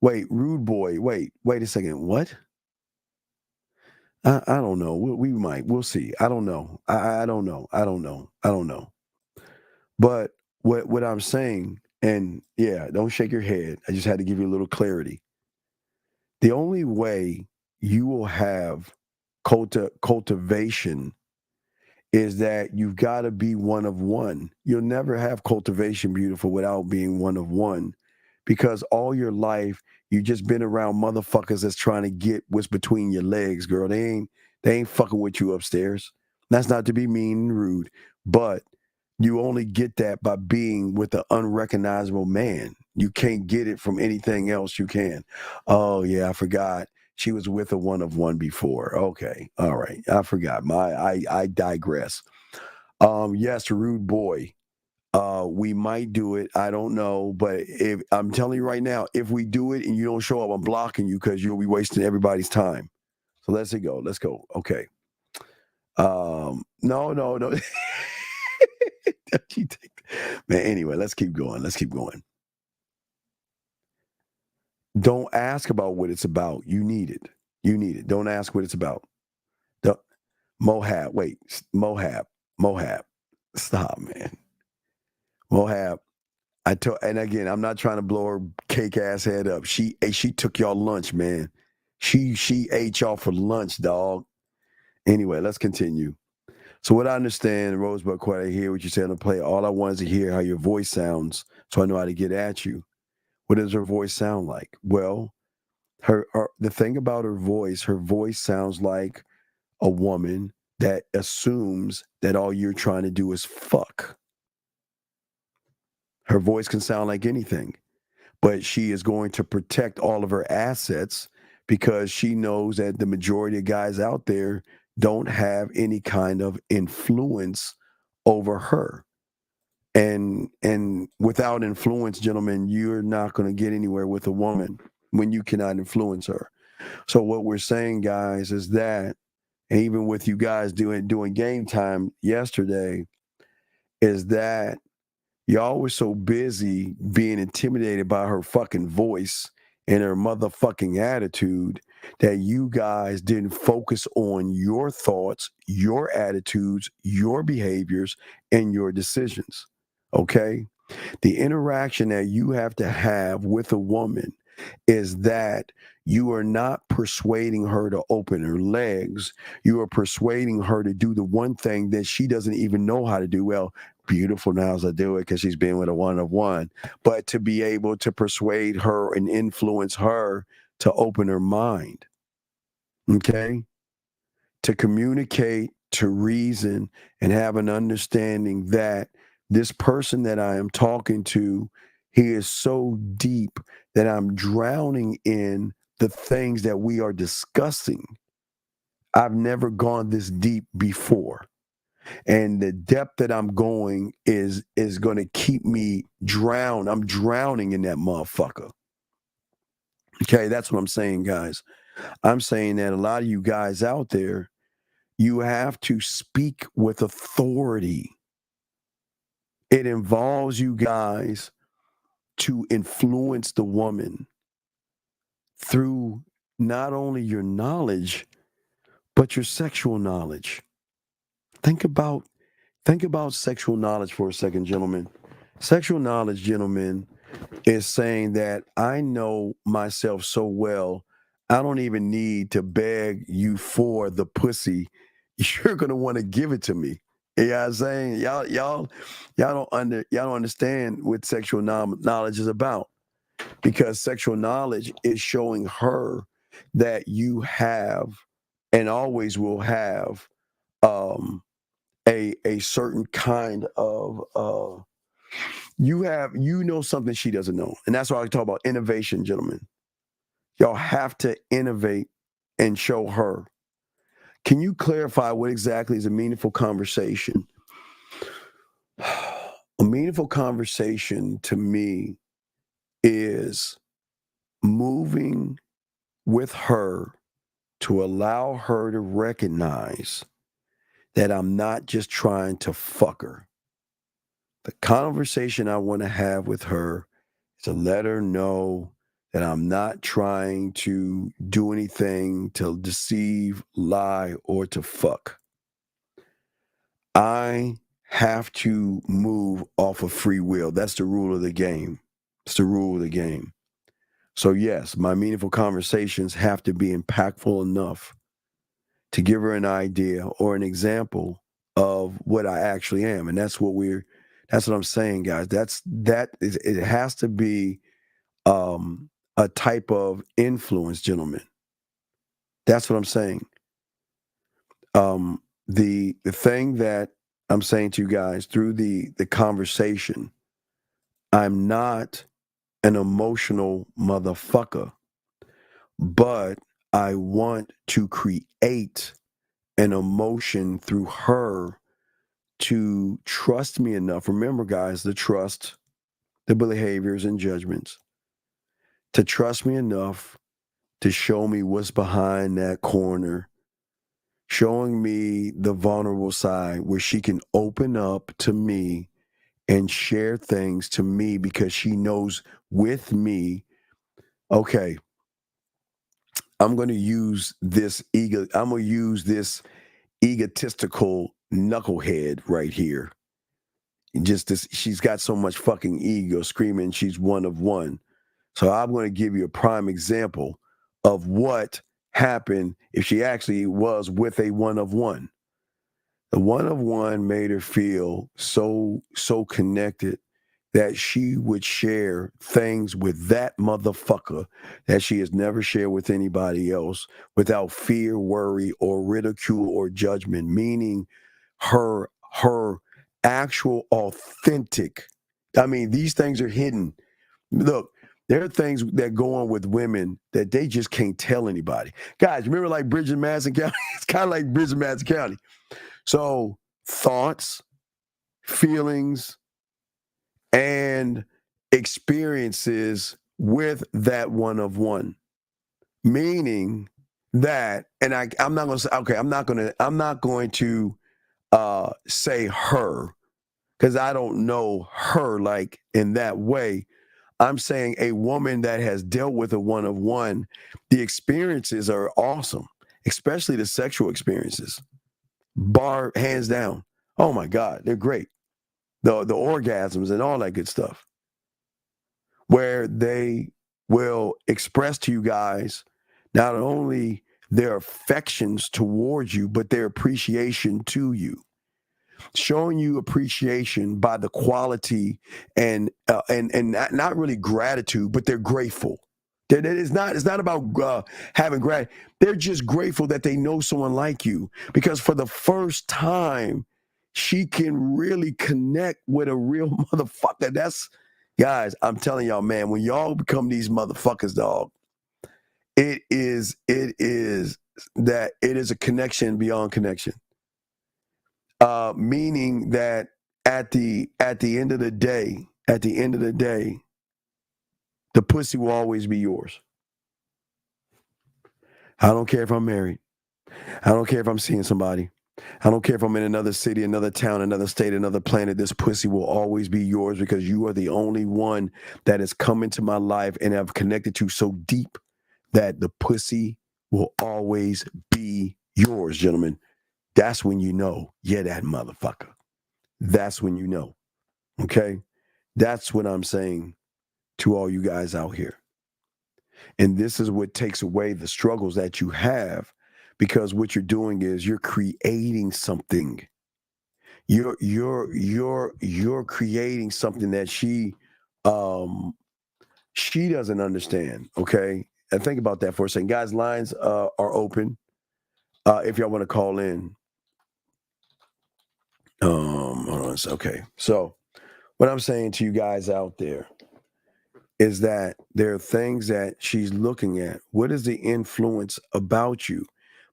[SPEAKER 10] Wait, rude boy. Wait a second. What? I don't know. We'll see. I don't know. I don't know. But what I'm saying, and yeah, don't shake your head. I just had to give you a little clarity. The only way you will have cultivation is that you've got to be one of one. You'll never have cultivation, beautiful, without being one of one, because all your life you just been around motherfuckers that's trying to get what's between your legs, girl. They ain't fucking with you upstairs. That's not to be mean and rude, but you only get that by being with an unrecognizable man. You can't get it from anything else you can. Oh, yeah, I forgot. She was with a one of one before. Okay. All right. I forgot. I digress. Yes, Rude Boy. We might do it. I don't know. But if I'm telling you right now, if we do it and you don't show up, I'm blocking you because you'll be wasting everybody's time. So let's go. Let's go. Okay. No. Man, anyway, let's keep going. Don't ask about what it's about. You need it. Don't ask what it's about. Mohab. Stop, man. Mohab. And again, I'm not trying to blow her cake ass head up. She took y'all lunch, man. She ate y'all for lunch, dog. Anyway, let's continue. So what I understand, Rosebud Quad, I hear what you said on the play. All I want is to hear how your voice sounds so I know how to get at you. What does her voice sound like? Well, the thing about her voice sounds like a woman that assumes that all you're trying to do is fuck. Her voice can sound like anything, but she is going to protect all of her assets because she knows that the majority of guys out there don't have any kind of influence over her. And without influence, gentlemen, you're not going to get anywhere with a woman when you cannot influence her. So what we're saying, guys, is that, and even with you guys doing game time yesterday, is that y'all were so busy being intimidated by her fucking voice and her motherfucking attitude that you guys didn't focus on your thoughts, your attitudes, your behaviors, and your decisions. Okay? The interaction that you have to have with a woman is that you are not persuading her to open her legs. You are persuading her to do the one thing that she doesn't even know how to do. Well, beautiful now as I do it because she's been with a one of one. But to be able to persuade her and influence her to open her mind. Okay? To communicate, to reason, and have an understanding that this person that I am talking to, he is so deep that I'm drowning in the things that we are discussing. I've never gone this deep before. And the depth that I'm going is going to keep me drowned. I'm drowning in that motherfucker. Okay, that's what I'm saying, guys. I'm saying that a lot of you guys out there, you have to speak with authority. It involves you guys to influence the woman through not only your knowledge, but your sexual knowledge. Think about sexual knowledge for a second, gentlemen. Sexual knowledge, gentlemen, is saying that I know myself so well, I don't even need to beg you for the pussy. You're gonna want to give it to me. You know what I'm saying? Y'all don't understand what sexual knowledge is about, because sexual knowledge is showing her that you have and always will have a certain kind of you know something she doesn't know. And that's why I talk about innovation, gentlemen. Y'all have to innovate and show her. Can you clarify what exactly is a meaningful conversation? A meaningful conversation to me is moving with her to allow her to recognize that I'm not just trying to fuck her. The conversation I want to have with her is to let her know that I'm not trying to do anything to deceive, lie, or to fuck. I have to move off of free will. That's the rule of the game. It's the rule of the game. So yes, my meaningful conversations have to be impactful enough to give her an idea or an example of what I actually am. And that's what I'm saying, guys. It has to be a type of influence, gentlemen. That's what I'm saying. The thing that I'm saying to you guys through the conversation, I'm not an emotional motherfucker, but I want to create an emotion through her to trust me enough. Remember, guys, the trust, the behaviors and judgments, to trust me enough to show me what's behind that corner, showing me the vulnerable side where she can open up to me and share things to me because she knows with me, okay, I'm going to use this egotistical knucklehead right here. Just this, she's got so much fucking ego, screaming she's one of one. So I'm going to give you a prime example of what happened if she actually was with a one of one. The one of one made her feel so connected that she would share things with that motherfucker that she has never shared with anybody else without fear, worry, or ridicule or judgment, meaning her actual authentic. I mean, these things are hidden. Look, there are things that go on with women that they just can't tell anybody. Guys, remember like Bridget Madison County? It's kind of like Bridget Madison County. So thoughts, feelings, and experiences with that one of one, meaning that, and I'm not going to say, okay, I'm not going to say her because I don't know her like in that way. I'm saying a woman that has dealt with a one of one, the experiences are awesome, especially the sexual experiences. Bar hands down. Oh my God, they're great. The orgasms and all that good stuff, where they will express to you guys not only their affections towards you, but their appreciation to you, showing you appreciation by the quality and not really gratitude, but they're grateful. It's not about having gratitude. They're just grateful that they know someone like you, because for the first time, she can really connect with a real motherfucker. That's, guys, I'm telling y'all, man, when y'all become these motherfuckers, dog, it is a connection beyond connection. Meaning that at the end of the day, the pussy will always be yours. I don't care if I'm married. I don't care if I'm seeing somebody. I don't care if I'm in another city, another town, another state, another planet. This pussy will always be yours because you are the only one that has come into my life and have connected to so deep that the pussy will always be yours, gentlemen. That's when you know you're that motherfucker. That's when you know. Okay? That's what I'm saying to all you guys out here. And this is what takes away the struggles that you have, because what you're doing is you're creating something. You're creating something that she doesn't understand. Okay? And think about that for a second. Guys, lines are open. If y'all want to call in. Hold on. Okay. So what I'm saying to you guys out there is that there are things that she's looking at. What is the influence about you?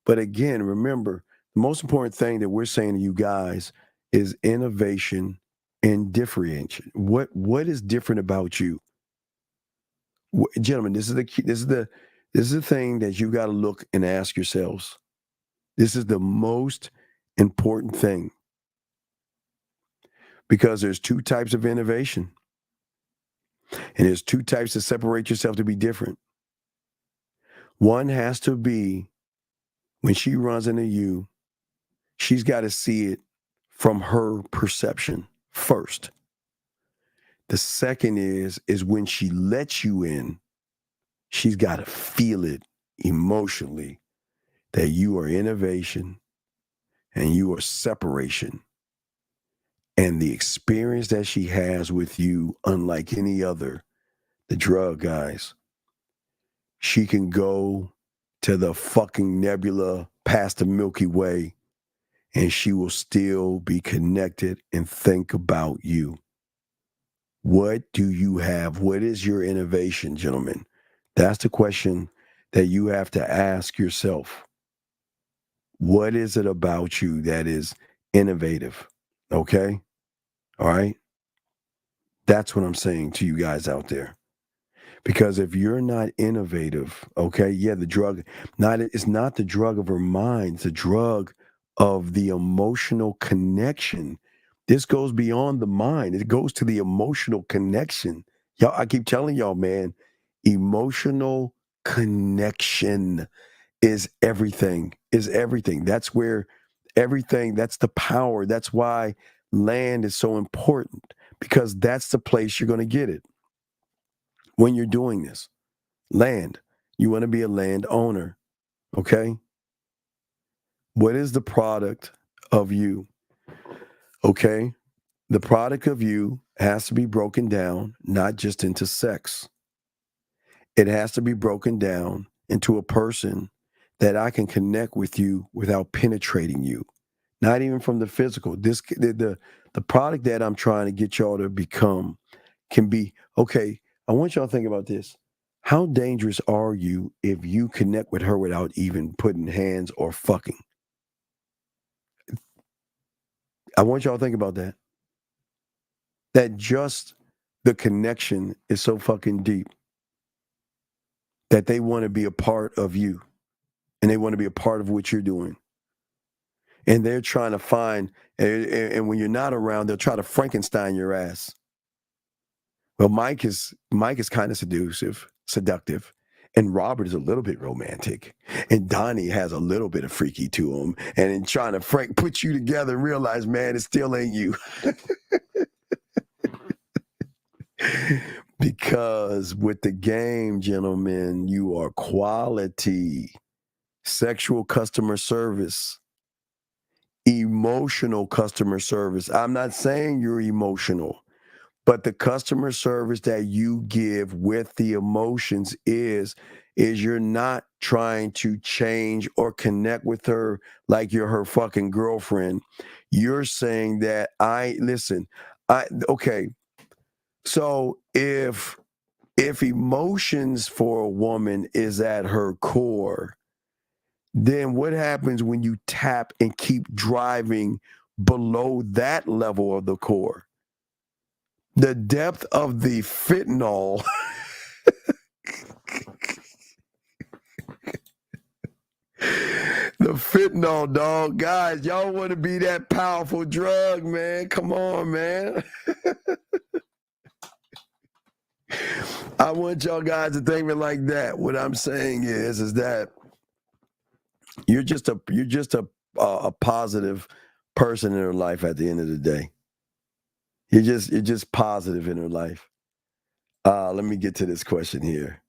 [SPEAKER 10] But again, remember, the most important thing that we're saying to you guys is innovation and differentiation. What is different about you? Gentlemen, this is the thing that you got to look and ask yourselves. This is the most important thing. Because there's two types of innovation. And there's two types to separate yourself to be different. One has to be when she runs into you, she's got to see it from her perception first. The second is when she lets you in, she's got to feel it emotionally that you are innovation and you are separation. And the experience that she has with you, unlike any other, the drug, guys, she can go to the fucking nebula past the Milky Way and she will still be connected and think about you. What do you have? What is your innovation, gentlemen? That's the question that you have to ask yourself. What is it about you that is innovative? Okay? All right? That's what I'm saying to you guys out there. Because if you're not innovative, okay, yeah, the drug, it's not the drug of her mind, it's the drug of the emotional connection. This goes beyond the mind. It goes to the emotional connection. Y'all, I keep telling y'all, man, emotional connection is everything, That's where everything, that's the power. That's why land is so important, because that's the place you're going to get it. When you're doing this, land, you want to be a landowner, okay? What is the product of you? Okay? The product of you has to be broken down, not just into sex. It has to be broken down into a person that I can connect with you without penetrating you, not even from the physical. The product that I'm trying to get y'all to become can be, okay, I want y'all to think about this. How dangerous are you if you connect with her without even putting hands or fucking? I want y'all to think about that. That just the connection is so fucking deep that they want to be a part of you and they want to be a part of what you're doing. And they're trying to find, and when you're not around, they'll try to Frankenstein your ass. Well, Mike is kind of seductive, and Robert is a little bit romantic, and Donnie has a little bit of freaky to him, and in trying to put you together and realize, man, it still ain't you. Because with the game, gentlemen, you are quality sexual customer service, emotional customer service. I'm not saying you're emotional. But the customer service that you give with the emotions is you're not trying to change or connect with her like you're her fucking girlfriend. You're saying that okay. So if emotions for a woman is at her core, then what happens when you tap and keep driving below that level of the core? The depth of the fentanyl the fentanyl, dog. Guys, y'all want to be that powerful drug, man. Come on, man. I want y'all guys to think of it like that. What I'm saying is that you're just a positive person in her life at the end of the day. You're just positive in her life. Let me get to this question here.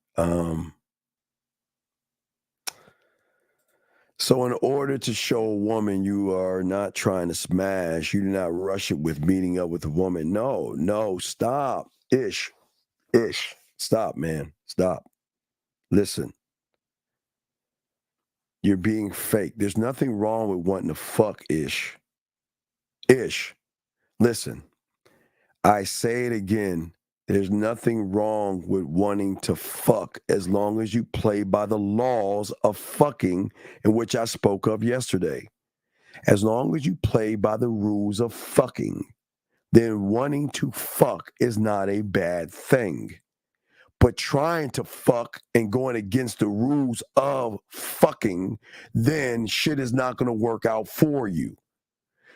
[SPEAKER 10] So in order to show a woman you are not trying to smash, you do not rush it with meeting up with a woman. No, stop. Ish. Stop, man. Stop. Listen. You're being fake. There's nothing wrong with wanting to fuck Ish. Listen. I say it again, there's nothing wrong with wanting to fuck as long as you play by the laws of fucking, in which I spoke of yesterday. As long as you play by the rules of fucking, then wanting to fuck is not a bad thing. But trying to fuck and going against the rules of fucking, then shit is not going to work out for you.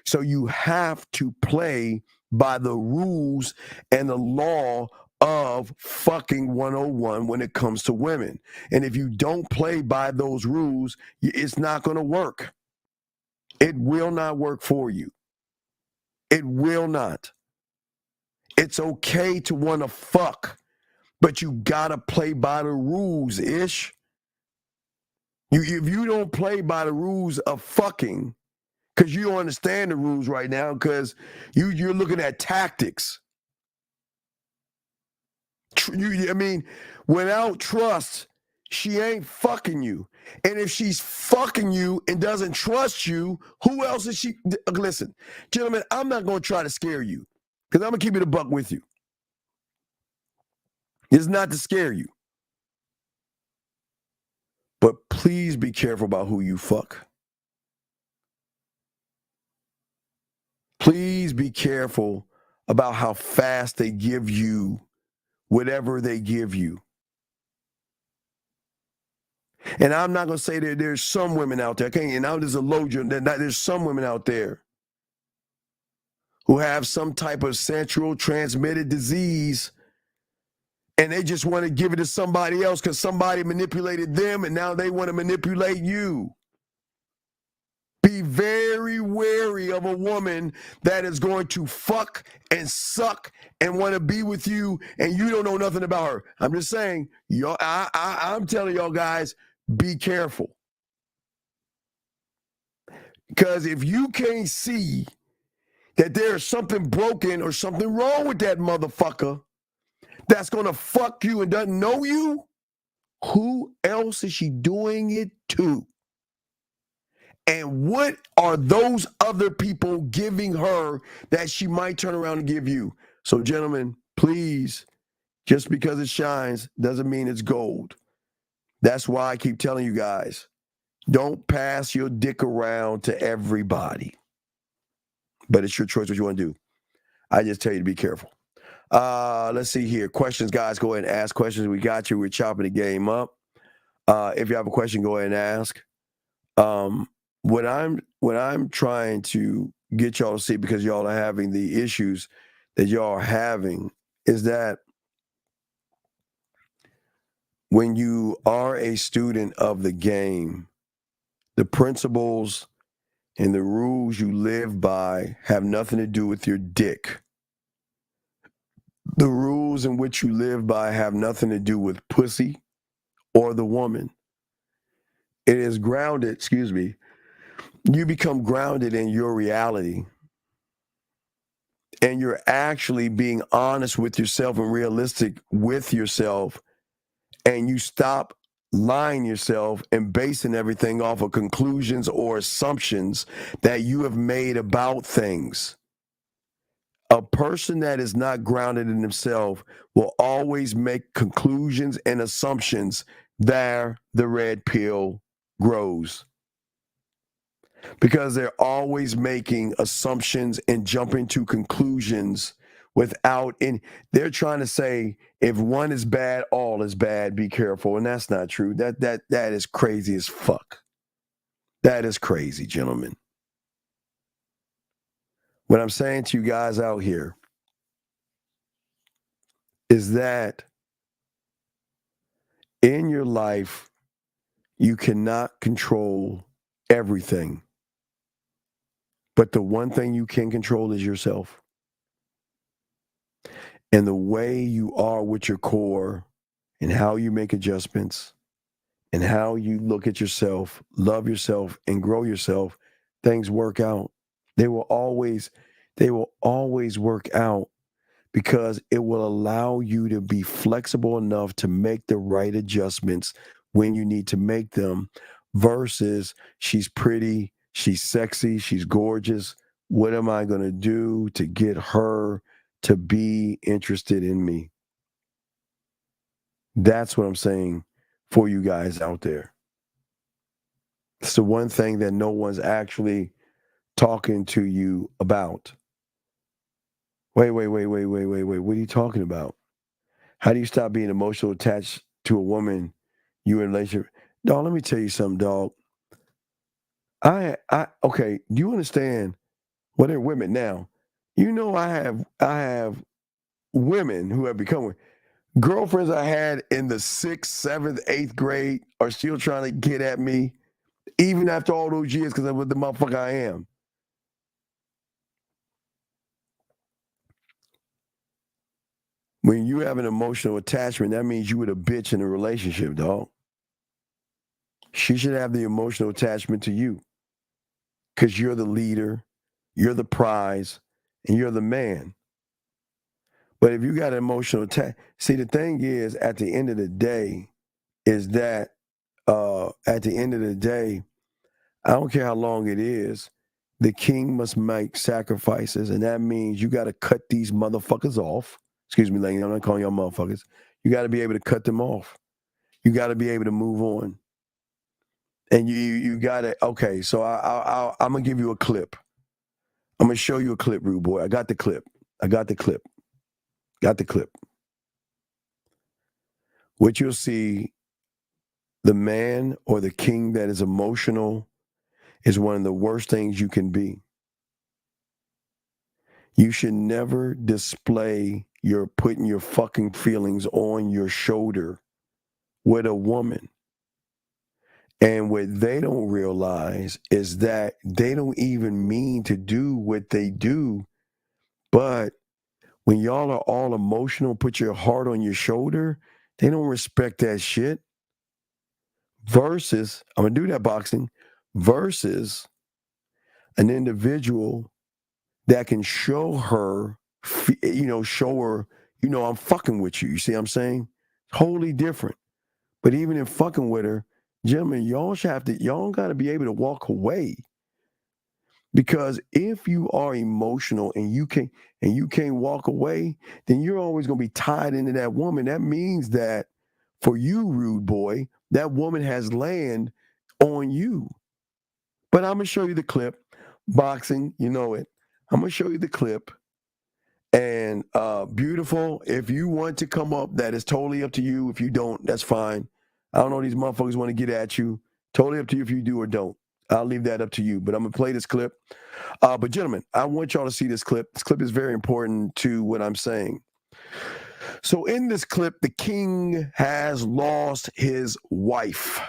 [SPEAKER 10] So you have to play by the rules and the law of fucking 101 when it comes to women. And if you don't play by those rules, it's not going to work. It will not work for you. It will not. It's okay to want to fuck, but you got to play by the rules, Ish. If you don't play by the rules of fucking, because you don't understand the rules right now, because you're looking at tactics. Without trust, she ain't fucking you. And if she's fucking you and doesn't trust you, who else is she? Listen, gentlemen, I'm not going to try to scare you, because I'm going to keep it a buck with you. It's not to scare you. But please be careful about who you fuck. Please be careful about how fast they give you whatever they give you. And I'm not going to say that there's some women out there, okay, and now there's a load, there's some women out there who have some type of sexual transmitted disease, and they just want to give it to somebody else because somebody manipulated them, and now they want to manipulate you. Be very wary of a woman that is going to fuck and suck and want to be with you, and you don't know nothing about her. I'm just saying, y'all. I'm telling y'all guys, be careful. Because if you can't see that there's something broken or something wrong with that motherfucker that's going to fuck you and doesn't know you, who else is she doing it to? And what are those other people giving her that she might turn around and give you? So, gentlemen, please, just because it shines doesn't mean it's gold. That's why I keep telling you guys, don't pass your dick around to everybody. But it's your choice what you want to do. I just tell you to be careful. Let's see here. Questions, guys. Go ahead and ask questions. We got you. We're chopping the game up. If you have a question, go ahead and ask. What I'm trying to get y'all to see, because y'all are having the issues that y'all are having, is that when you are a student of the game, the principles and the rules you live by have nothing to do with your dick. The rules in which you live by have nothing to do with pussy or the woman. It is grounded, you become grounded in your reality. And you're actually being honest with yourself and realistic with yourself. And you stop lying yourself and basing everything off of conclusions or assumptions that you have made about things. A person that is not grounded in himself will always make conclusions and assumptions. There, the red pill grows. Because they're always making assumptions and jumping to conclusions without any. They're trying to say, if one is bad, all is bad. Be careful. And that's not true. That is crazy as fuck. That is crazy, gentlemen. What I'm saying to you guys out here is that in your life, you cannot control everything. But the one thing you can control is yourself. And the way you are with your core and how you make adjustments and how you look at yourself, love yourself, and grow yourself, things work out. They will always work out, because it will allow you to be flexible enough to make the right adjustments when you need to make them, versus she's pretty, she's sexy, she's gorgeous. What am I going to do to get her to be interested in me? That's what I'm saying for you guys out there. It's the one thing that no one's actually talking to you about. Wait. What are you talking about? How do you stop being emotionally attached to a woman you in a relationship? Dog, let me tell you something, dog. Okay, do you understand? Well, they're women now. You know, I have women who have become girlfriends I had in the 6th, 7th, 8th grade are still trying to get at me, even after all those years, because I'm with the motherfucker I am. When you have an emotional attachment, that means you were the bitch in a relationship, dog. She should have the emotional attachment to you, because you're the leader, you're the prize, and you're the man. But if you got an emotional attachment, see, the thing is, at the end of the day, I don't care how long it is, the king must make sacrifices, and that means you got to cut these motherfuckers off. Excuse me, lady, I'm not calling y'all motherfuckers. You got to be able to cut them off. You got to be able to move on. And you got to, okay, so I'm going to give you a clip. I'm going to show you a clip, Rude Boy. I got the clip. Got the clip. What you'll see, the man or the king that is emotional is one of the worst things you can be. You should never display your putting your fucking feelings on your shoulder with a woman. And what they don't realize is that they don't even mean to do what they do. But when y'all are all emotional, put your heart on your shoulder, they don't respect that shit. Versus, I'm going to do that, boxing, versus an individual that can show her, I'm fucking with you. You see what I'm saying? Totally different. But even in fucking with her, gentlemen, y'all got to be able to walk away. Because if you are emotional and you can't walk away, then you're always going to be tied into that woman. That means that for you, Rude Boy, that woman has land on you. But I'm going to show you the clip. Boxing, you know it. I'm going to show you the clip. And beautiful, if you want to come up, that is totally up to you. If you don't, that's fine. I don't know, these motherfuckers want to get at you. Totally up to you if you do or don't. I'll leave that up to you. But I'm going to play this clip. But gentlemen, I want y'all to see this clip. This clip is very important to what I'm saying. So in this clip, the king has lost his wife.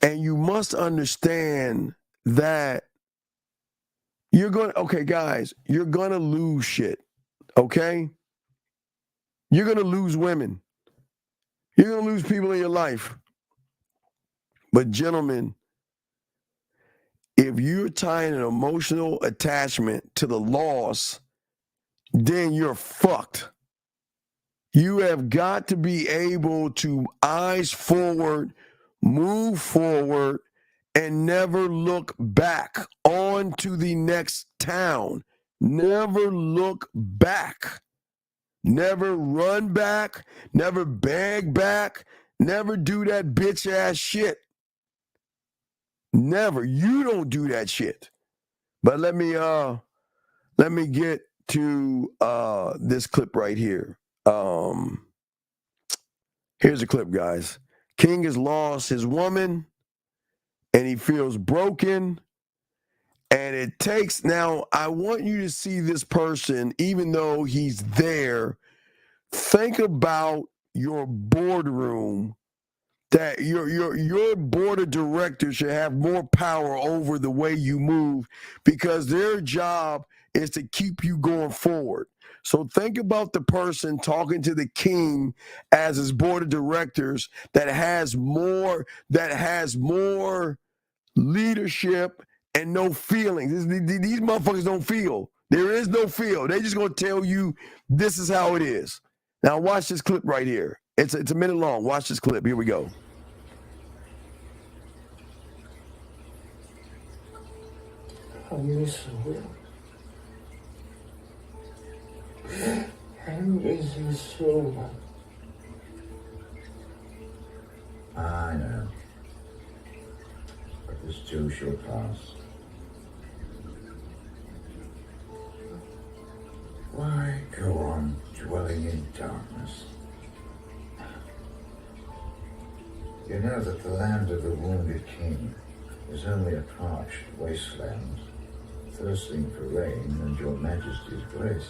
[SPEAKER 10] And you must understand that you're going to lose shit, okay? You're going to lose women. You're going to lose people in your life. But gentlemen, if you're tying an emotional attachment to the loss, then you're fucked. You have got to be able to eyes forward, move forward, and never look back on to the next town. Never look back. Never run back. Never beg back. Never do that bitch ass shit. Never. You don't do that shit. But let me get to this clip right here. Here's a clip, guys. King has lost his woman and he feels broken. And it takes, now I want you to see this person, even though he's there, think about your boardroom, that your board of directors should have more power over the way you move, because their job is to keep you going forward. So think about the person talking to the king as his board of directors that has more leadership and no feelings. These motherfuckers don't feel. There is no feel. They just gonna tell you this is how it is. Now watch this clip right here. It's a minute long. Watch this clip. Here we go.
[SPEAKER 14] I miss you. I miss you so much. I know. But this too shall pass. Why go on dwelling in darkness? You know that the land of the wounded king is only a parched wasteland, thirsting for rain and your majesty's grace.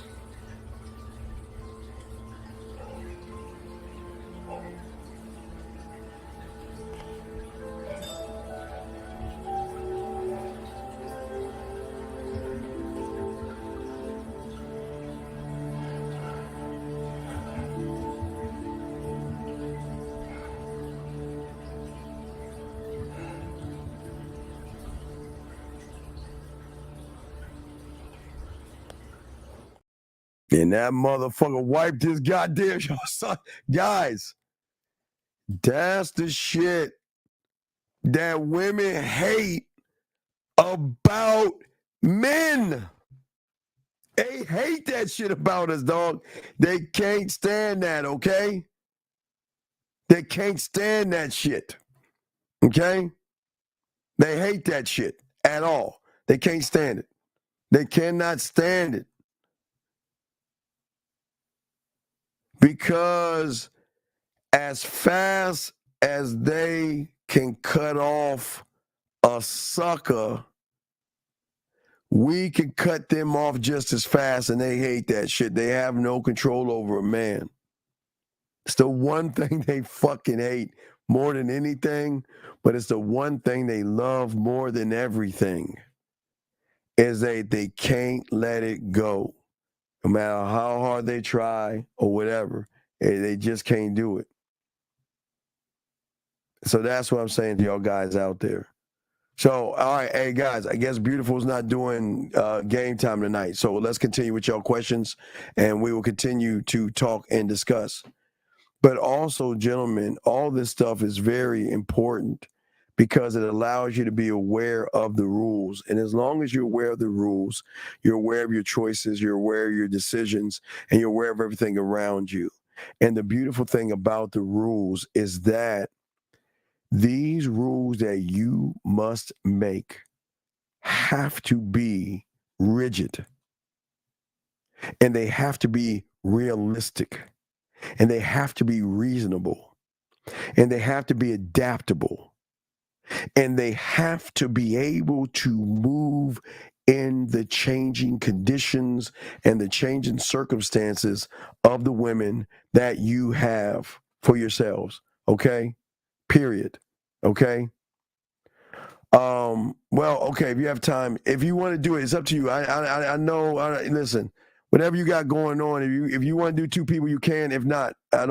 [SPEAKER 10] And that motherfucker wiped his goddamn son. Guys, that's the shit that women hate about men. They hate that shit about us, dog. They can't stand that, okay? They can't stand that shit. Okay? They hate that shit at all. They can't stand it. They cannot stand it. Because as fast as they can cut off a sucker, we can cut them off just as fast, and they hate that shit. They have no control over a man. It's the one thing they fucking hate more than anything, but it's the one thing they love more than everything, is they can't let it go. No matter how hard they try or whatever, they just can't do it. So that's what I'm saying to y'all guys out there. So, all right, hey, guys, I guess Beautiful's not doing game time tonight. So let's continue with y'all questions, and we will continue to talk and discuss. But also, gentlemen, all this stuff is very important because it allows you to be aware of the rules. And as long as you're aware of the rules, you're aware of your choices, you're aware of your decisions, and you're aware of everything around you. And the beautiful thing about the rules is that these rules that you must make have to be rigid, and they have to be realistic, and they have to be reasonable, and they have to be adaptable, and they have to be able to move in the changing conditions and the changing circumstances of the women that you have for yourselves. Okay? Period. Okay? Well, okay, if you have time, if you want to do it, it's up to you. I know, listen, whatever you got going on, if you want to do two people, you can. If not, if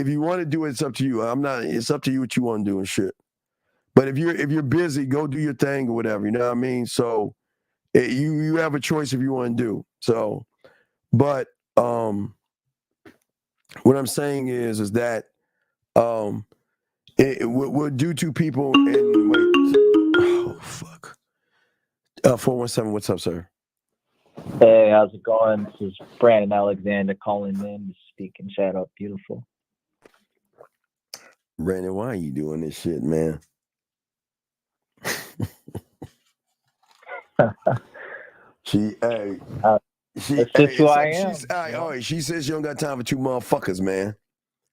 [SPEAKER 10] you want to do it, it's up to you. It's up to you what you want to do and shit. But if you're busy, go do your thing or whatever, you know what I mean? So you have a choice if you want to do. So, but what I'm saying is that we'll do two people and wait. Oh, fuck. 417, what's up, sir?
[SPEAKER 15] Hey, how's it going? This is Brandon Alexander calling in to speak and chat up. Beautiful.
[SPEAKER 10] Brandon, why are you doing this shit, man? She says you don't got time for two motherfuckers, man.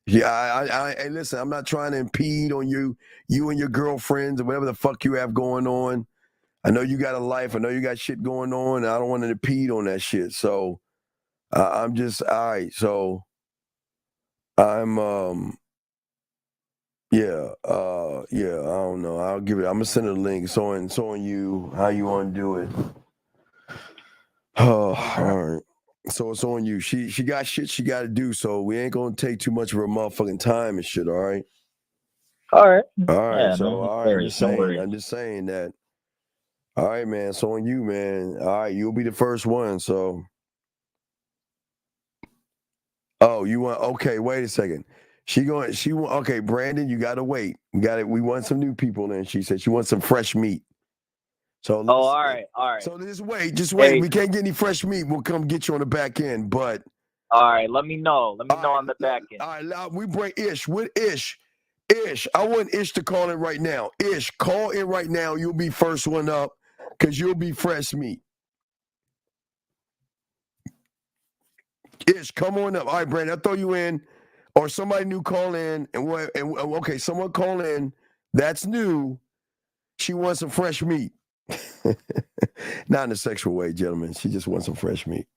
[SPEAKER 10] Yeah, hey, listen, I'm not trying to impede on you and your girlfriends or whatever the fuck you have going on. I know you got a life. I know you got shit going on. And I don't want to impede on that shit. So I'm just, all right. So I'm, I don't know. I'm gonna send her a link. So on you, how you want to do it. Oh, all right. So it's on you. She got shit she got to do. So we ain't gonna take too much of her motherfucking time and shit. All right.
[SPEAKER 15] All right.
[SPEAKER 10] All right.
[SPEAKER 15] Yeah,
[SPEAKER 10] So
[SPEAKER 15] no
[SPEAKER 10] all
[SPEAKER 15] worries,
[SPEAKER 10] right. I'm just saying that. All right, man. So on you, man. All right, you'll be the first one. So. Oh, you want? Okay, wait a second. Okay, Brandon, you gotta wait. We want some new people. Then she said she wants some fresh meat. So
[SPEAKER 15] all right.
[SPEAKER 10] So just wait.
[SPEAKER 15] Hey.
[SPEAKER 10] If we can't get any fresh meat, we'll come get you on the back end. But
[SPEAKER 15] all right, let me know. Let me know on the back end.
[SPEAKER 10] All right, we bring Ish. With Ish, I want Ish to call in right now. Ish, call in right now. You'll be first one up because you'll be fresh meat. Ish, come on up. All right, Brandon, I'll throw you in. Or somebody new call in. Okay, someone call in. That's new. She wants some fresh meat. Not in a sexual way, gentlemen. She just wants some fresh meat.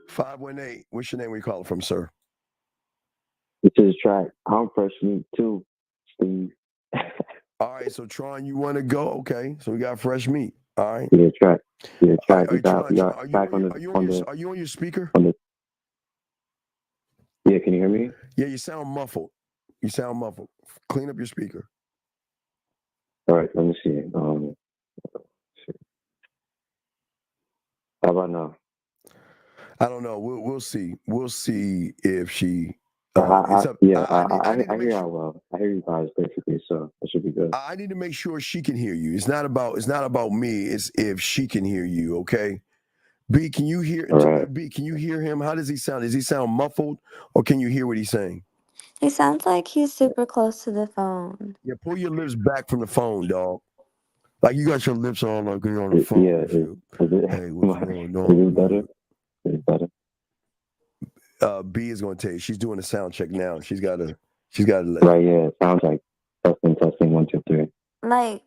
[SPEAKER 10] 518. What's your name? Where you calling from, sir?
[SPEAKER 13] This is Track. I'm fresh meat too, Steve.
[SPEAKER 10] All right, so Tron, you want to go? Okay, so we got fresh meat. All right.
[SPEAKER 13] Yeah, Track. Yeah, Track.
[SPEAKER 10] Are you on your speaker?
[SPEAKER 13] Yeah, can you hear me?
[SPEAKER 10] Yeah, you sound muffled. Clean up your speaker.
[SPEAKER 13] All right, let me see. How about now?
[SPEAKER 10] I don't know. We'll see. We'll see if she.
[SPEAKER 13] I hear how well. I hear you guys basically, so it should be good.
[SPEAKER 10] I need to make sure she can hear you. It's not about me. It's if she can hear you. Okay. B, can you hear?
[SPEAKER 13] Right.
[SPEAKER 10] B, can you hear him? How does he sound? Does he sound muffled, or can you hear what he's saying?
[SPEAKER 16] He sounds like he's super close to the phone.
[SPEAKER 10] Yeah, pull your lips back from the phone, dog. Like you got your lips on like you're on the phone.
[SPEAKER 13] Yeah,
[SPEAKER 10] hey, what's going on?
[SPEAKER 13] Is it better? Is it better?
[SPEAKER 10] B is going to tell you. She's doing a sound check now. She's got to.
[SPEAKER 13] Right. Yeah. It sounds like testing 1 2 3.
[SPEAKER 16] Like,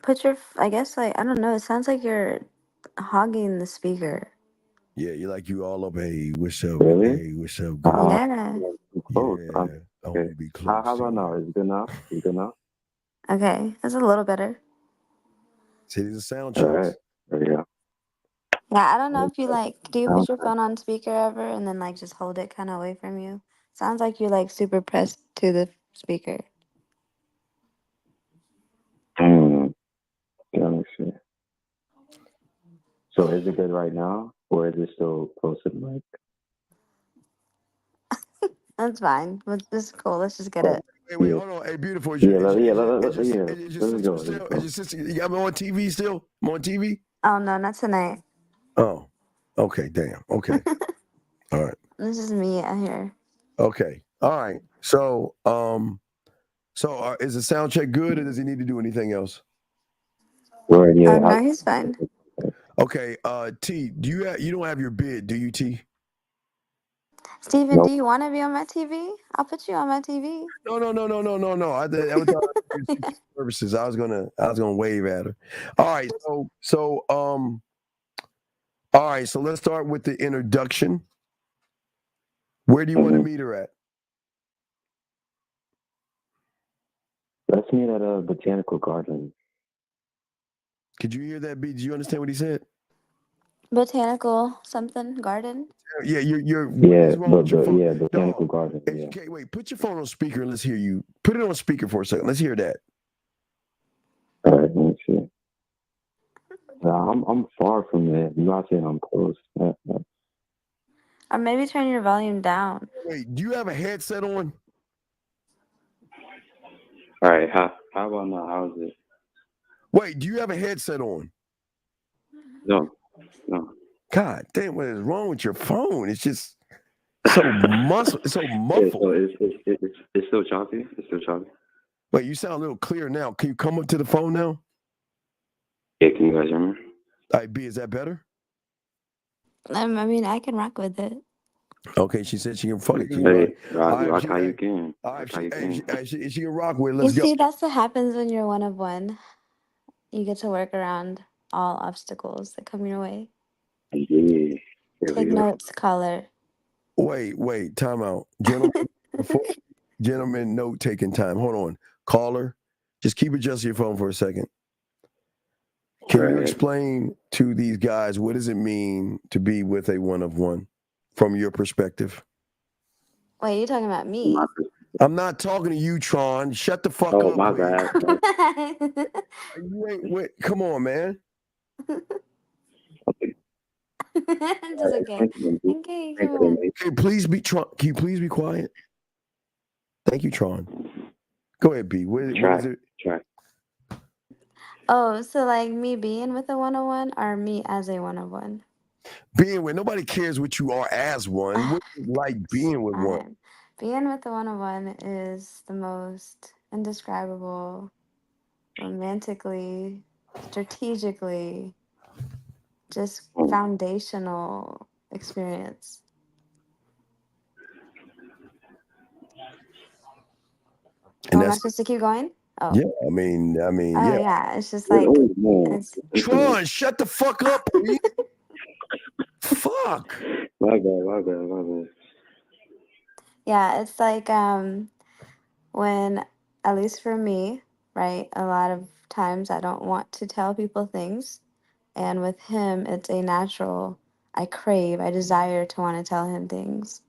[SPEAKER 16] put your. I guess I don't know. It sounds like you're hogging the speaker.
[SPEAKER 10] Yeah, you're like you all up. Hey, what's up?
[SPEAKER 13] Really?
[SPEAKER 10] Hey, what's up? Girl?
[SPEAKER 16] Yeah.
[SPEAKER 13] Close.
[SPEAKER 10] I want to be close.
[SPEAKER 13] How about now? Is it good now? Is it good now?
[SPEAKER 16] Okay, that's a little better.
[SPEAKER 10] See, these are sound
[SPEAKER 13] All
[SPEAKER 10] checks.
[SPEAKER 13] right. There you go.
[SPEAKER 16] Yeah, I don't know if you do you put your phone on speaker ever and then just hold it kind of away from you? Sounds like you're super pressed to the speaker.
[SPEAKER 13] Let me see. So is it good right now, or is it still close to the mic?
[SPEAKER 16] That's fine. This is cool. Let's just get it.
[SPEAKER 10] Wait, hold on. Hey, beautiful.
[SPEAKER 13] Let's go.
[SPEAKER 10] Is your sister, you got me on TV still? I'm on TV?
[SPEAKER 16] Oh no, not tonight.
[SPEAKER 10] Oh, okay. Damn. Okay. All right.
[SPEAKER 16] This is me out here.
[SPEAKER 10] Okay. All right. So, is the sound check good, or does he need to do anything else?
[SPEAKER 13] Right, yeah.
[SPEAKER 16] No, he's fine.
[SPEAKER 10] Okay. T, you don't have your bid, do you, T?
[SPEAKER 16] Steven,
[SPEAKER 10] Nope.
[SPEAKER 16] do you want to be on my TV? I'll put you on my TV.
[SPEAKER 10] No. I was services. I was gonna wave at her. All right. All right. So let's start with the introduction. Where do you want to meet her at?
[SPEAKER 13] Let's meet at a botanical garden.
[SPEAKER 10] Could you hear that, B? Did you understand what he said?
[SPEAKER 16] Botanical something garden.
[SPEAKER 10] Yeah, you're
[SPEAKER 13] botanical garden. Yeah.
[SPEAKER 10] Okay, wait. Put your phone on speaker and let's hear you. Put it on speaker for a second. Let's hear that.
[SPEAKER 13] All right, let me see. I'm far from it. You're not saying I'm close.
[SPEAKER 16] Or maybe turn your volume down.
[SPEAKER 10] Wait, do you have a headset on?
[SPEAKER 13] All right, how about now? How is it?
[SPEAKER 10] Wait, do you have a headset on?
[SPEAKER 13] No.
[SPEAKER 10] God damn, what is wrong with your phone? It's just so muffled. It's so muffled.
[SPEAKER 13] Yeah, so it's still choppy. It's still choppy.
[SPEAKER 10] Wait, you sound a little clear now. Can you come up to the phone now?
[SPEAKER 13] Yeah, can you guys hear me?
[SPEAKER 10] All right, B, is that better?
[SPEAKER 16] I mean, I can rock with it.
[SPEAKER 10] Okay, she said she can fuck it.
[SPEAKER 13] Hey, rock how you can.
[SPEAKER 10] All right, she can rock with it. Let's
[SPEAKER 16] You
[SPEAKER 10] go.
[SPEAKER 16] see, that's what happens when you're one of one. You get to work around all obstacles that come your way.
[SPEAKER 13] Yeah.
[SPEAKER 16] Take notes, caller.
[SPEAKER 10] Wait, time out. Gentlemen, note taking time. Hold on. Caller, just keep adjusting your phone for a second. Can you explain to these guys what does it mean to be with a one of one from your perspective?
[SPEAKER 16] Wait, you're talking about me?
[SPEAKER 10] I'm not talking to you, Tron. Shut the fuck up.
[SPEAKER 13] Oh, my bad.
[SPEAKER 10] You ain't wait. Come on, man.
[SPEAKER 16] It's okay. Okay, come on.
[SPEAKER 10] Can please be Tron? Can you please be quiet? Thank you, Tron. Go ahead, B. What is it?
[SPEAKER 13] Try.
[SPEAKER 16] Oh, so me being with a one-on-one or me as a one-on-one?
[SPEAKER 10] Being with nobody cares what you are as one. What is it like being with one?
[SPEAKER 16] Being with a one-on-one is the most indescribable, romantically, strategically, just foundational experience. Am I supposed to keep going? Oh.
[SPEAKER 10] Yeah, I mean,
[SPEAKER 16] Oh,
[SPEAKER 10] yeah.
[SPEAKER 16] yeah, it's just
[SPEAKER 10] Tron, shut the fuck up. Fuck.
[SPEAKER 13] My bad.
[SPEAKER 16] Yeah, it's when, at least for me, right, a lot of times I don't want to tell people things. And with him, it's a natural, I desire to want to tell him things.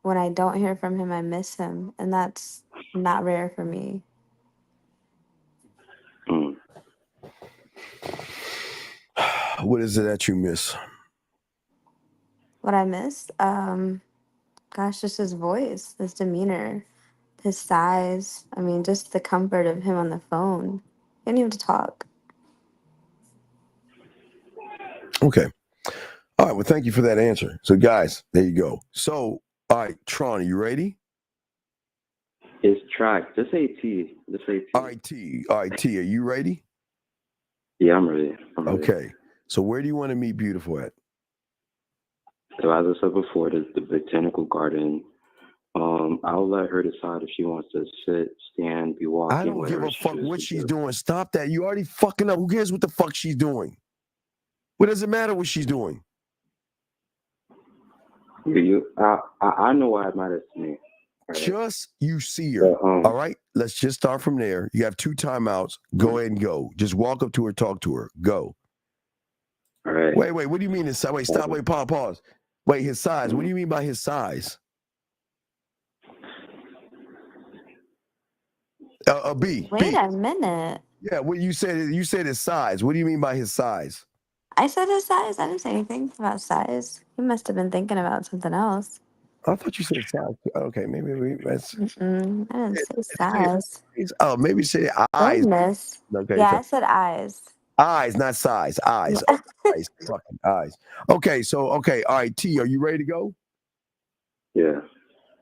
[SPEAKER 16] When I don't hear from him, I miss him. And that's not rare for me.
[SPEAKER 10] What is it that you miss?
[SPEAKER 16] What I miss? Gosh, just his voice, his demeanor. his size. I mean, just the comfort of him on the phone. You don't even have to talk.
[SPEAKER 10] Okay. All right. Well, thank you for that answer. So, guys, there you go. So, all right, Tron, are you ready?
[SPEAKER 13] It's track. Just say T. Just say T.
[SPEAKER 10] All right, T. All right, T. Are you ready?
[SPEAKER 13] Yeah, I'm ready. I'm ready.
[SPEAKER 10] Okay. So, where do you want to meet Beautiful at?
[SPEAKER 13] So as I said before, the botanical garden. I'll let her decide if she wants to sit, stand, be walking.
[SPEAKER 10] I don't give
[SPEAKER 13] whatever
[SPEAKER 10] a
[SPEAKER 13] she
[SPEAKER 10] fuck
[SPEAKER 13] chooses
[SPEAKER 10] what
[SPEAKER 13] to
[SPEAKER 10] she's
[SPEAKER 13] do.
[SPEAKER 10] doing. Stop that. You already fucking up. Who cares what the fuck she's doing? What does it matter what she's doing?
[SPEAKER 13] I know why it matters to me. Right?
[SPEAKER 10] Just you see her. All right. Let's just start from there. You have 2 timeouts. Go ahead and go. Just walk up to her, talk to her. Go.
[SPEAKER 13] All right.
[SPEAKER 10] Wait. What do you mean his size? Wait, stop. Wait, pause. Wait, his size. What do you mean by his size? B.
[SPEAKER 16] Wait a minute.
[SPEAKER 10] Yeah, what you said his size. What do you mean by his size?
[SPEAKER 16] I said his size. I didn't say anything about size. He must have been thinking about something else.
[SPEAKER 10] I thought you said size. Okay, maybe that's.
[SPEAKER 16] I didn't say size.
[SPEAKER 10] Oh, maybe say eyes.
[SPEAKER 16] Goodness.
[SPEAKER 10] Okay.
[SPEAKER 16] Yeah, I said eyes.
[SPEAKER 10] Eyes, not size. Eyes. Eyes. Fucking eyes. Okay. So, all right. T, are you ready to go?
[SPEAKER 13] Yeah.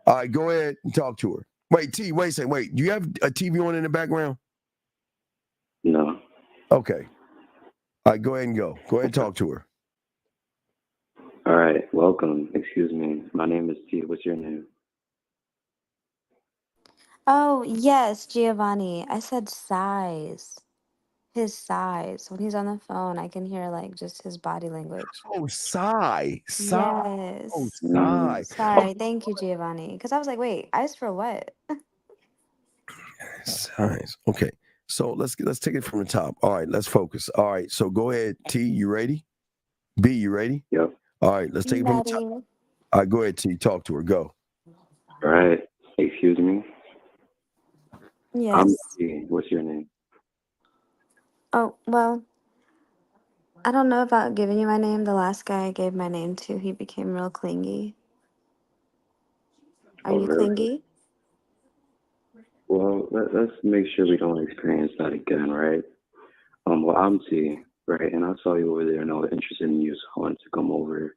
[SPEAKER 10] All right. Go ahead and talk to her. Wait, T. Wait a second. Wait. Do you have a TV on in the background?
[SPEAKER 13] No.
[SPEAKER 10] Okay. All right. Go ahead and go. Go ahead and talk to her.
[SPEAKER 13] All right. Welcome. Excuse me. My name is T. What's your name?
[SPEAKER 16] Oh, yes, Giovanni. I said size. His size. When he's on the phone, I can hear like just his body language.
[SPEAKER 10] Oh, sigh.
[SPEAKER 16] Yes.
[SPEAKER 10] Oh, sigh.
[SPEAKER 16] Sorry. Thank you, Giovanni. Because I was like, wait, eyes for what?
[SPEAKER 10] Size. Okay. So let's take it from the top. All right. Let's focus. All right. So go ahead. T, you ready? B, you ready?
[SPEAKER 13] Yep.
[SPEAKER 10] All right. Let's take it from the top. All right. Go ahead, T. Talk to her. Go.
[SPEAKER 13] All right. Excuse me.
[SPEAKER 16] Yes.
[SPEAKER 13] I'm T. What's your name?
[SPEAKER 16] Oh, well, I don't know about giving you my name. The last guy I gave my name to, he became real clingy. Are you
[SPEAKER 13] really?
[SPEAKER 16] clingy?
[SPEAKER 13] Well, let's make sure we don't experience that again, right? Well, I'm T, right? And I saw you over there and I was interested in you, so I wanted to come over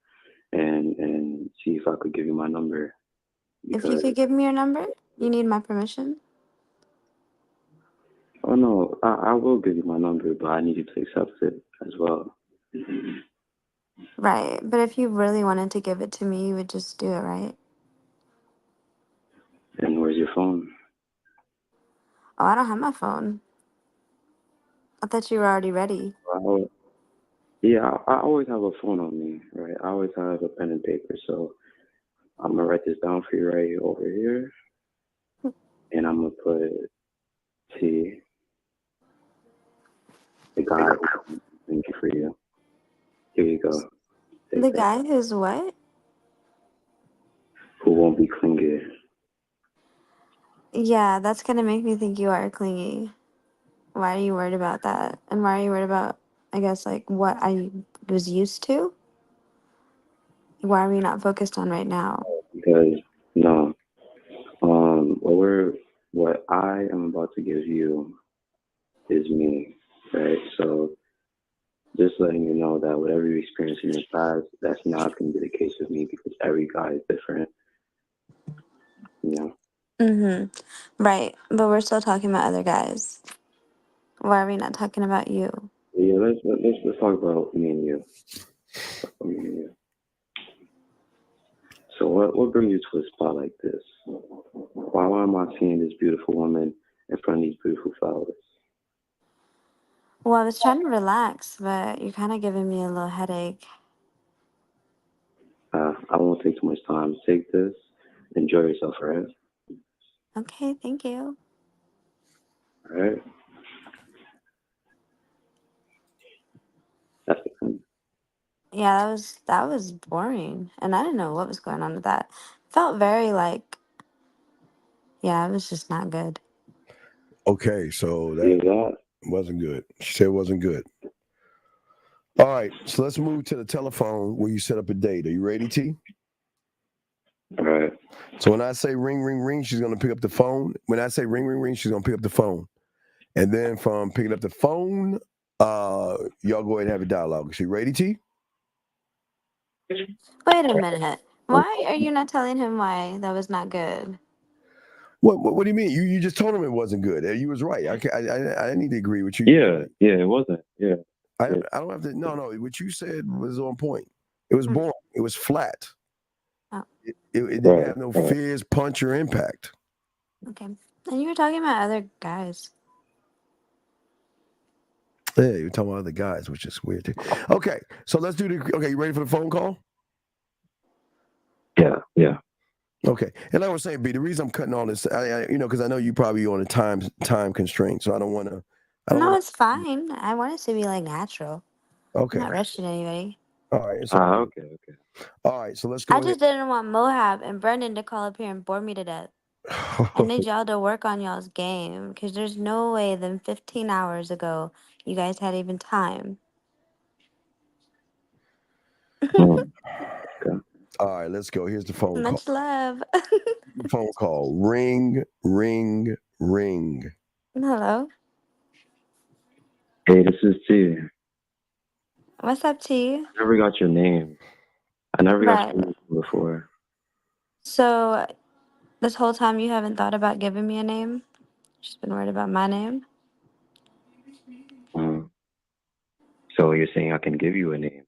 [SPEAKER 13] and see if I could give you my number.
[SPEAKER 16] If you could give me your number, you need my permission?
[SPEAKER 13] Oh, no, I will give you my number, but I need you to accept it as well.
[SPEAKER 16] Right. But if you really wanted to give it to me, you would just do it, right?
[SPEAKER 13] And where's your phone?
[SPEAKER 16] Oh, I don't have my phone. I thought you were already ready.
[SPEAKER 13] Yeah, I always have a phone on me, right? I always have a pen and paper, so I'm going to write this down for you right over here. And I'm going to put T, the guy who's thinking for you. Here you go. Take
[SPEAKER 16] The
[SPEAKER 13] that.
[SPEAKER 16] guy who's what?
[SPEAKER 13] Who won't be clingy.
[SPEAKER 16] Yeah, that's going to make me think you are clingy. Why are you worried about that? And why are you worried about, I guess, like what I was used to? Why are we not focused on right now?
[SPEAKER 13] Because, no. What I am about to give you is me, right? So just letting you know that whatever you experienced in your past, that's not going to be the case with me because every guy is different. You know?
[SPEAKER 16] Right. But we're still talking about other guys. Why are we not talking about you?
[SPEAKER 13] Yeah, let's talk about me and you. Me and you. So what brings you to a spot like this? Why am I seeing this beautiful woman in front of these beautiful flowers?
[SPEAKER 16] Well, I was trying to relax, but you're kind of giving me a little headache.
[SPEAKER 13] I won't take too much time. Take this. Enjoy yourself, all right?
[SPEAKER 16] Okay, thank you.
[SPEAKER 13] All right. That's the thing.
[SPEAKER 16] Yeah, that was boring, and I didn't know what was going on with that. Felt very like, yeah, it was just not good.
[SPEAKER 10] Okay, so that wasn't good. She said it wasn't good. All right, so let's move to the telephone where you set up a date. Are you ready, T?
[SPEAKER 17] All right.
[SPEAKER 10] So when I say ring, ring, ring, she's gonna pick up the phone. When I say ring, ring, ring, she's gonna pick up the phone. And then from picking up the phone, y'all go ahead and have a dialogue. Is she ready, T?
[SPEAKER 16] Wait a minute. Why are you not telling him why that was not good?
[SPEAKER 10] What do you mean? You just told him it wasn't good. You was right. I need to agree with you.
[SPEAKER 17] Yeah, it wasn't. Yeah.
[SPEAKER 10] I don't have to. No. What you said was on point. It was boring. It was flat.
[SPEAKER 16] Oh.
[SPEAKER 10] It didn't have no fizz, punch, or impact.
[SPEAKER 16] Okay. And you were talking about other guys.
[SPEAKER 10] Yeah, you're talking about other guys, which is weird too. Okay, so let's do the. Okay, you ready for the phone call?
[SPEAKER 17] Yeah.
[SPEAKER 10] Okay, and like I was saying, B, the reason I'm cutting all this, because I know you probably on a time constraint, so I don't want to.
[SPEAKER 16] No, it's fine. I want it to be like natural.
[SPEAKER 10] Okay.
[SPEAKER 16] I'm not rushing anybody.
[SPEAKER 10] All right.
[SPEAKER 17] Okay.
[SPEAKER 10] All right, so let's go.
[SPEAKER 16] I just didn't want Mohab and Brendan to call up here and bore me to death. I need y'all to work on y'all's game because there's no way than 15 hours ago you guys had even time.
[SPEAKER 10] All right, let's go. Here's the phone
[SPEAKER 16] Much
[SPEAKER 10] call.
[SPEAKER 16] love.
[SPEAKER 10] Phone call. Ring, ring, ring.
[SPEAKER 16] Hello.
[SPEAKER 17] Hey, this is T.
[SPEAKER 16] What's up, T?
[SPEAKER 17] I never got your name. I never got
[SPEAKER 16] Right.
[SPEAKER 17] your name before.
[SPEAKER 16] So, this whole time you haven't thought about giving me a name? Just been worried about my name?
[SPEAKER 17] So you're saying I can give you a name?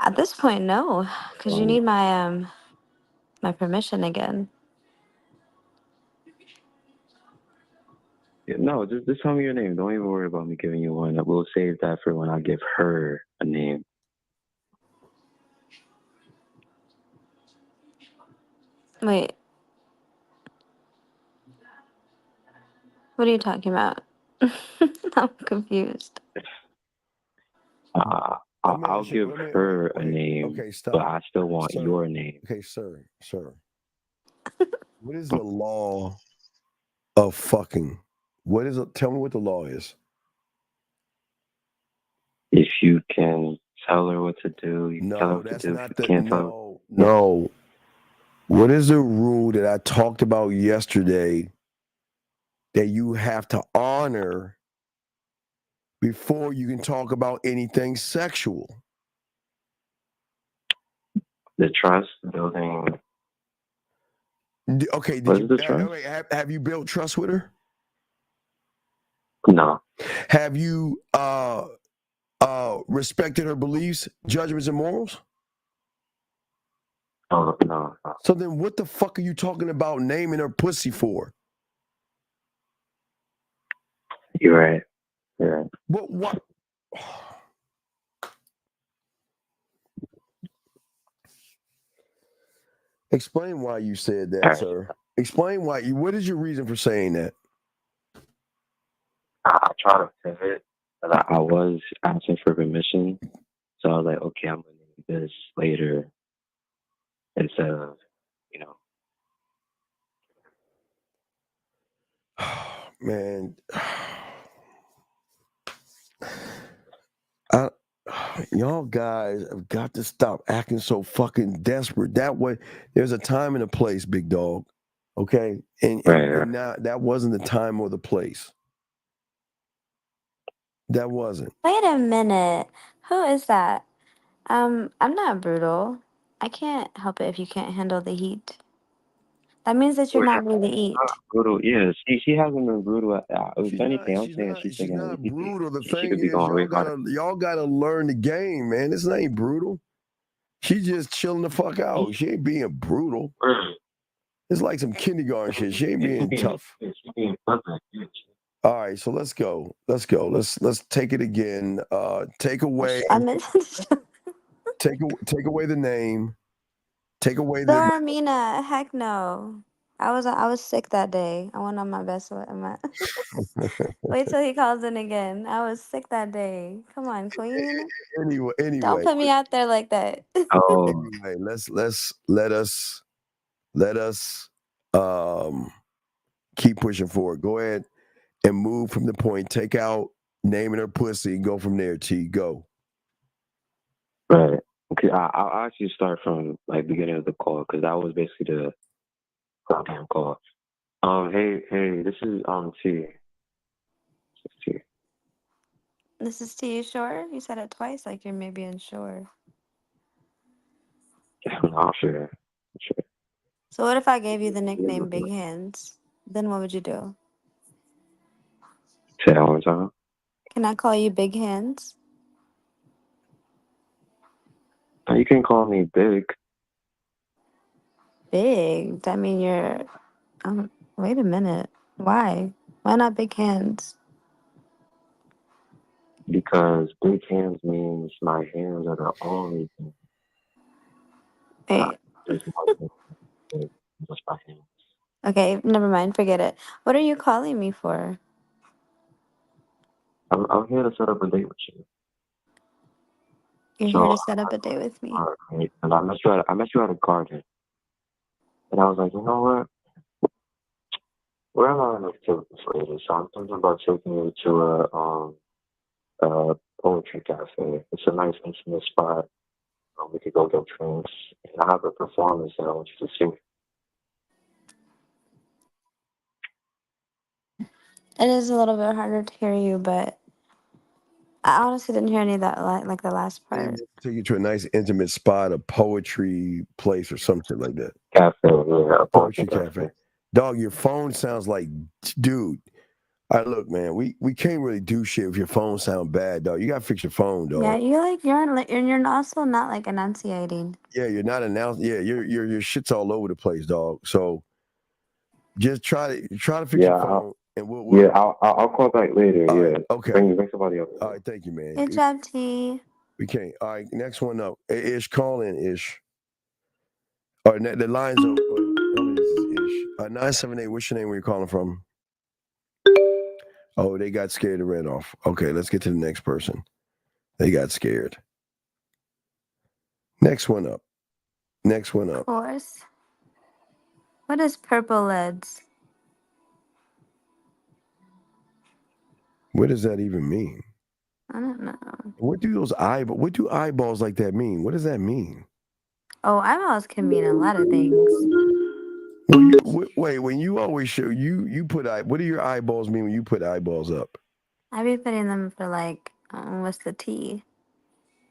[SPEAKER 16] At this point, no, because you need my my permission again.
[SPEAKER 17] Yeah, no, just tell me your name. Don't even worry about me giving you one. We'll save that for when I give her a name.
[SPEAKER 16] Wait. What are you talking about? I'm confused.
[SPEAKER 17] I'll give her a name,
[SPEAKER 10] Okay, stop.
[SPEAKER 17] but I still want
[SPEAKER 10] Sir.
[SPEAKER 17] your name.
[SPEAKER 10] Okay, sir. What is the law of fucking? What is it? Tell me what the law is.
[SPEAKER 17] If you can tell her what to do, you can tell her
[SPEAKER 10] No,
[SPEAKER 17] what to
[SPEAKER 10] that's
[SPEAKER 17] do.
[SPEAKER 10] not
[SPEAKER 17] If you
[SPEAKER 10] the.
[SPEAKER 17] can't tell
[SPEAKER 10] No. What is the rule that I talked about yesterday that you have to honor before you can talk about anything sexual?
[SPEAKER 17] the trust building.
[SPEAKER 10] Okay,
[SPEAKER 17] What is the trust?
[SPEAKER 10] have you built trust with her?
[SPEAKER 17] No.
[SPEAKER 10] Have you respected her beliefs, judgments, and morals?
[SPEAKER 17] Oh, no.
[SPEAKER 10] So then what the fuck are you talking about naming her pussy for?
[SPEAKER 17] You're right. You're right.
[SPEAKER 10] What? Explain why you said that, sir. Explain why you. What is your reason for saying that?
[SPEAKER 17] I try to pivot, but I was asking for permission. So I was like, okay, I'm going to do this later instead of,
[SPEAKER 10] Man, y'all guys have got to stop acting so fucking desperate. That way, there's a time and a place, big dog. Okay, and now that wasn't the time or the place. That wasn't.
[SPEAKER 16] Wait a minute. Who is that? I'm not brutal. I can't help it if you can't handle the heat. That means that you're not ready to eat.
[SPEAKER 17] Brutal. Yeah, she hasn't been brutal. If anything, I'm saying she's taking it easy.
[SPEAKER 10] Brutal. The
[SPEAKER 17] She
[SPEAKER 10] thing
[SPEAKER 17] could be
[SPEAKER 10] is,
[SPEAKER 17] going way harder.
[SPEAKER 10] y'all gotta learn the game, man. This ain't brutal. She's just chilling the fuck out. She ain't being brutal. It's like some kindergarten shit. She ain't being tough. All right, so let's go. Let's take it again. Take away. Take away the name. Take away the.
[SPEAKER 16] Doramina, heck no. I was sick that day. I went on my best. Wait till he calls in again. I was sick that day. Come on, Queen.
[SPEAKER 10] Anyway.
[SPEAKER 16] Don't put me out there like that.
[SPEAKER 10] Anyway, let us keep pushing forward. Go ahead and move from the point. Take out naming her pussy and go from there. T, go.
[SPEAKER 17] Right. I'll actually start from like beginning of the call because that was basically the program call. Hey, this is T. This is T.
[SPEAKER 16] This is T. You sure? You said it twice, like you're maybe unsure.
[SPEAKER 17] I'm not sure.
[SPEAKER 16] So what if I gave you the nickname Big Hands? Then what would you do?
[SPEAKER 17] Say that one more time.
[SPEAKER 16] Can I call you Big Hands?
[SPEAKER 17] You can call me Big.
[SPEAKER 16] Big? That mean you're... wait a minute. Why? Why not Big Hands?
[SPEAKER 17] Because big hands means my hands are the only thing.
[SPEAKER 16] Wait.
[SPEAKER 17] There's nothing big, just my hands.
[SPEAKER 16] Okay, never mind. Forget it. What are you calling me for?
[SPEAKER 17] I'm here to set up a date with you.
[SPEAKER 16] You're
[SPEAKER 17] So,
[SPEAKER 16] here to set up a date with me.
[SPEAKER 17] Right, and I met you at a garden, and I was like, you know what? Where am I gonna take this lady? So I'm thinking about taking you to a poetry cafe. It's a nice intimate spot. We could go get drinks, and I have a performance that I want you to see.
[SPEAKER 16] It is a little bit harder to hear you, but I honestly didn't hear any of that, like the last part.
[SPEAKER 10] Take you to a nice intimate spot, a poetry place or something like that.
[SPEAKER 17] Cafe, yeah, a
[SPEAKER 10] poetry cafe. Dog, your phone sounds like, dude. All right, look, man, we can't really do shit if your phone sound bad, dog. You gotta fix your phone, dog.
[SPEAKER 16] Yeah, you're also not like enunciating.
[SPEAKER 10] Yeah, you're not announcing. Yeah, your shit's all over the place, dog. So just try to fix your phone, and we'll
[SPEAKER 17] I'll call back later.
[SPEAKER 10] All
[SPEAKER 17] Yeah,
[SPEAKER 10] right, okay.
[SPEAKER 17] Bring somebody up.
[SPEAKER 10] All right, thank you, man.
[SPEAKER 16] Good job, T.
[SPEAKER 10] We can't. All right, next one up. Ish, call in, Ish. All right, the line's open. Oh, this is Ish. 978. What's your name? Where you calling from? Oh, they got scared and ran off. Okay, let's get to the next person. They got scared. Next one up.
[SPEAKER 16] Of course. What is purple leads?
[SPEAKER 10] What does that even mean?
[SPEAKER 16] I don't know.
[SPEAKER 10] What do eyeballs like that mean? What does that mean?
[SPEAKER 16] Oh, eyeballs can mean a lot of things.
[SPEAKER 10] Wait, when you always show you put what do your eyeballs mean when you put eyeballs up?
[SPEAKER 16] I be putting them for like, what's the T?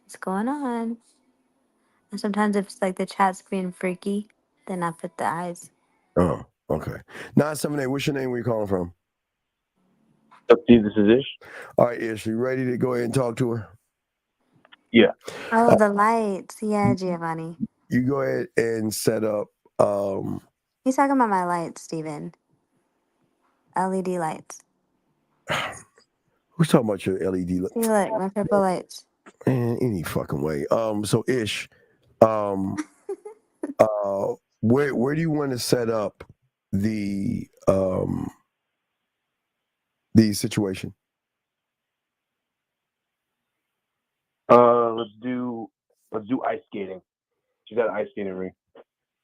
[SPEAKER 16] What's going on? And sometimes if it's like the chat's being freaky, then I put the eyes.
[SPEAKER 10] Oh, okay. 978. What's your name? Where you calling from?
[SPEAKER 18] This is Ish.
[SPEAKER 10] All right, Ish, you ready to go ahead and talk to her?
[SPEAKER 18] Yeah.
[SPEAKER 16] Oh, the lights. Yeah, Giovanni.
[SPEAKER 10] You go ahead and set up.
[SPEAKER 16] He's talking about my lights, Steven. LED lights.
[SPEAKER 10] Who's talking about your LED?
[SPEAKER 16] See, look, my purple lights.
[SPEAKER 10] Man, any fucking way. So Ish, where do you want to set up the situation?
[SPEAKER 18] Let's do ice skating. She's got an ice skating ring.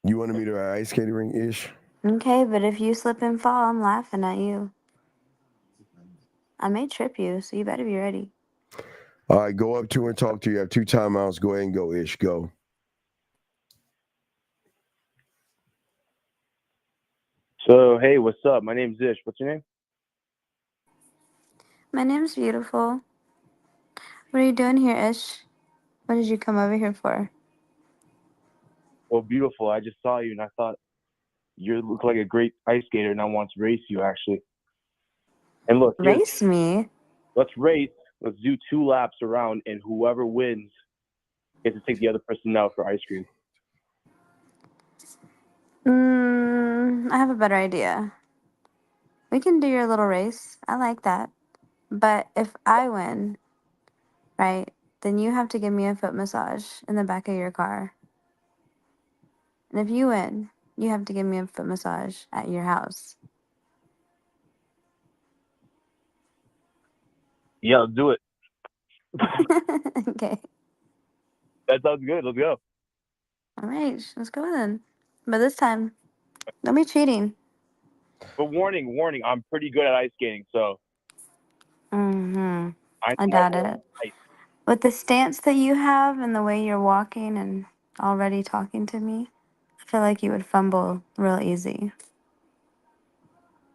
[SPEAKER 10] You want to meet her at ice skating ring, Ish?
[SPEAKER 16] Okay, but if you slip and fall, I'm laughing at you. I may trip you, so you better be ready.
[SPEAKER 10] All right, go up to her and talk to her. You have 2 timeouts. Go ahead and go, Ish. Go.
[SPEAKER 18] So, hey, what's up? My name's Ish. What's your name?
[SPEAKER 16] My name's Beautiful. What are you doing here, Ish? What did you come over here for?
[SPEAKER 18] Well, Beautiful, I just saw you and I thought you look like a great ice skater and I want to race you, actually. And look,
[SPEAKER 16] race me?
[SPEAKER 18] Let's race. Let's do 2 laps around and whoever wins gets to take the other person out for ice cream.
[SPEAKER 16] I have a better idea. We can do your little race. I like that. But if I win, right, then you have to give me a foot massage in the back of your car. And if you win, you have to give me a foot massage at your house.
[SPEAKER 18] Yeah, let's do it.
[SPEAKER 16] Okay.
[SPEAKER 18] That sounds good. Let's go.
[SPEAKER 16] All right, let's go then. But this time, don't be cheating.
[SPEAKER 18] But warning, I'm pretty good at ice skating, so.
[SPEAKER 16] I doubt it. With the stance that you have and the way you're walking and already talking to me, I feel like you would fumble real easy.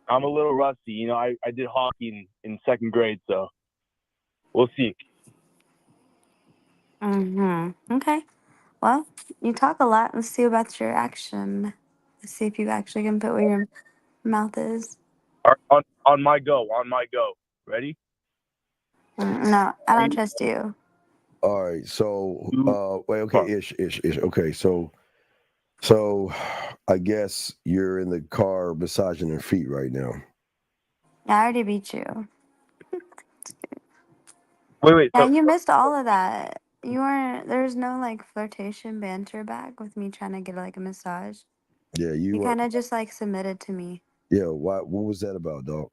[SPEAKER 18] I'm a little rusty. You know, I did hockey in second grade, so we'll see.
[SPEAKER 16] Okay. Well, you talk a lot. Let's see about your action. Let's see if you actually can put where your mouth is.
[SPEAKER 18] On my go. Ready?
[SPEAKER 16] No, I don't trust you.
[SPEAKER 10] All right. So, wait. Okay, ish. Okay, so I guess you're in the car massaging her feet right now.
[SPEAKER 16] I already beat you.
[SPEAKER 18] Wait.
[SPEAKER 16] Yeah, you missed all of that. You weren't. There's no like flirtation banter back with me trying to get like a massage.
[SPEAKER 10] Yeah,
[SPEAKER 16] You
[SPEAKER 10] you.
[SPEAKER 16] kind of just like submitted to me.
[SPEAKER 10] Yeah. What was that about, dog?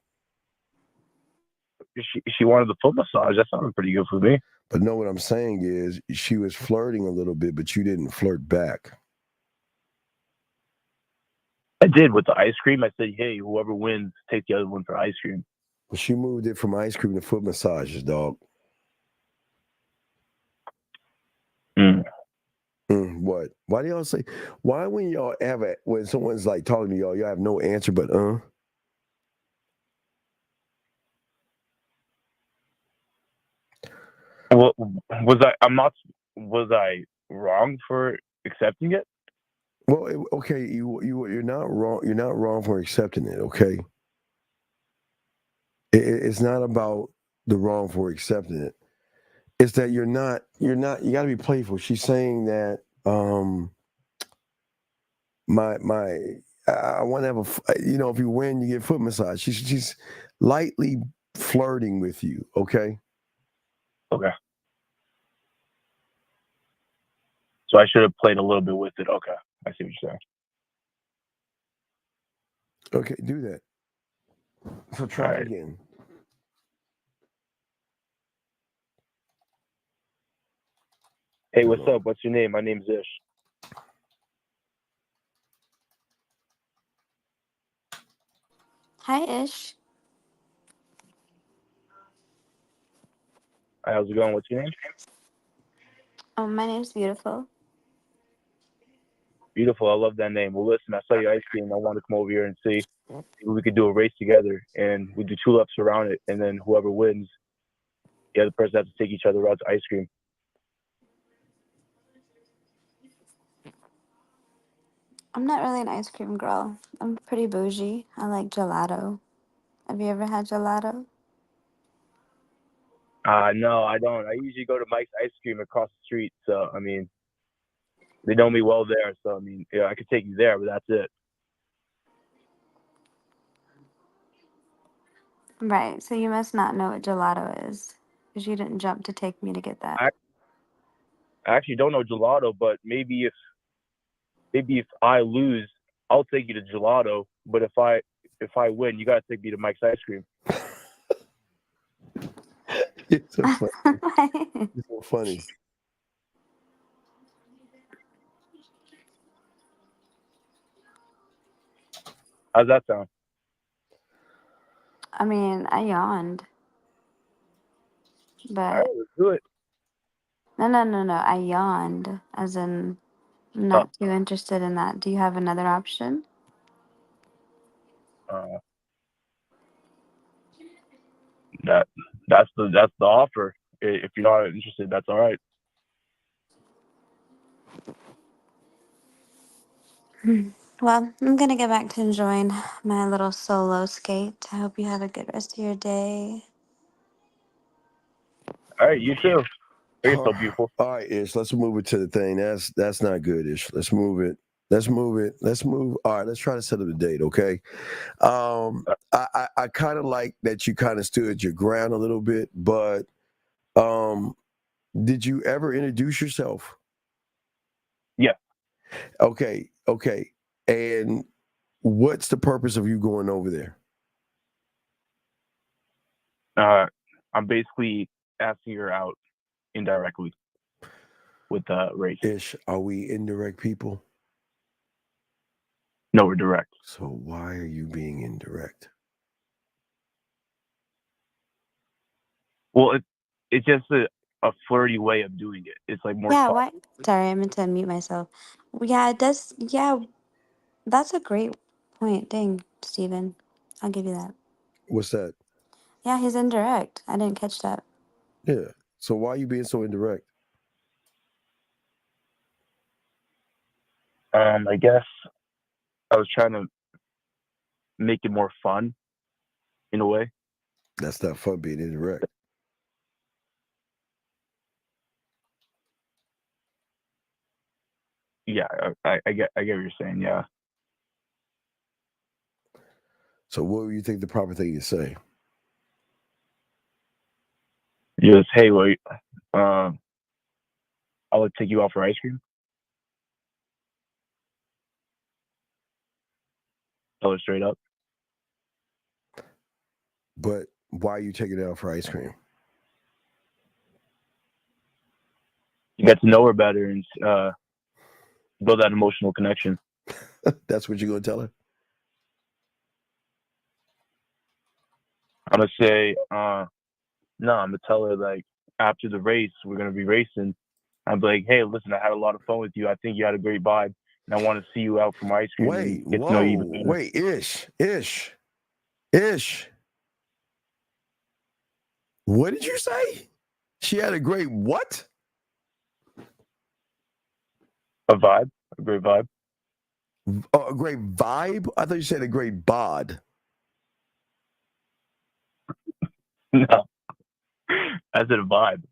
[SPEAKER 18] She wanted the foot massage. That sounded pretty good for me.
[SPEAKER 10] But no, what I'm saying is she was flirting a little bit, but you didn't flirt back.
[SPEAKER 18] I did with the ice cream. I said, hey, whoever wins, take the other one for ice cream.
[SPEAKER 10] Well, she moved it from ice cream to foot massages, dog. What? Why do y'all say? Why when y'all have it when someone's like talking to y'all have no answer but
[SPEAKER 18] Well, was I wrong for accepting it?
[SPEAKER 10] Well, okay, you're not wrong. You're not wrong for accepting it. Okay, it's not about the wrong for accepting it. It's that you're not. You got to be playful. She's saying that I want to have if you win, you get foot massage. She's lightly flirting with you. Okay.
[SPEAKER 18] Okay. So I should have played a little bit with it. Okay, I see what you're saying.
[SPEAKER 10] Okay, do that. So try again.
[SPEAKER 18] Hey, what's up? What's your name? My name's Ish.
[SPEAKER 16] Hi, Ish.
[SPEAKER 18] Hi, how's it going? What's your name?
[SPEAKER 16] Oh, my name's Beautiful.
[SPEAKER 18] Beautiful. I love that name. Well, listen, I saw your ice cream. I want to come over here and see if we could do a race together, and we do 2 laps around it, and then whoever wins, the other person has to take each other out to ice cream.
[SPEAKER 16] I'm not really an ice cream girl. I'm pretty bougie. I like gelato. Have you ever had gelato?
[SPEAKER 18] No, I don't. I usually go to Mike's Ice Cream across the street. So, I mean, they know me well there. So, I mean, yeah, I could take you there, but that's it.
[SPEAKER 16] Right. So you must not know what gelato is, because you didn't jump to take me to get that.
[SPEAKER 18] I actually don't know gelato, but maybe if I lose, I'll take you to gelato. But if I win, you gotta take me to Mike's Ice Cream.
[SPEAKER 10] It's so funny. It's so funny.
[SPEAKER 18] How's that sound?
[SPEAKER 16] I mean, I yawned.
[SPEAKER 18] All
[SPEAKER 16] But
[SPEAKER 18] right, let's do it.
[SPEAKER 16] no. I yawned, as in I'm not too interested in that. Do you have another option?
[SPEAKER 18] That's the offer. If you're not interested, that's all right.
[SPEAKER 16] Well, I'm gonna get back to enjoying my little solo skate. I hope you have a good rest of your day.
[SPEAKER 18] All right, you too. You're so beautiful.
[SPEAKER 10] All right, Ish. Let's move it to the thing. That's not good, Ish. Let's move it. Let's move. All right, let's try to set up a date, okay? I kind of like that you kind of stood your ground a little bit, but did you ever introduce yourself?
[SPEAKER 18] Yeah.
[SPEAKER 10] Okay. And what's the purpose of you going over there?
[SPEAKER 18] I'm basically asking her out indirectly with race.
[SPEAKER 10] Ish, are we indirect people?
[SPEAKER 18] No, we're direct.
[SPEAKER 10] So why are you being indirect?
[SPEAKER 18] Well, it's just that a flirty way of doing it. It's like more
[SPEAKER 16] Yeah,
[SPEAKER 18] soft.
[SPEAKER 16] why? Sorry, I meant to unmute myself. Yeah, it does. Yeah, that's a great point. Dang, Steven. I'll give you that.
[SPEAKER 10] What's that?
[SPEAKER 16] Yeah, he's indirect. I didn't catch that.
[SPEAKER 10] Yeah. So why are you being so indirect?
[SPEAKER 18] I guess I was trying to make it more fun in a way.
[SPEAKER 10] That's not fun being indirect.
[SPEAKER 18] Yeah, I get what you're saying. Yeah.
[SPEAKER 10] So what would you think the proper thing to say?
[SPEAKER 18] Just, hey, wait, I'll take you out for ice cream. Tell her straight up.
[SPEAKER 10] But why are you taking it out for ice cream?
[SPEAKER 18] You get to know her better and build that emotional connection.
[SPEAKER 10] That's what you're gonna tell her?
[SPEAKER 18] I'm gonna say, no, I'm gonna tell her like after the race, we're gonna be racing. I'm like, hey, listen, I had a lot of fun with you. I think you had a great vibe, and I want to see you out for my ice cream
[SPEAKER 10] Wait,
[SPEAKER 18] and get to know you even better.
[SPEAKER 10] wait, Ish. What did you say? She had a great what?
[SPEAKER 18] A vibe, a great vibe.
[SPEAKER 10] Oh, a great vibe? I thought you said a great bod.
[SPEAKER 18] No, I said a vibe.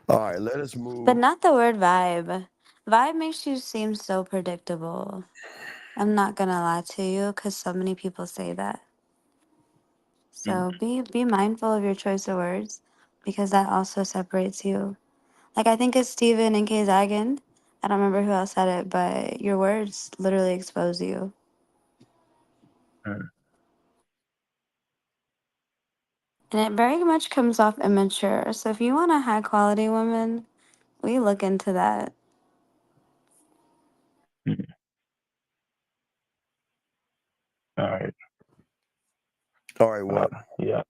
[SPEAKER 10] All right, let us move.
[SPEAKER 16] But not the word vibe. Vibe makes you seem so predictable. I'm not gonna lie to you, because so many people say that. So be mindful of your choice of words, because that also separates you. Like, I think it's Steven and Kay Zagan. I don't remember who else said it, but your words literally expose you. And it very much comes off immature. So if you want a high quality woman, we look into that.
[SPEAKER 18] All right.
[SPEAKER 10] All right, what?
[SPEAKER 18] Yeah.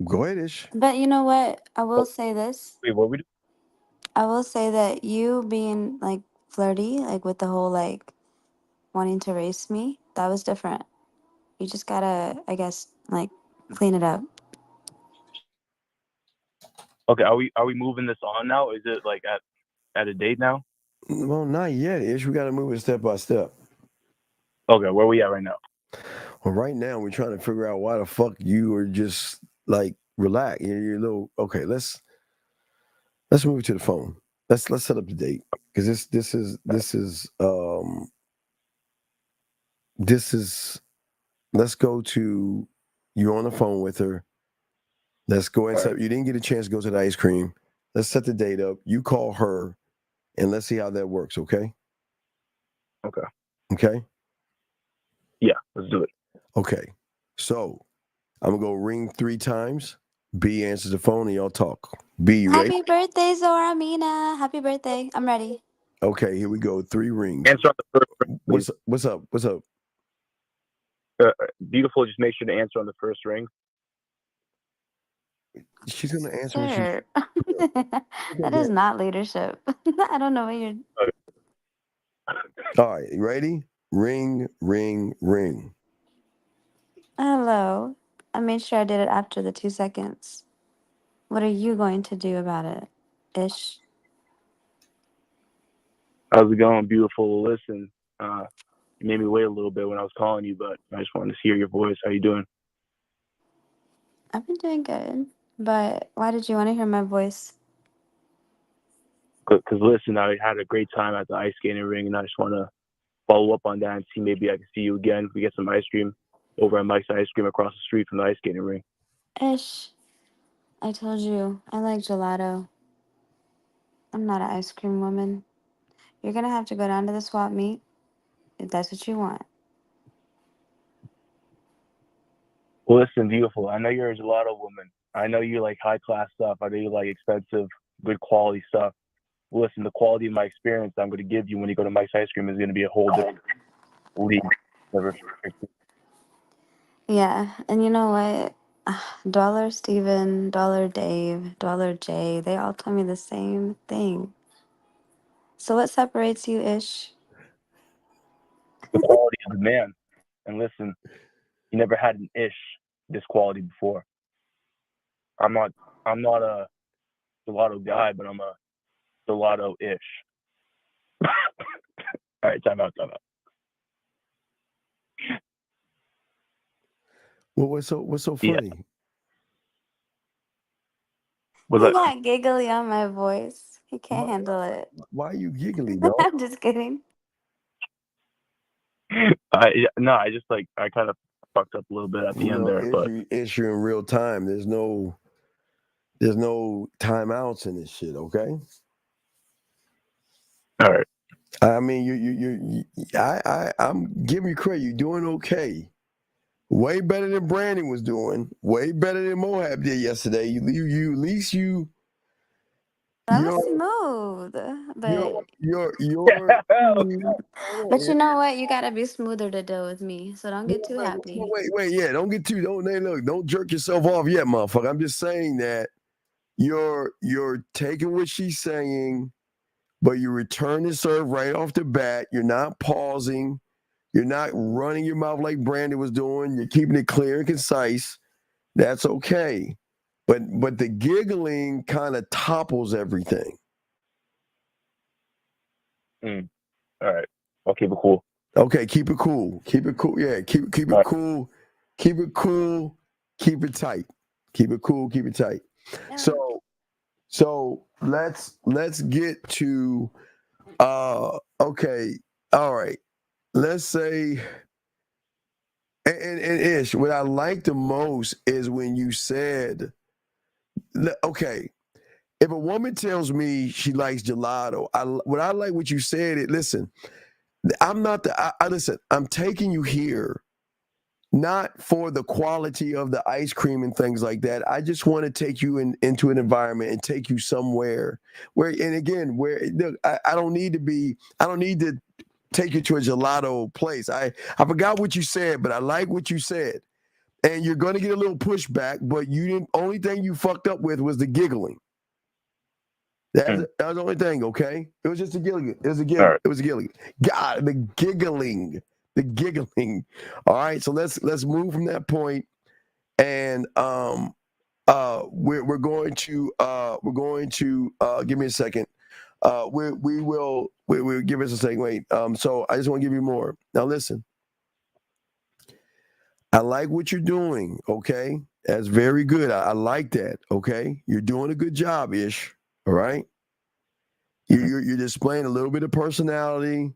[SPEAKER 10] Go ahead, Ish.
[SPEAKER 16] But you know what? I will say this.
[SPEAKER 18] Wait, what we do?
[SPEAKER 16] I will say that you being like flirty, like with the whole like wanting to race me, that was different. You just gotta, I guess, like clean it up.
[SPEAKER 18] Okay, are we moving this on now? Is it like at a date now?
[SPEAKER 10] Well, not yet, Ish. We got to move it step by step.
[SPEAKER 18] Okay, where are we at right now?
[SPEAKER 10] Well, right now we're trying to figure out why the fuck you are just like relax. You're a little okay. Let's move to the phone. Let's set up the date because this is. Let's go to. You're on the phone with her. Let's go and set. You didn't get a chance to go to the ice cream. Let's set the date up. You call her, and let's see how that works. Okay.
[SPEAKER 18] Okay.
[SPEAKER 10] Okay.
[SPEAKER 18] Yeah, let's do it.
[SPEAKER 10] Okay. So I'm gonna go ring 3 times. B answers the phone and y'all talk. B, you ready?
[SPEAKER 16] Happy birthday, Zora Mina. Happy birthday. I'm ready.
[SPEAKER 10] Okay, here we go. 3 rings.
[SPEAKER 18] Answer on the first ring.
[SPEAKER 10] What's up? What's up?
[SPEAKER 18] Beautiful. Just make sure to answer on the first ring.
[SPEAKER 10] She's gonna answer
[SPEAKER 16] Sure. That is not leadership. I don't know what you're.
[SPEAKER 10] All right, you ready? Ring, ring, ring.
[SPEAKER 16] Hello. I made sure I did it after the 2 seconds. What are you going to do about it, Ish?
[SPEAKER 18] How's it going? Beautiful. Listen, you made me wait a little bit when I was calling you, but I just wanted to hear your voice. How you doing?
[SPEAKER 16] I've been doing good, but why did you want to hear my voice?
[SPEAKER 18] Because listen, I had a great time at the ice skating ring, and I just want to follow up on that and see maybe I can see you again. We get some ice cream over at Mike's Ice Cream across the street from the ice skating ring.
[SPEAKER 16] Ish, I told you, I like gelato. I'm not an ice cream woman. You're gonna have to go down to the swap meet if that's what you want.
[SPEAKER 18] Well, listen, beautiful. I know you're a gelato woman. I know you like high class stuff. I know you like expensive, good quality stuff. Listen, the quality of my experience I'm going to give you when you go to Mike's Ice Cream is going to be a whole different league. Never.
[SPEAKER 16] Yeah, and you know what? Dollar Steven, Dollar Dave, Dollar J, they all tell me the same thing. So what separates you, Ish?
[SPEAKER 18] The quality of the man. And listen, you never had an ish this quality before. I'm not a gelato guy, but I'm a gelato ish. All right, time out.
[SPEAKER 10] Well, what's so funny?
[SPEAKER 18] Was
[SPEAKER 16] He
[SPEAKER 18] that?
[SPEAKER 16] got giggly on my voice. He can't handle it.
[SPEAKER 10] Why are you giggly, dog?
[SPEAKER 16] I'm just kidding.
[SPEAKER 18] I just like I kind of fucked up a little bit at the end there, but
[SPEAKER 10] Issue in real time. There's no timeouts in this shit. Okay.
[SPEAKER 18] All right.
[SPEAKER 10] I mean, I'm giving you credit. You're doing okay. Way better than Brandon was doing. Way better than Mohab did yesterday. You at least you.
[SPEAKER 16] That was smooth, but but you know what? You gotta be smoother to deal with me, so don't get too happy.
[SPEAKER 10] Wait, yeah, don't jerk yourself off yet, motherfucker. I'm just saying that you're taking what she's saying, but you return the serve right off the bat. You're not pausing. You're not running your mouth like Brandon was doing. You're keeping it clear and concise. That's okay. But the giggling kind of topples everything.
[SPEAKER 18] All right. I'll keep it cool.
[SPEAKER 10] Okay, keep it cool. Keep it cool. Yeah, keep it cool. Keep it cool. Keep it tight. Keep it cool. Keep it tight.
[SPEAKER 16] Yeah.
[SPEAKER 10] So let's get to okay. All right. Let's say and Ish, what I like the most is when you said, okay, if a woman tells me she likes gelato, I like what you said. Listen, I'm not listen. I'm taking you here, not for the quality of the ice cream and things like that. I just want to take you into an environment and take you somewhere where, and again, where look, I don't need to take you to a gelato place. I forgot what you said, but I like what you said. And you're going to get a little pushback, but only thing you fucked up with was the giggling. That was the only thing, okay? It was just a giggling. It was a giggling. Right. It was a giggling. God, the giggling. All right, so let's move from that point, and we're going to give me a second. We'll give us a second. Wait. So I just want to give you more. Now listen. I like what you're doing. Okay, that's very good. I like that. Okay, you're doing a good job, Ish. All right. You're displaying a little bit of personality.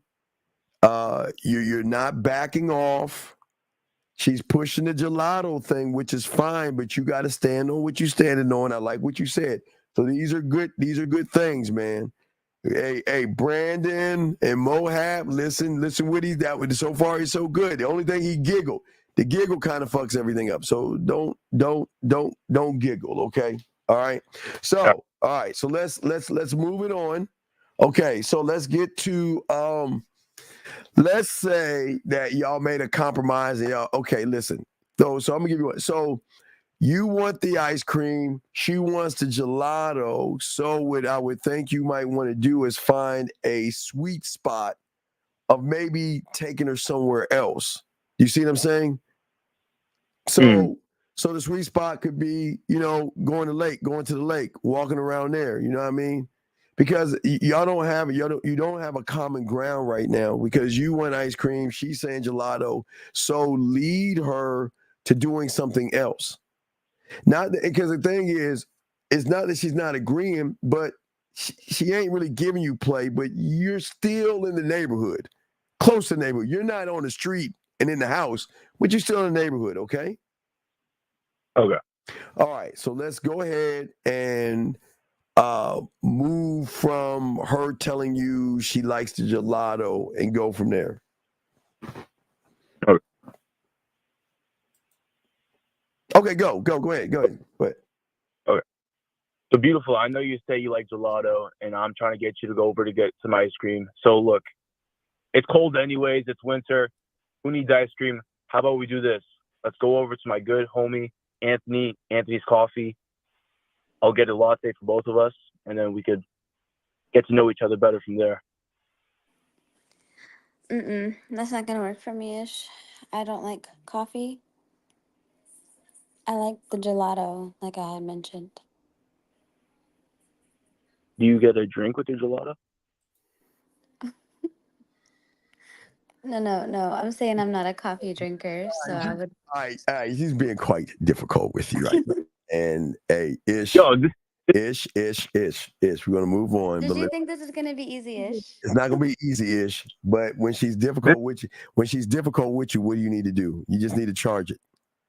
[SPEAKER 10] You're not backing off. She's pushing the gelato thing, which is fine, but you got to stand on what you're standing on. I like what you said. So these are good things, man. Hey, Brandon and Mohab, listen what he's that with. So far, he's so good. The only thing he giggled. The giggle kind of fucks everything up. So don't giggle, okay? All right. So all right. So let's move it on. Okay. So let's get to let's say that y'all made a compromise and y'all okay. Listen. So I'm gonna give you one. So you want the ice cream. She wants the gelato. So what I would think you might want to do is find a sweet spot of maybe taking her somewhere else. You see what I'm saying? So the sweet spot could be, going to the lake, walking around there. You know what I mean? Because you don't have a common ground right now because you want ice cream. She's saying gelato. So lead her to doing something else. Not because the thing is, it's not that she's not agreeing, but she ain't really giving you play. But you're still in the neighborhood, close to the neighborhood. You're not on the street and in the house, but you're still in the neighborhood, okay?
[SPEAKER 18] Okay.
[SPEAKER 10] All right, so let's go ahead and move from her telling you she likes the gelato and go from there. Okay, go ahead.
[SPEAKER 18] Okay. So beautiful. I know you say you like gelato, and I'm trying to get you to go over to get some ice cream. So look, it's cold anyways. It's winter. who needs ice cream? How about we do this? Let's go over to my good homie Anthony. Anthony's Coffee. I'll get a latte for both of us, and then we could get to know each other better from there.
[SPEAKER 16] That's not gonna work for me, Ish. I don't like coffee. I like the gelato, like I had mentioned.
[SPEAKER 18] Do you get a drink with your gelato?
[SPEAKER 16] No. I'm saying I'm not a coffee drinker, so I would.
[SPEAKER 10] All right. He's being quite difficult with you right now. And hey, Ish, Ish. We're gonna move on.
[SPEAKER 16] Did you think this is gonna be easy-ish?
[SPEAKER 10] It's not gonna be easy-ish, but when she's difficult with you, what do you need to do? You just need to charge it.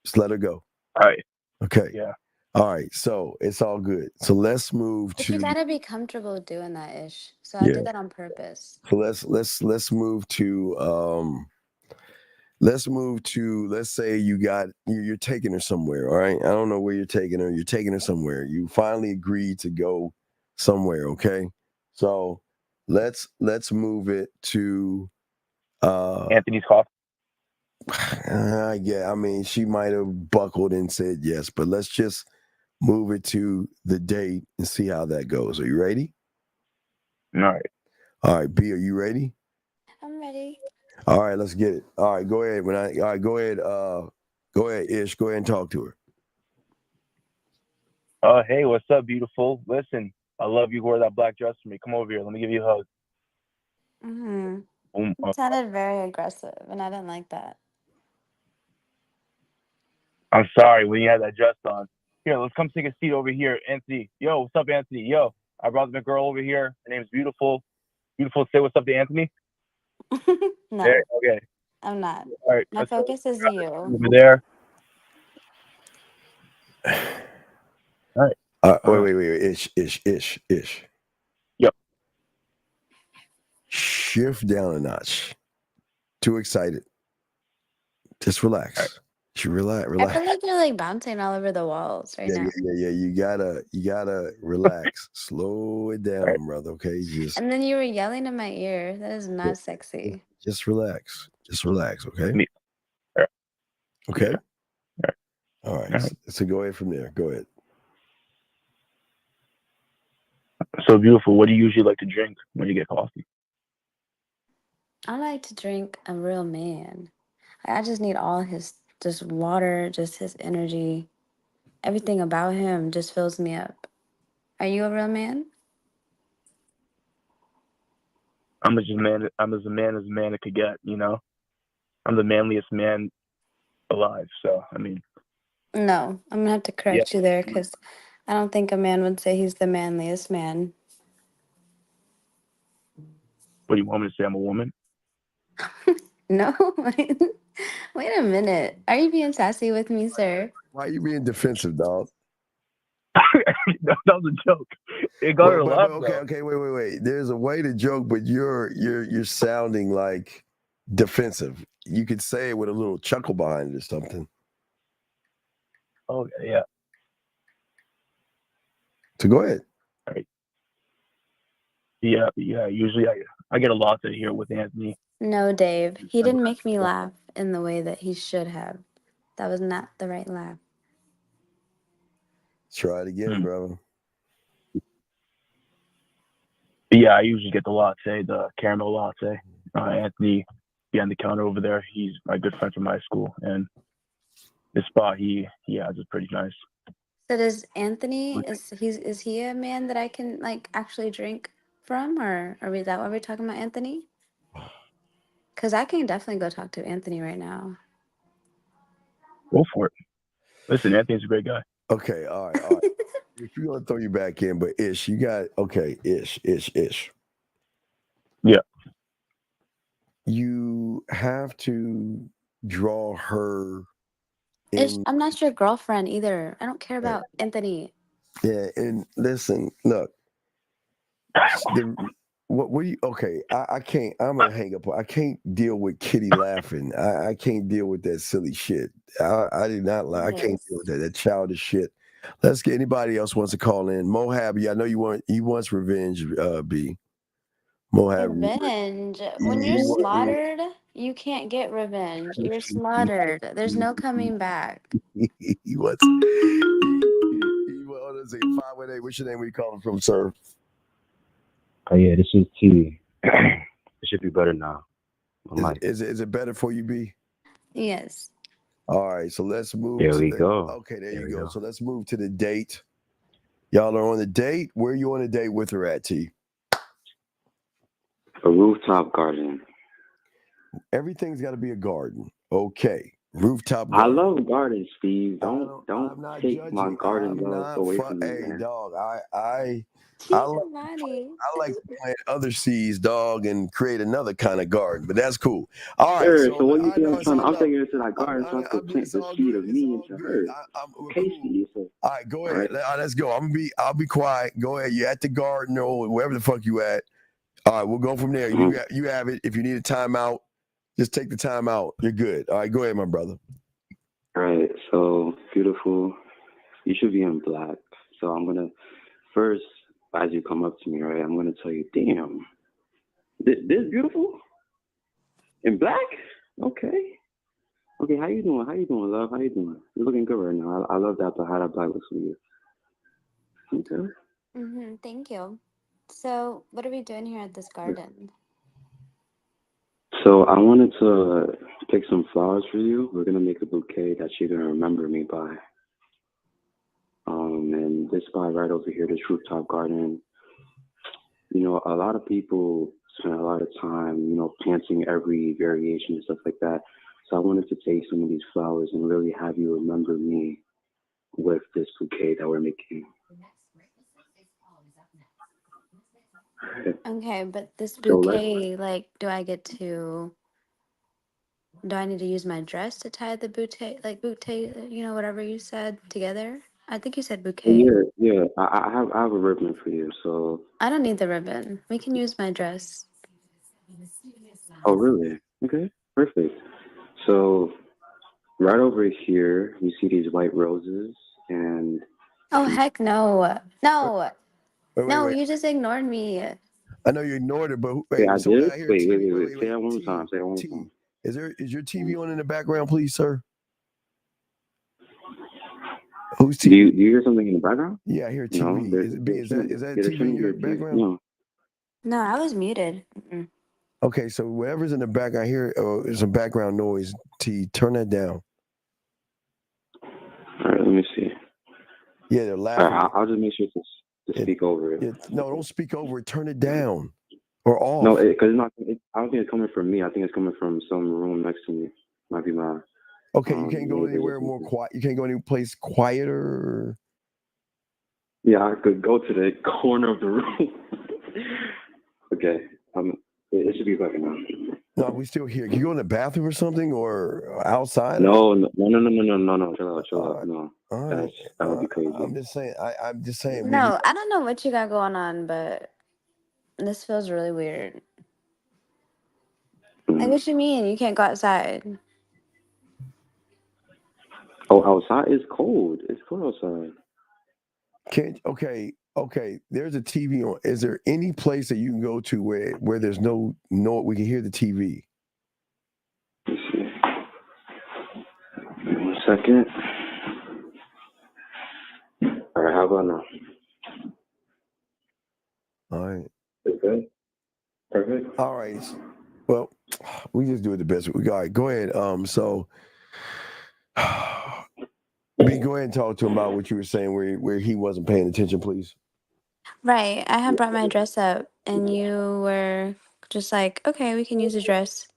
[SPEAKER 10] Just let her go.
[SPEAKER 18] All right.
[SPEAKER 10] Okay.
[SPEAKER 18] Yeah.
[SPEAKER 10] All right. So it's all good. So let's move
[SPEAKER 16] But
[SPEAKER 10] to.
[SPEAKER 16] you gotta be comfortable doing that, Ish. So I did that on purpose.
[SPEAKER 10] So let's move to let's say you're taking her somewhere. All right. I don't know where you're taking her. You're taking her somewhere. You finally agreed to go somewhere. Okay. So let's move it to
[SPEAKER 18] Anthony's Coffee.
[SPEAKER 10] Yeah, I mean, she might have buckled and said yes, but let's just move it to the date and see how that goes. Are you ready?
[SPEAKER 18] All right.
[SPEAKER 10] All right, B, are you ready?
[SPEAKER 16] I'm ready.
[SPEAKER 10] All right, let's get it. All right, go ahead. Go ahead, Ish. Go ahead and talk to her.
[SPEAKER 18] Hey, what's up, beautiful? Listen, I love you. Wore that black dress for me. Come over here. Let me give you a hug.
[SPEAKER 16] It sounded very aggressive, and I didn't like that.
[SPEAKER 18] I'm sorry when you had that dress on. Here, let's come take a seat over here, Anthony. Yo, what's up, Anthony? Yo, I brought the girl over here. Her name's Beautiful. Beautiful, say what's up to Anthony.
[SPEAKER 16] No,
[SPEAKER 18] There, okay.
[SPEAKER 16] I'm not.
[SPEAKER 18] All right.
[SPEAKER 16] My focus is you.
[SPEAKER 18] Over there. All right.
[SPEAKER 10] Wait. Ish.
[SPEAKER 18] Yep.
[SPEAKER 10] Shift down a notch. Too excited. Just relax. Right. Relax.
[SPEAKER 16] I feel like you're like bouncing all over the walls right now.
[SPEAKER 10] Yeah. You gotta relax. Slow it down, brother. Okay.
[SPEAKER 16] And then you were yelling in my ear. That is not sexy.
[SPEAKER 10] Just relax. Okay.
[SPEAKER 18] Right.
[SPEAKER 10] Okay.
[SPEAKER 18] Right.
[SPEAKER 10] All right. So go ahead from there. Go ahead.
[SPEAKER 18] So Beautiful, what do you usually like to drink when you get coffee?
[SPEAKER 16] I like to drink a real man. I just need all his just water, just his energy. Everything about him just fills me up. Are you a real man?
[SPEAKER 18] I'm as a man could get, you know? I'm the manliest man alive, so I mean.
[SPEAKER 16] No, I'm gonna have to correct you there because I don't think a man would say he's the manliest man.
[SPEAKER 18] What do you want me to say? I'm a woman?
[SPEAKER 16] No. Wait a minute. Are you being sassy with me, sir?
[SPEAKER 10] Why are you being defensive, dog?
[SPEAKER 18] That was a joke. It got her laugh.
[SPEAKER 10] Okay. Wait. There's a way to joke, but you're sounding like defensive. You could say it with a little chuckle behind it or something.
[SPEAKER 18] Okay, yeah.
[SPEAKER 10] So go ahead.
[SPEAKER 18] All right. Yeah. Usually I get a latte here with Anthony.
[SPEAKER 16] No, Dave. He didn't make me laugh in the way that he should have. That was not the right laugh.
[SPEAKER 10] Try it again, brother.
[SPEAKER 18] Yeah, I usually get the latte, the caramel latte. Anthony behind the counter over there, he's my good friend from high school, and this spot he has is pretty nice.
[SPEAKER 16] So does Anthony, is he a man that I can like actually drink from, or is that why we're talking about Anthony? Because I can definitely go talk to Anthony right now.
[SPEAKER 18] Go for it. Listen, Anthony's a great guy.
[SPEAKER 10] Okay, all right. If you're gonna throw you back in, but Ish, you got Ish.
[SPEAKER 18] Yeah.
[SPEAKER 10] You have to draw her in.
[SPEAKER 16] Ish, I'm not your girlfriend either. I don't care about Anthony.
[SPEAKER 10] Yeah, and listen, look. What do you? Okay, I can't. I'm gonna hang up. I can't deal with Kitty laughing. I can't deal with that silly shit. I did not lie. I can't deal with that childish shit. Let's get anybody else wants to call in. Mohab, I know you wants revenge. B. Mohab,
[SPEAKER 16] Revenge. When you're slaughtered, You can't get revenge. You're slaughtered. There's no coming back.
[SPEAKER 10] He was. Hold on a second. 518. What's your name? Where you calling from, sir?
[SPEAKER 17] Oh yeah, this is T. It should be better now.
[SPEAKER 10] Is it better for you, B?
[SPEAKER 16] Yes.
[SPEAKER 10] All right, so let's move.
[SPEAKER 17] There we go.
[SPEAKER 10] Okay, there you go. So let's move to the date. Y'all are on the date. Where are you on a date with her at, T?
[SPEAKER 17] A rooftop garden.
[SPEAKER 10] Everything's got to be a garden. Okay, rooftop
[SPEAKER 17] I
[SPEAKER 10] garden.
[SPEAKER 17] love gardens, Steve. Don't take my garden love away from me,
[SPEAKER 10] Hey,
[SPEAKER 17] man.
[SPEAKER 10] dog. I like to plant other seeds, dog, and create another kind of garden. But that's cool. All right.
[SPEAKER 17] Sure,
[SPEAKER 10] So
[SPEAKER 17] so what you think
[SPEAKER 10] I'm
[SPEAKER 17] I'm taking her to that garden so I could plant the seed of me into her. Okay, Steve. So,
[SPEAKER 10] all right, go ahead. Let's go. I'll be quiet. Go ahead. You're at the garden or wherever the fuck you at. All right, we'll go from there. You have it. If you need a timeout, just take the time out. You're good. All right, go ahead, my brother.
[SPEAKER 17] all right, so beautiful. You should be in black. So I'm gonna first, as you come up to me, right? I'm gonna tell you, damn, this beautiful in black. Okay. Okay, how you doing? How you doing, love? How you doing? You're looking good right now. I love that, but how that black looks for you. Okay.
[SPEAKER 16] Thank you. So, what are we doing here at this garden?
[SPEAKER 17] So I wanted to pick some flowers for you. We're gonna make a bouquet that you're gonna remember me by. And this spot right over here, this rooftop garden. You know, a lot of people spend a lot of time, you know, planting every variation and stuff like that. So I wanted to take some of these flowers and really have you remember me with this bouquet that we're making.
[SPEAKER 16] Okay, but this
[SPEAKER 17] So let's
[SPEAKER 16] bouquet, like, do I need to use my dress to tie the bouquet, you know, whatever you said together? I think you said bouquet.
[SPEAKER 17] yeah. I have a ribbon for you. So
[SPEAKER 16] I don't need the ribbon. We can use my dress.
[SPEAKER 17] oh really? Okay, perfect. So right over here, you see these white roses, and
[SPEAKER 16] Oh, heck no. No.
[SPEAKER 10] Wait.
[SPEAKER 16] No, you just ignored me.
[SPEAKER 10] I know you ignored it, but
[SPEAKER 17] wait, I
[SPEAKER 10] so
[SPEAKER 17] did.
[SPEAKER 10] I hear
[SPEAKER 17] Wait.
[SPEAKER 10] TV.
[SPEAKER 17] Say that one more time. Say that one more time.
[SPEAKER 10] Is your TV on in the background, please, sir? Who's
[SPEAKER 17] Do
[SPEAKER 10] TV?
[SPEAKER 17] you hear something in the background?
[SPEAKER 10] Yeah, I hear
[SPEAKER 17] No,
[SPEAKER 10] TV. Is that
[SPEAKER 17] yeah,
[SPEAKER 10] TV in your background?
[SPEAKER 17] No.
[SPEAKER 16] No, I was muted.
[SPEAKER 10] Okay, so whatever's in the back, I hear there's some background noise. T, turn that down.
[SPEAKER 17] All right, let me see.
[SPEAKER 10] Yeah, they're
[SPEAKER 17] All
[SPEAKER 10] laughing.
[SPEAKER 17] right, I'll just make sure to speak over it.
[SPEAKER 10] No, don't speak over it. Turn it down or off.
[SPEAKER 17] No, because I don't think it's coming from me. I think it's coming from some room next to me. Might be my.
[SPEAKER 10] Okay, you can't go anywhere more quiet. You can't go any place quieter.
[SPEAKER 17] Yeah, I could go to the corner of the room. Okay, it should be better now.
[SPEAKER 10] No, we still here. Can you go in the bathroom or something, or outside?
[SPEAKER 17] No. Chill out. No,
[SPEAKER 10] All right.
[SPEAKER 17] that would be crazy.
[SPEAKER 10] I'm just saying. I'm just saying.
[SPEAKER 16] No, I don't know what you got going on, but this feels really weird. Like, what you mean? You can't go outside?
[SPEAKER 17] Oh, outside is cold. It's cold outside.
[SPEAKER 10] Okay. There's a TV on. Is there any place that you can go to where there's no we can hear the TV?
[SPEAKER 17] Let's see. 1 second. All right, how about now?
[SPEAKER 10] All right.
[SPEAKER 17] Okay. Perfect.
[SPEAKER 10] All right. Well, we just do it the best we got. All right, go ahead. So B, go ahead and talk to him about what you were saying where he wasn't paying attention, please.
[SPEAKER 16] Right. I had brought my dress up, and you were just like, okay, we can use a dress.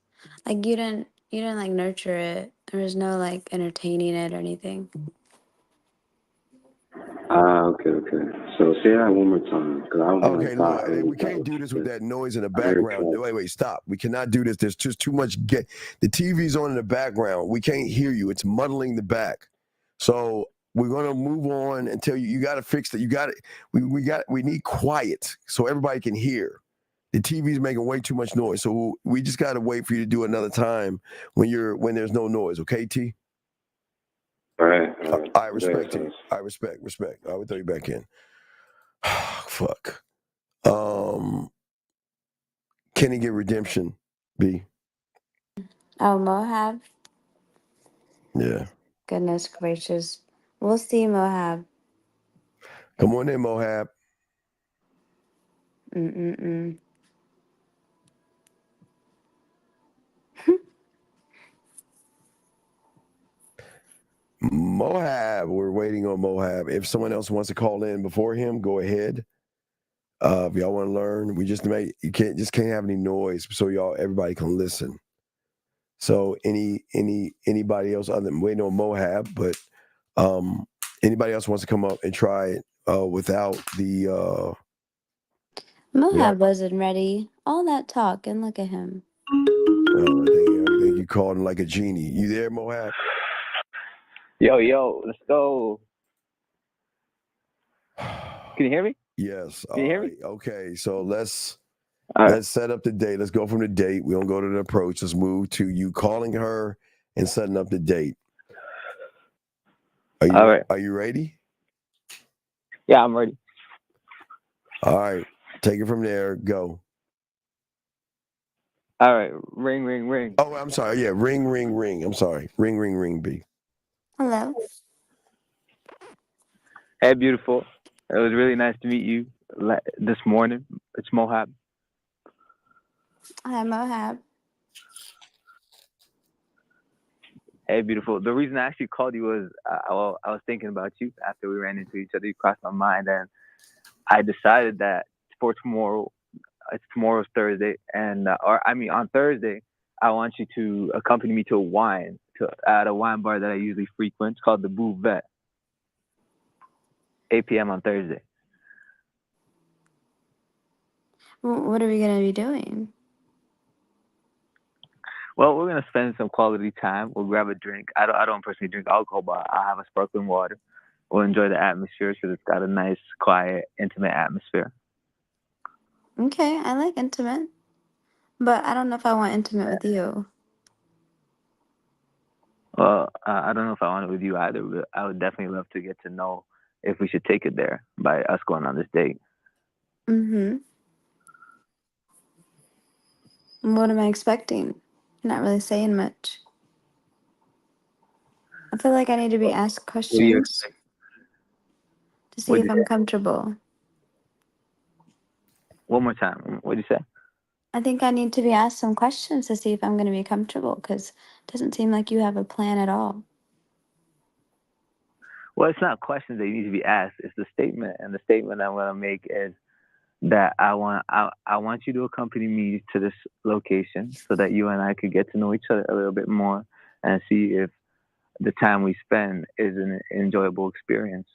[SPEAKER 16] Like, you didn't like nurture it. There was no like entertaining it or anything.
[SPEAKER 17] Okay. So say that one more time, because I don't
[SPEAKER 10] Okay, look, we can't do this with that noise in the background. Wait, stop. We cannot do this. There's just too much. The TV's on in the background. We can't hear you. It's muddling the back. So we're gonna move on until you got to fix it. You got it. We need quiet so everybody can hear. The TV's making way too much noise. So we just got to wait for you to do it another time when there's no noise. Okay, T?
[SPEAKER 17] All right.
[SPEAKER 10] I respect you. I respect. I will throw you back in. Fuck. Can he get redemption, B?
[SPEAKER 16] Oh, Mohab.
[SPEAKER 10] Yeah.
[SPEAKER 16] Goodness gracious. We'll see, Mohab.
[SPEAKER 10] Come on in, Mohab.
[SPEAKER 16] Mm-mm-mm.
[SPEAKER 10] Mohab, we're waiting on Mohab. If someone else wants to call in before him, go ahead. If y'all want to learn, we just can't have any noise so everybody can listen. So anybody else other than waiting on Mohab, but anybody else wants to come up and try it without the
[SPEAKER 16] Mohab wasn't ready. All that talk, and look at him.
[SPEAKER 10] I think you called him like a genie. You there, Mohab?
[SPEAKER 19] Yo, let's go. Can you hear me?
[SPEAKER 10] Yes.
[SPEAKER 19] Can you hear me?
[SPEAKER 10] Okay, so let's
[SPEAKER 19] right.
[SPEAKER 10] set up the date. Let's go from the date. We don't go to the approach. Let's move to you calling her and setting up the date.
[SPEAKER 19] All right.
[SPEAKER 10] Are you ready?
[SPEAKER 19] Yeah, I'm ready.
[SPEAKER 10] All right. Take it from there. Go.
[SPEAKER 19] All right. Ring, ring, ring.
[SPEAKER 10] Oh, I'm sorry. Yeah, ring, ring, ring. I'm sorry. Ring, ring, ring, B.
[SPEAKER 16] Hello.
[SPEAKER 19] Hey, beautiful. It was really nice to meet you this morning. It's Mohab.
[SPEAKER 16] Hi, Mohab.
[SPEAKER 19] Hey, beautiful. The reason I actually called you was I was thinking about you after we ran into each other. You crossed my mind, and I decided that for tomorrow, tomorrow's Thursday, and on Thursday, I want you to accompany me to at a wine bar that I usually frequent. It's called the Bouvet. 8 p.m. on Thursday.
[SPEAKER 16] What are we gonna be doing?
[SPEAKER 19] Well, we're gonna spend some quality time. We'll grab a drink. I don't personally drink alcohol, but I'll have a sparkling water. We'll enjoy the atmosphere because it's got a nice, quiet, intimate atmosphere.
[SPEAKER 16] Okay, I like intimate, but I don't know if I want intimate with you.
[SPEAKER 19] Well, I don't know if I want it with you either, but I would definitely love to get to know if we should take it there by us going on this date.
[SPEAKER 16] Mm-hmm. What am I expecting? You're not really saying much. I feel like I need to be asked questions to see if I'm comfortable.
[SPEAKER 19] One more time. What did you say?
[SPEAKER 16] I think I need to be asked some questions to see if I'm going to be comfortable because it doesn't seem like you have a plan at all.
[SPEAKER 19] Well, it's not questions that you need to be asked. It's the statement, and the statement I'm going to make is that I want you to accompany me to this location so that you and I could get to know each other a little bit more and see if the time we spend is an enjoyable experience.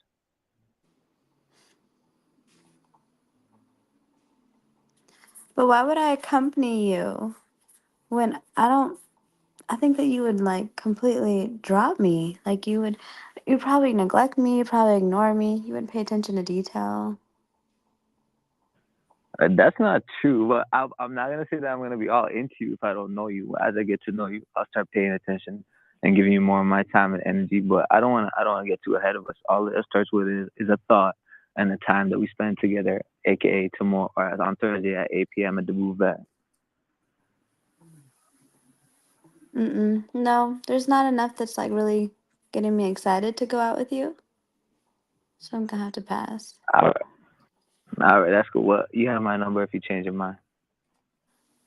[SPEAKER 16] But why would I accompany you when I think that you would like completely drop me. Like you'd probably neglect me, you'd probably ignore me, you wouldn't pay attention to detail.
[SPEAKER 19] That's not true, but I'm not going to say that I'm going to be all into you if I don't know you. As I get to know you, I'll start paying attention and giving you more of my time and energy, but I don't want to get too ahead of us. All it starts with is a thought and the time that we spend together, aka tomorrow or on Thursday at 8 p.m. at the Bouvet.
[SPEAKER 16] No, there's not enough that's like really getting me excited to go out with you. So I'm gonna have to pass.
[SPEAKER 19] All right, that's cool. Well, you have my number if you change your mind.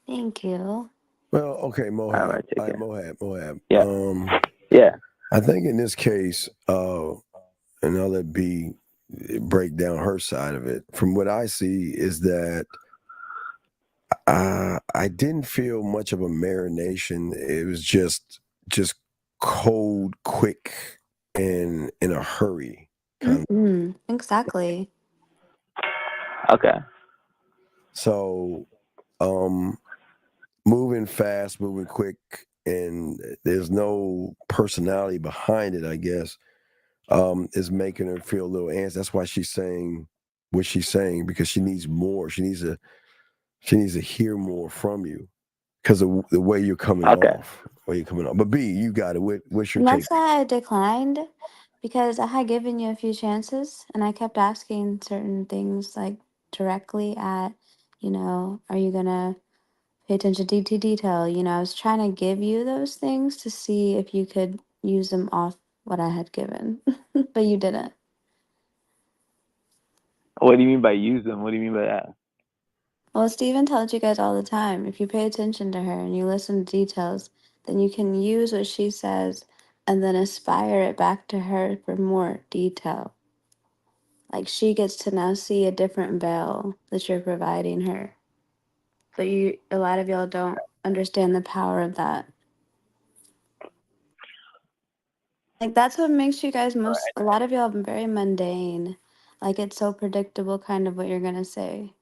[SPEAKER 16] Thank you.
[SPEAKER 10] Well, okay, Mohab.
[SPEAKER 19] All right, take care.
[SPEAKER 10] Mohab.
[SPEAKER 19] Yeah. Yeah.
[SPEAKER 10] I think in this case, and I'll let B break down her side of it. From what I see is that I didn't feel much of a marination. It was just cold, quick, and in a hurry.
[SPEAKER 16] Exactly.
[SPEAKER 19] Okay.
[SPEAKER 10] So, moving fast, moving quick, and there's no personality behind it, I guess, is making her feel a little antsy. That's why she's saying what she's saying, because she needs more. She needs to hear more from you because of the way you're coming off. But B, you got it. What's your
[SPEAKER 16] And
[SPEAKER 10] take?
[SPEAKER 16] that's why I declined, because I had given you a few chances and I kept asking certain things like directly at, are you gonna Pay attention to detail. You know, I was trying to give you those things to see if you could use them off what I had given, but you didn't.
[SPEAKER 19] What do you mean by use them? What do you mean by that?
[SPEAKER 16] Well, Steven tells you guys all the time, if you pay attention to her and you listen to details, then you can use what she says and then aspire it back to her for more detail. Like she gets to now see a different veil that you're providing her. But a lot of y'all don't understand the power of that. Like that's what makes you guys a lot of y'all very mundane. Like it's so predictable kind of what you're gonna say.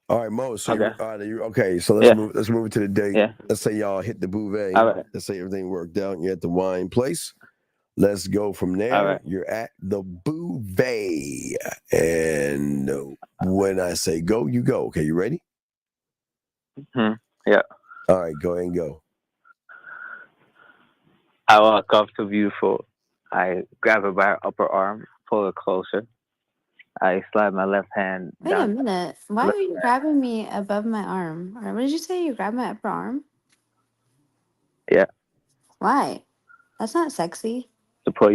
[SPEAKER 10] All right, Mo. So
[SPEAKER 19] Okay.
[SPEAKER 10] you're okay. So let's
[SPEAKER 19] Yeah.
[SPEAKER 10] move. Let's move to the date.
[SPEAKER 19] Yeah.
[SPEAKER 10] Let's say y'all hit the bouvet.
[SPEAKER 19] All right.
[SPEAKER 10] Let's say everything worked out. And you're at the wine place. Let's go from there.
[SPEAKER 19] All right.
[SPEAKER 10] You're at the bouvet, and when I say go, you go. Okay, you ready?
[SPEAKER 19] Yeah.
[SPEAKER 10] All right, go ahead and go.
[SPEAKER 19] I walk up to Beautiful. I grab her by her upper arm, pull her closer. I slide my left hand
[SPEAKER 16] Wait a
[SPEAKER 19] down.
[SPEAKER 16] minute. Why are you grabbing me above my arm? Or what did you say? You grabbed my upper arm?
[SPEAKER 19] Yeah.
[SPEAKER 16] Why? That's not sexy.
[SPEAKER 19] To pull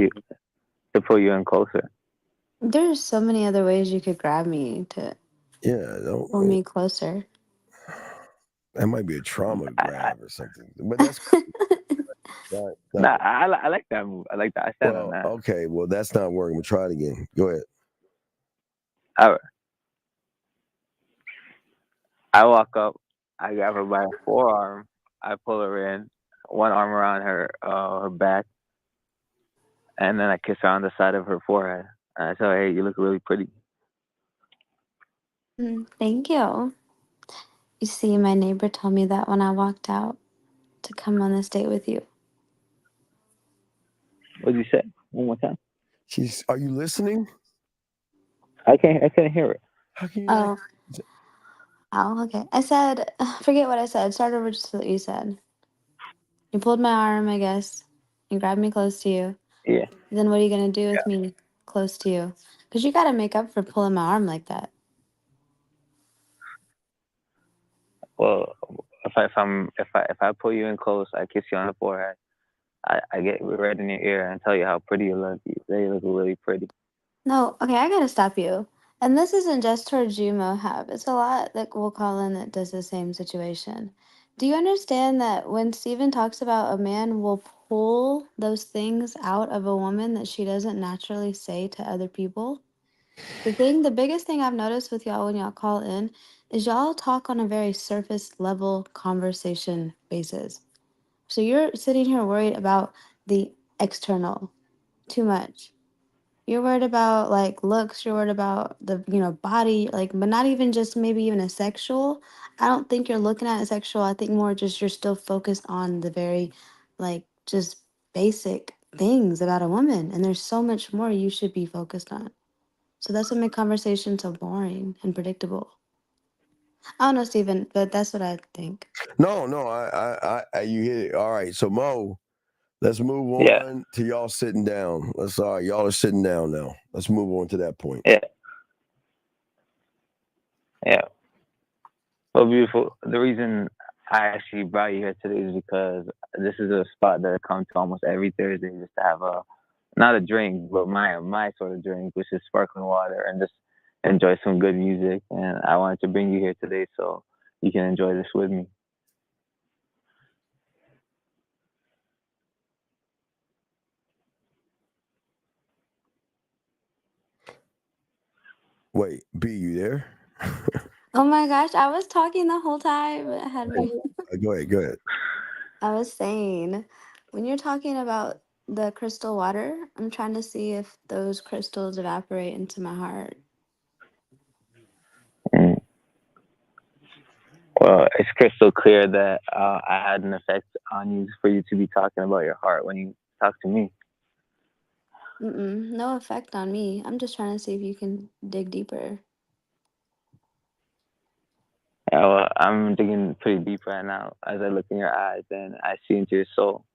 [SPEAKER 19] you in closer.
[SPEAKER 16] There's so many other ways you could grab me to pull me closer.
[SPEAKER 10] That might be a trauma grab or something, but that's
[SPEAKER 19] Nah, I like that move. I like that. I stand on that.
[SPEAKER 10] Okay, well that's not working. We'll try it again. Go ahead.
[SPEAKER 19] All right. I walk up. I grab her by her forearm. I pull her in, one arm around her back, and then I kiss her on the side of her forehead. And I tell her, "Hey, you look really pretty."
[SPEAKER 16] Thank you. You see, my neighbor told me that when I walked out to come on this date with you.
[SPEAKER 19] What did you say? One more time.
[SPEAKER 10] Are you listening?
[SPEAKER 19] I can't hear it.
[SPEAKER 10] How can you?
[SPEAKER 16] Oh, okay. I said, forget what I said. Start over just what you said. You pulled my arm, I guess. You grabbed me close to you.
[SPEAKER 19] Yeah.
[SPEAKER 16] Then what are you gonna do with me close to you? Because you gotta make up for pulling my arm like that.
[SPEAKER 19] Well, if I pull you in close, I kiss you on the forehead. I get right in your ear and tell you how pretty you look. You look really pretty.
[SPEAKER 16] No, okay, I gotta stop you. And this isn't just towards you, Mohab. It's a lot that will call in that does the same situation. Do you understand that when Steven talks about a man will pull those things out of a woman that she doesn't naturally say to other people? The biggest thing I've noticed with y'all when y'all call in is y'all talk on a very surface level conversation basis. So you're sitting here worried about the external too much. You're worried about like looks, you're worried about the body, like, but not even just maybe even a sexual. I don't think you're looking at it sexual. I think more just you're still focused on the very like just basic things about a woman. And there's so much more you should be focused on. So that's what makes conversation so boring and predictable. I don't know, Steven, but that's what I think.
[SPEAKER 10] No, I you hit it. All right, so Mo, let's move on to y'all sitting down. Y'all are sitting down now. Let's move on to that point.
[SPEAKER 19] Yeah. Well, Beautiful. The reason I actually brought you here today is because this is a spot that I come to almost every Thursday just to have not a drink, but my sort of drink, which is sparkling water, and just enjoy some good music. And I wanted to bring you here today so you can enjoy this with me.
[SPEAKER 10] Wait, B, you there?
[SPEAKER 16] Oh my gosh, I was talking the whole time. I had my
[SPEAKER 10] Go ahead.
[SPEAKER 16] I was saying, when you're talking about the crystal water, I'm trying to see if those crystals evaporate into my heart.
[SPEAKER 19] Well, it's crystal clear that I had an effect on you for you to be talking about your heart when you talk to me.
[SPEAKER 16] No effect on me. I'm just trying to see if you can dig deeper.
[SPEAKER 19] Yeah, well, I'm digging pretty deep right now as I look in your eyes and I see into your soul.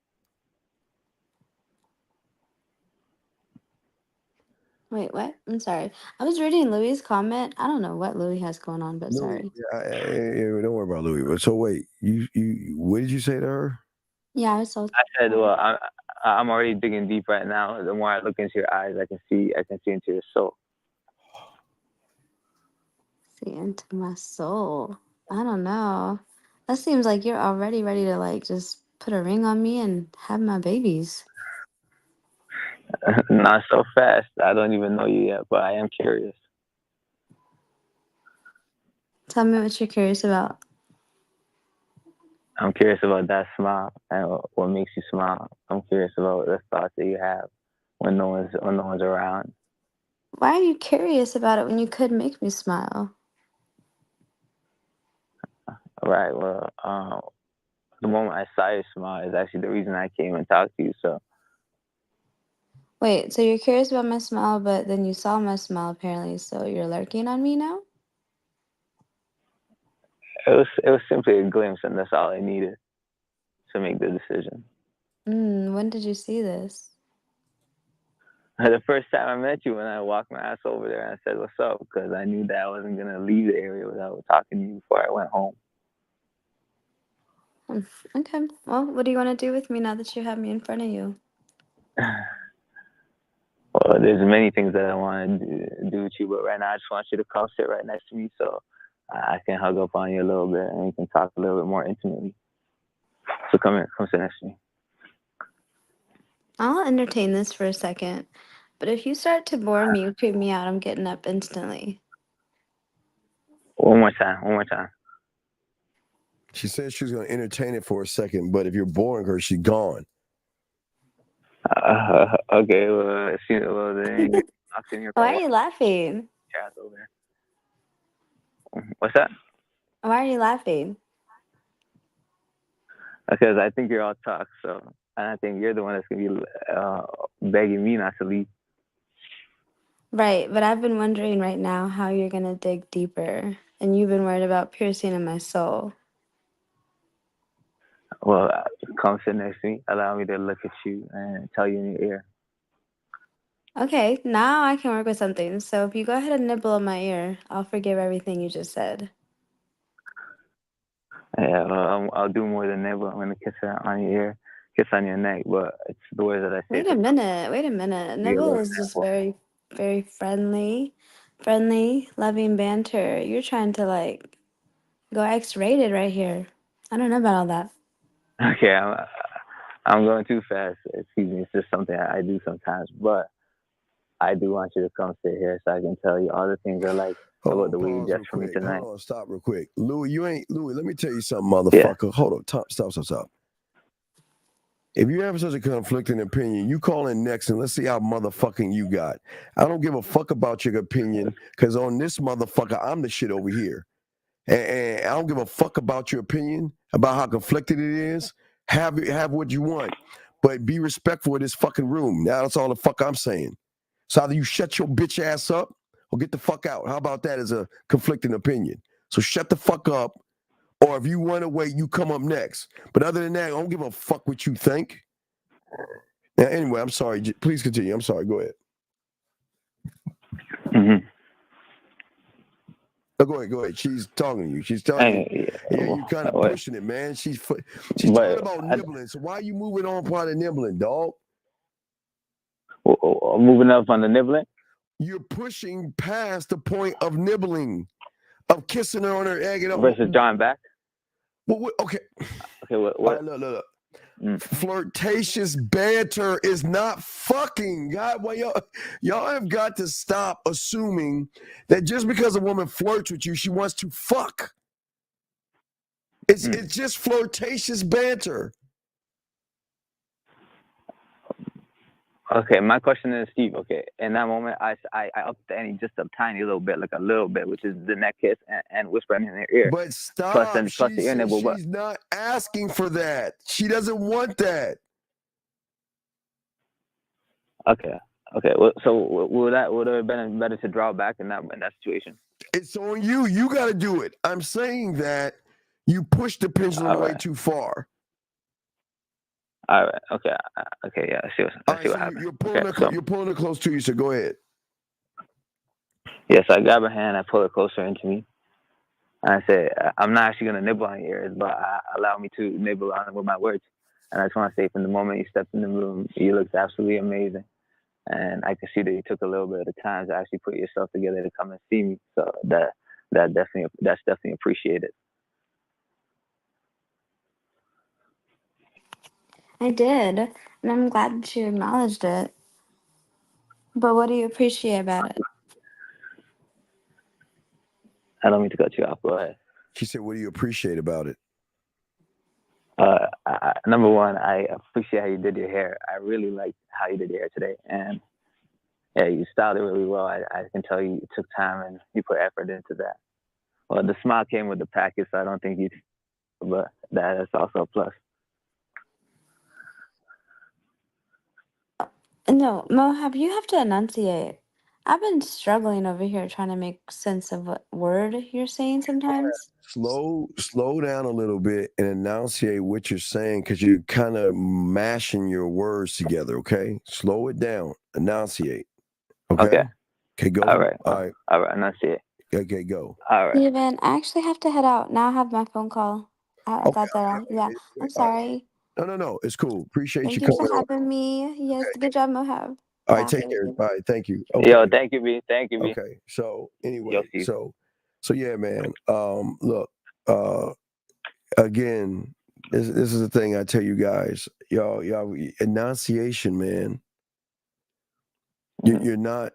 [SPEAKER 16] Wait, what? I'm sorry. I was reading Louis' comment. I don't know what Louis has going on, but
[SPEAKER 10] Louis,
[SPEAKER 16] sorry.
[SPEAKER 10] don't worry about Louis. So wait, you, what did you say to her?
[SPEAKER 16] Yeah, I was so.
[SPEAKER 19] I said, well, I'm already digging deep right now. The more I look into your eyes, I can see into your soul.
[SPEAKER 16] See into my soul. I don't know. That seems like you're already ready to like just put a ring on me and have my babies.
[SPEAKER 19] Not so fast. I don't even know you yet, but I am curious.
[SPEAKER 16] Tell me what you're curious about.
[SPEAKER 19] I'm curious about that smile and what makes you smile. I'm curious about the thoughts that you have when no one's around.
[SPEAKER 16] Why are you curious about it when you could make me smile?
[SPEAKER 19] Right. Well, the moment I saw you smile is actually the reason I came and talked to you. So
[SPEAKER 16] Wait, so you're curious about my smile, but then you saw my smile apparently, so you're lurking on me now?
[SPEAKER 19] it was simply a glimpse, and that's all I needed to make the decision.
[SPEAKER 16] When did you see this?
[SPEAKER 19] The first time I met you, when I walked my ass over there and I said, "What's up?" because I knew that I wasn't gonna leave the area without talking to you before I went home.
[SPEAKER 16] Okay. Well, what do you want to do with me now that you have me in front of you?
[SPEAKER 19] Well, there's many things that I want to do with you, but right now I just want you to come sit right next to me so I can hug up on you a little bit and we can talk a little bit more intimately. So come here, come sit next to me.
[SPEAKER 16] I'll entertain this for a second, but if you start to bore me or creep me out, I'm getting up instantly.
[SPEAKER 19] One more time.
[SPEAKER 10] She said she was going to entertain it for a second, but if you're boring her, she's gone.
[SPEAKER 19] Okay, well, then
[SPEAKER 16] Why are you laughing?
[SPEAKER 19] over there. What's that?
[SPEAKER 16] Why are you laughing?
[SPEAKER 19] Because I think you're all talk, and I think you're the one that's going to be begging me not to leave.
[SPEAKER 16] Right, but I've been wondering right now how you're going to dig deeper, and you've been worried about piercing in my soul.
[SPEAKER 19] Well, come sit next to me. Allow me to look at you and tell you in your ear.
[SPEAKER 16] Okay, now I can work with something. So if you go ahead and nibble on my ear, I'll forgive everything you just said.
[SPEAKER 19] Yeah, well, I'll do more than nibble. I'm going to kiss on your ear, kiss on your neck, but it's the words that I say.
[SPEAKER 16] Wait a minute. Nibble is just very, very friendly, loving banter. You're trying to like go X-rated right here. I don't know about all that.
[SPEAKER 19] Okay, I'm going too fast. Excuse me. It's just something I do sometimes, but I do want you to come sit here so I can tell you all the things I like about the way you dress for me tonight.
[SPEAKER 10] Hold on, stop real quick. Louis, let me tell you something, motherfucker. Yeah. Hold on, stop. If you have such a conflicting opinion, you call in next and let's see how motherfucking you got. I don't give a fuck about your opinion because on this motherfucker, I'm the shit over here. And I don't give a fuck about your opinion, about how conflicted it is. Have what you want, but be respectful of this fucking room. Now that's all the fuck I'm saying. So either you shut your bitch ass up or get the fuck out. How about that as a conflicting opinion? So shut the fuck up, or if you want to wait, you come up next. But other than that, I don't give a fuck what you think. Now, anyway, I'm sorry. Please continue. I'm sorry. Go ahead.
[SPEAKER 19] Mm-hmm.
[SPEAKER 10] Oh, go ahead. She's talking to you. She's telling you. Yeah, you kind of pushing it, man. She's talking about nibbling. So why are you moving on part of nibbling, dog?
[SPEAKER 19] Moving up on the nibbling?
[SPEAKER 10] You're pushing past the point of nibbling, of kissing her on her egg.
[SPEAKER 19] Versus drawing back?
[SPEAKER 10] Well, okay.
[SPEAKER 19] Okay, what?
[SPEAKER 10] Right, look. Flirtatious banter is not fucking. God, well, y'all have got to stop assuming that just because a woman flirts with you, she wants to fuck. It's just flirtatious banter.
[SPEAKER 19] Okay, my question is, Steve, okay, in that moment, I upped the ante just a tiny little bit, like a little bit, which is the neck kiss and whispering in her ear.
[SPEAKER 10] But stop.
[SPEAKER 19] Plus the ear nibble.
[SPEAKER 10] She's not asking for that. She doesn't want that.
[SPEAKER 19] Okay. Well, so would it have been better to draw back in that situation?
[SPEAKER 10] It's on you. You got to do it. I'm saying that you push the pendulum way too far.
[SPEAKER 19] All right. Okay. Yeah. I see what happened.
[SPEAKER 10] You're pulling her close to you. So go ahead.
[SPEAKER 19] Yeah, so I grab her hand, I pull her closer into me, and I said, I'm not actually gonna nibble on your ears, but allow me to nibble on it with my words. And I just want to say, from the moment you stepped in the room, you looked absolutely amazing. And I could see that you took a little bit of time to actually put yourself together to come and see me. So that's definitely appreciated.
[SPEAKER 16] I did, and I'm glad that you acknowledged it. But what do you appreciate about it?
[SPEAKER 19] I don't mean to cut you off. Go ahead.
[SPEAKER 10] She said, "What do you appreciate about it?"
[SPEAKER 19] Number one, I appreciate how you did your hair. I really liked how you did your hair today, and yeah, you styled it really well. I can tell you took time and you put effort into that. Well, the smile came with the package, so I don't think you, but that is also a plus.
[SPEAKER 16] No, Mohab, you have to enunciate. I've been struggling over here trying to make sense of what word you're saying sometimes.
[SPEAKER 10] Slow down a little bit and enunciate what you're saying, because you're kind of mashing your words together. Okay, slow it down. Enunciate. Okay. Okay, go.
[SPEAKER 19] All right.
[SPEAKER 10] All right.
[SPEAKER 19] All right. Enunciate.
[SPEAKER 10] Okay, go.
[SPEAKER 19] All right.
[SPEAKER 16] Steven, I actually have to head out. Now I have my phone call. I thought that, yeah, I'm sorry.
[SPEAKER 10] No, it's cool. Appreciate
[SPEAKER 16] Thank
[SPEAKER 10] you
[SPEAKER 16] you for
[SPEAKER 10] coming on.
[SPEAKER 16] having me. Yes, good job, Mohab.
[SPEAKER 10] All right, take care. All right, thank you. Okay.
[SPEAKER 19] Yo, thank you, B. Thank you, B.
[SPEAKER 10] Okay, so anyway,
[SPEAKER 19] Yo, Steve.
[SPEAKER 10] so yeah, man. Look, again, this is the thing I tell you guys, y'all, enunciation, man. You're not.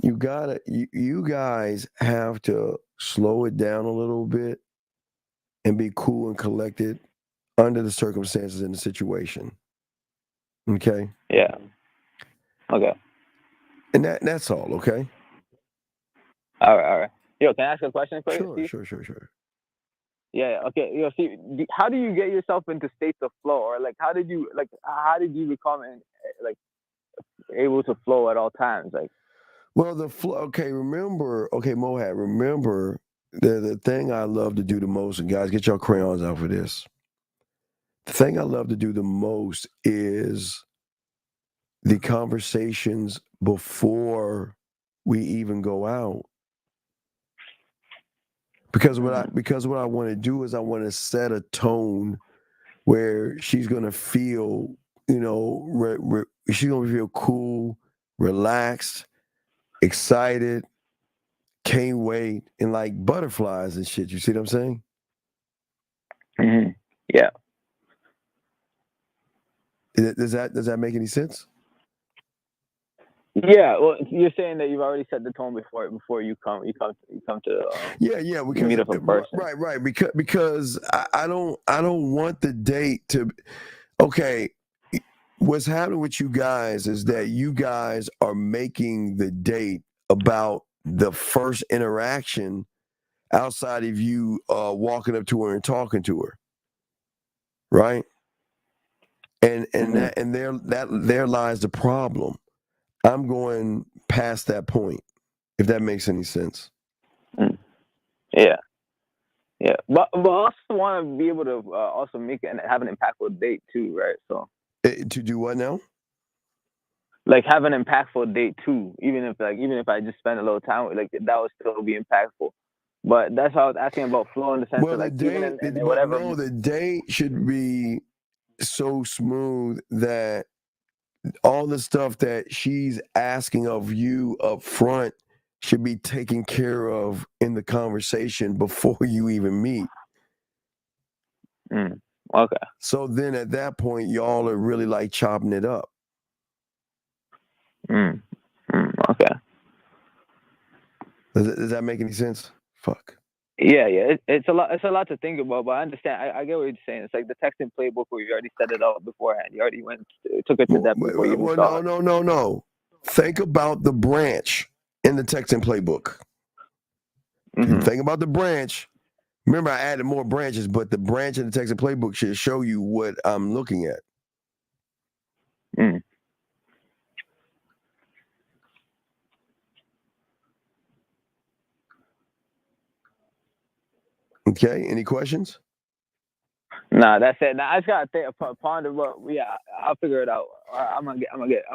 [SPEAKER 10] You guys have to slow it down a little bit and be cool and collected under the circumstances in the situation. Okay.
[SPEAKER 19] Yeah. Okay.
[SPEAKER 10] And that's all. Okay.
[SPEAKER 19] All right. Yo, can I ask a question quick?
[SPEAKER 10] Sure.
[SPEAKER 19] Yeah. Okay. Yo, see, how do you get yourself into states of flow, or like, how did you become able to flow at all times? Like,
[SPEAKER 10] well, the flow. Okay, Mohab, remember the thing I love to do the most, and guys, get your crayons out for this. The thing I love to do the most is the conversations before we even go out. Because what I want to do is I want to set a tone where she's gonna feel, she's gonna feel cool, relaxed, excited, can't wait, and like butterflies and shit. You see what I'm saying?
[SPEAKER 19] Mm-hmm. Yeah.
[SPEAKER 10] Does that make any sense?
[SPEAKER 19] Yeah, well, you're saying that you've already set the tone before you come to
[SPEAKER 10] because,
[SPEAKER 19] meet up in person.
[SPEAKER 10] Right. Because I don't want the date to. Okay, what's happening with you guys is that you guys are making the date about the first interaction outside of you walking up to her and talking to her, right? And there lies the problem. I'm going past that point, if that makes any sense.
[SPEAKER 19] Yeah. But I also want to be able to also make and have an impactful date too, right? So
[SPEAKER 10] to do what now?
[SPEAKER 19] Like have an impactful date too, even if I just spend a little time with, like, that would still be impactful. But that's how I was asking about flow in the sense of like whatever.
[SPEAKER 10] No, the date should be so smooth that all the stuff that she's asking of you up front should be taken care of in the conversation before you even meet.
[SPEAKER 19] Okay.
[SPEAKER 10] So then at that point, y'all are really like chopping it up.
[SPEAKER 19] Okay.
[SPEAKER 10] Does that make any sense? Fuck.
[SPEAKER 19] Yeah. It's a lot to think about, but I understand. I get what you're saying. It's like the texting playbook where you already set it up beforehand. You already took it to that before you even saw it.
[SPEAKER 10] No. Think about the branch in the texting playbook. Think about the branch. Remember, I added more branches, but the branch in the texting playbook should show you what I'm looking at. Okay, any questions?
[SPEAKER 19] Nah, that's it. Now I just gotta ponder. But yeah, I'll figure it out. I'm gonna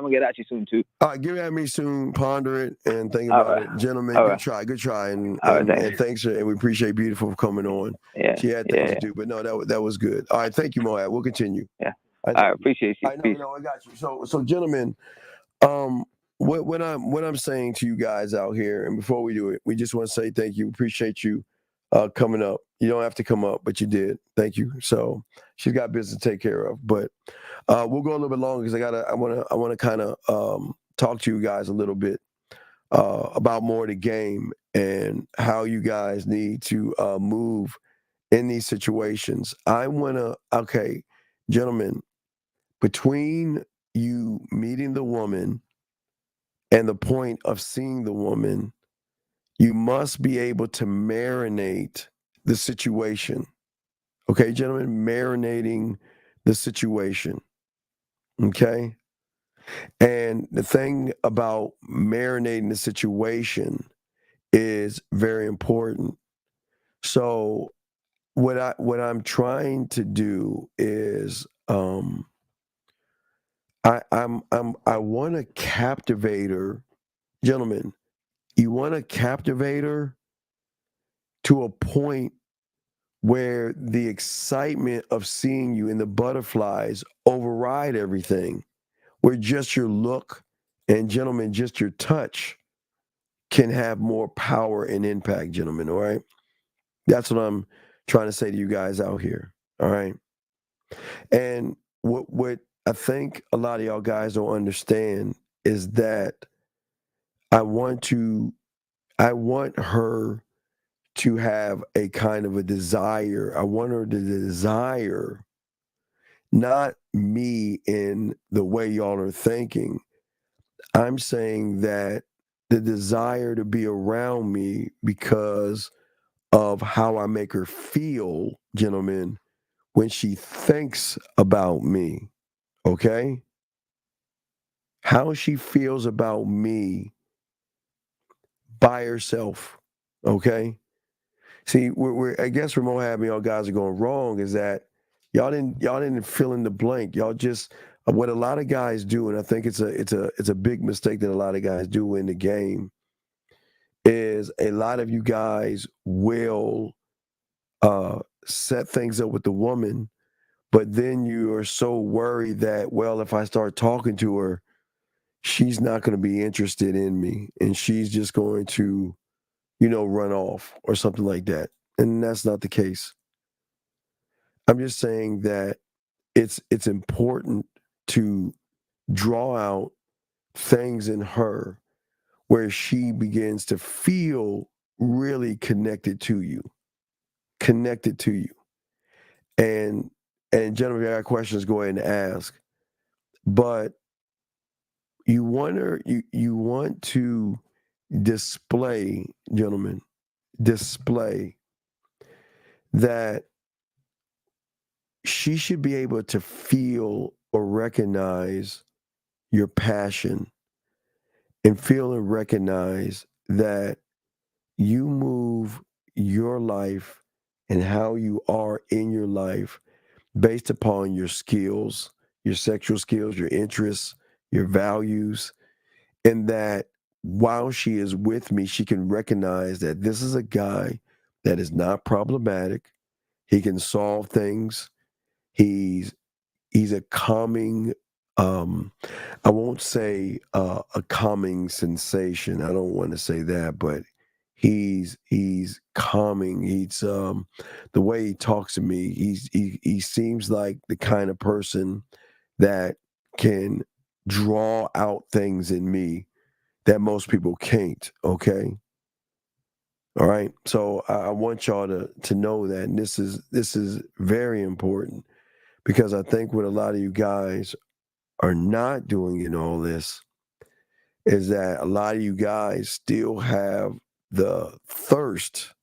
[SPEAKER 19] get at you soon too.
[SPEAKER 10] All right, get at me soon. Ponder it and think
[SPEAKER 19] All
[SPEAKER 10] about
[SPEAKER 19] right.
[SPEAKER 10] it, gentlemen.
[SPEAKER 19] All
[SPEAKER 10] Good
[SPEAKER 19] right.
[SPEAKER 10] try, and
[SPEAKER 19] All right,
[SPEAKER 10] and,
[SPEAKER 19] thanks.
[SPEAKER 10] and thanks, and we appreciate Beautiful for coming on.
[SPEAKER 19] Yeah,
[SPEAKER 10] She had things
[SPEAKER 19] yeah,
[SPEAKER 10] to do, but no, that was good. All right, thank you, Moab. We'll continue.
[SPEAKER 19] yeah.
[SPEAKER 10] I
[SPEAKER 19] All right, appreciate you.
[SPEAKER 10] I know,
[SPEAKER 19] Peace.
[SPEAKER 10] no, I got you. So, gentlemen, what I'm saying to you guys out here, and before we do it, we just want to say thank you. Appreciate you coming up. You don't have to come up, but you did. Thank you. So she's got business to take care of, but we'll go a little bit longer because I want to kind of talk to you guys a little bit about more of the game and how you guys need to move in these situations. Okay, gentlemen, between you meeting the woman and the point of seeing the woman, you must be able to marinate the situation. Okay, gentlemen, marinating the situation. Okay. And the thing about marinating the situation is very important. So what I'm trying to do is I want to captivate her, gentlemen. You want to captivate her to a point where the excitement of seeing you and the butterflies override everything, where just your look and, gentlemen, just your touch can have more power and impact, gentlemen. All right. That's what I'm trying to say to you guys out here. All right. And what I think a lot of y'all guys don't understand is that I want her to have a kind of a desire. I want her to desire not me in the way y'all are thinking. I'm saying that the desire to be around me because of how I make her feel, gentlemen, when she thinks about me, okay? How she feels about me by herself, okay? See, I guess where Moab and y'all guys are going wrong is that y'all didn't fill in the blank. Y'all just what a lot of guys do, and I think it's a big mistake that a lot of guys do in the game, is a lot of you guys will set things up with the woman, but then you are so worried that, well, if I start talking to her, she's not going to be interested in me, and she's just going to, run off or something like that. And that's not the case. I'm just saying that it's important to draw out things in her where she begins to feel really connected to you. And gentlemen, if you got questions, go ahead and ask. But you want to display, gentlemen, that she should be able to feel or recognize your passion and feel and recognize that you move your life and how you are in your life based upon your skills, your sexual skills, your interests, your values, and that while she is with me, she can recognize that this is a guy that is not problematic. He can solve things. He's a calming, I won't say a calming sensation. I don't want to say that, but he's calming. He's the way he talks to me. He seems like the kind of person that can draw out things in me that most people can't. Okay. All right. So I want y'all to know that, and this is very important, because I think what a lot of you guys are not doing in all this is that a lot of you guys still have the thirst,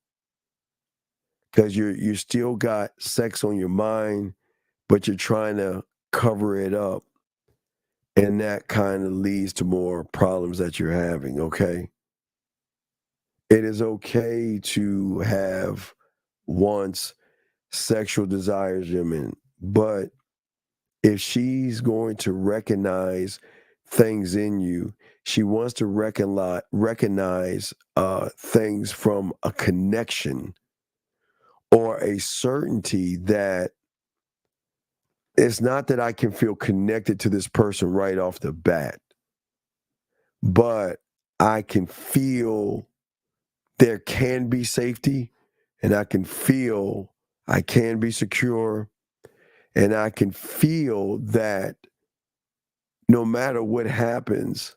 [SPEAKER 10] because you still got sex on your mind, but you're trying to cover it up, and that kind of leads to more problems that you're having. Okay. It is okay to have wants, sexual desires, but if she's going to recognize things in you, she wants to recognize things from a connection or a certainty that it's not that I can feel connected to this person right off the bat, but I can feel there can be safety, and I can feel I can be secure, and I can feel that no matter what happens,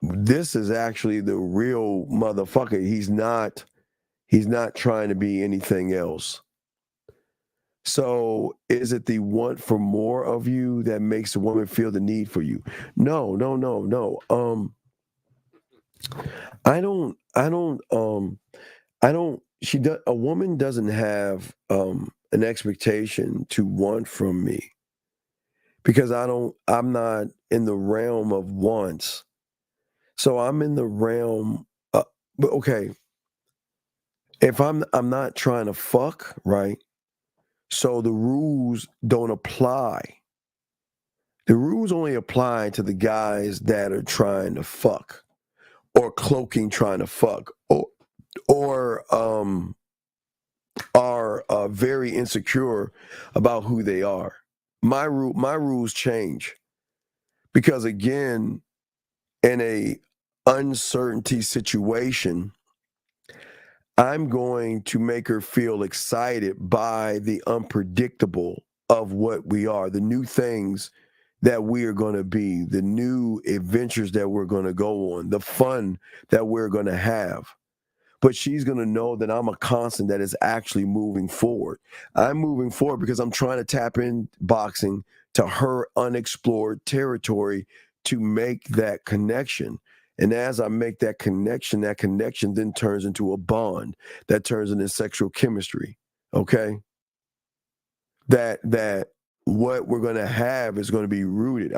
[SPEAKER 10] this is actually the real motherfucker. He's not trying to be anything else. So is it the want for more of you that makes a woman feel the need for you? No. A woman doesn't have an expectation to want from me, because I'm not in the realm of wants. So I'm in the realm, but okay, if I'm not trying to fuck, right? So the rules don't apply. The rules only apply to the guys that are trying to fuck, or cloaking trying to fuck, or are very insecure about who they are. My rules change, because again, in a uncertainty situation, I'm going to make her feel excited by the unpredictable of what we are, the new things that we are going to be, the new adventures that we're going to go on, the fun that we're going to have. But she's going to know that I'm a constant that is actually moving forward. I'm moving forward because I'm trying to tap in boxing to her unexplored territory to make that connection. And as I make that connection then turns into a bond that turns into sexual chemistry. Okay? That what we're going to have is going to be rooted.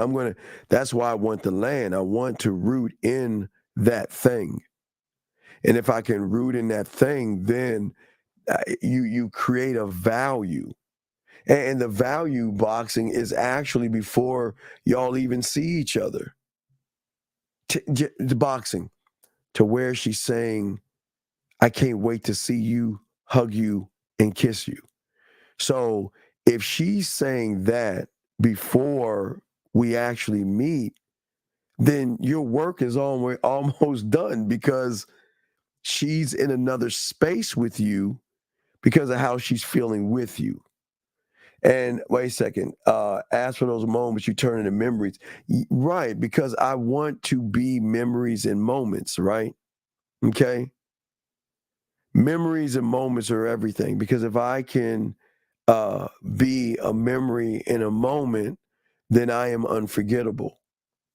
[SPEAKER 10] That's why I want the land. I want to root in that thing. And if I can root in that thing, then you create a value. And the value boxing is actually before y'all even see each other. The boxing, to where she's saying, I can't wait to see you, hug you, and kiss you. So if she's saying that before we actually meet, then your work is almost done, because she's in another space with you because of how she's feeling with you. And wait a second, as for those moments you turn into memories, right? Because I want to be memories and moments, right? Okay. Memories and moments are everything, because if I can be a memory in a moment, then I am unforgettable.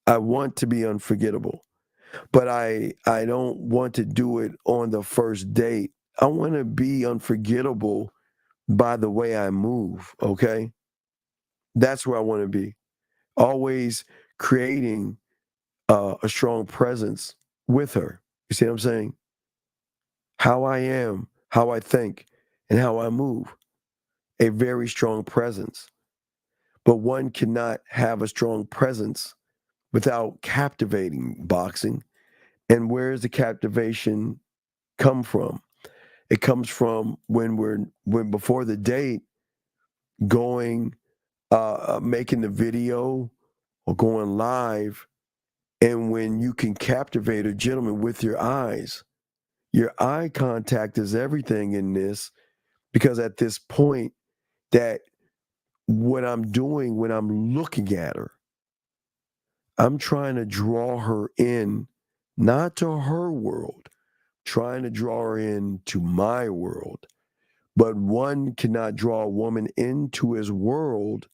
[SPEAKER 10] I want to be unforgettable, but I don't want to do it on the first date. I want to be unforgettable by the way I move, okay? That's where I want to be. Always creating a strong presence with her. You see what I'm saying? How I am, how I think, and how I move. A very strong presence. But one cannot have a strong presence without captivating boxing. And where does the captivation come from? It comes from when before the date, going, making the video or going live, and when you can captivate a gentleman with your eyes. Your eye contact is everything in this, because at this point, that what I'm doing when I'm looking at her, I'm trying to draw her in, not to her world, trying to draw her into my world. But one cannot draw a woman into his world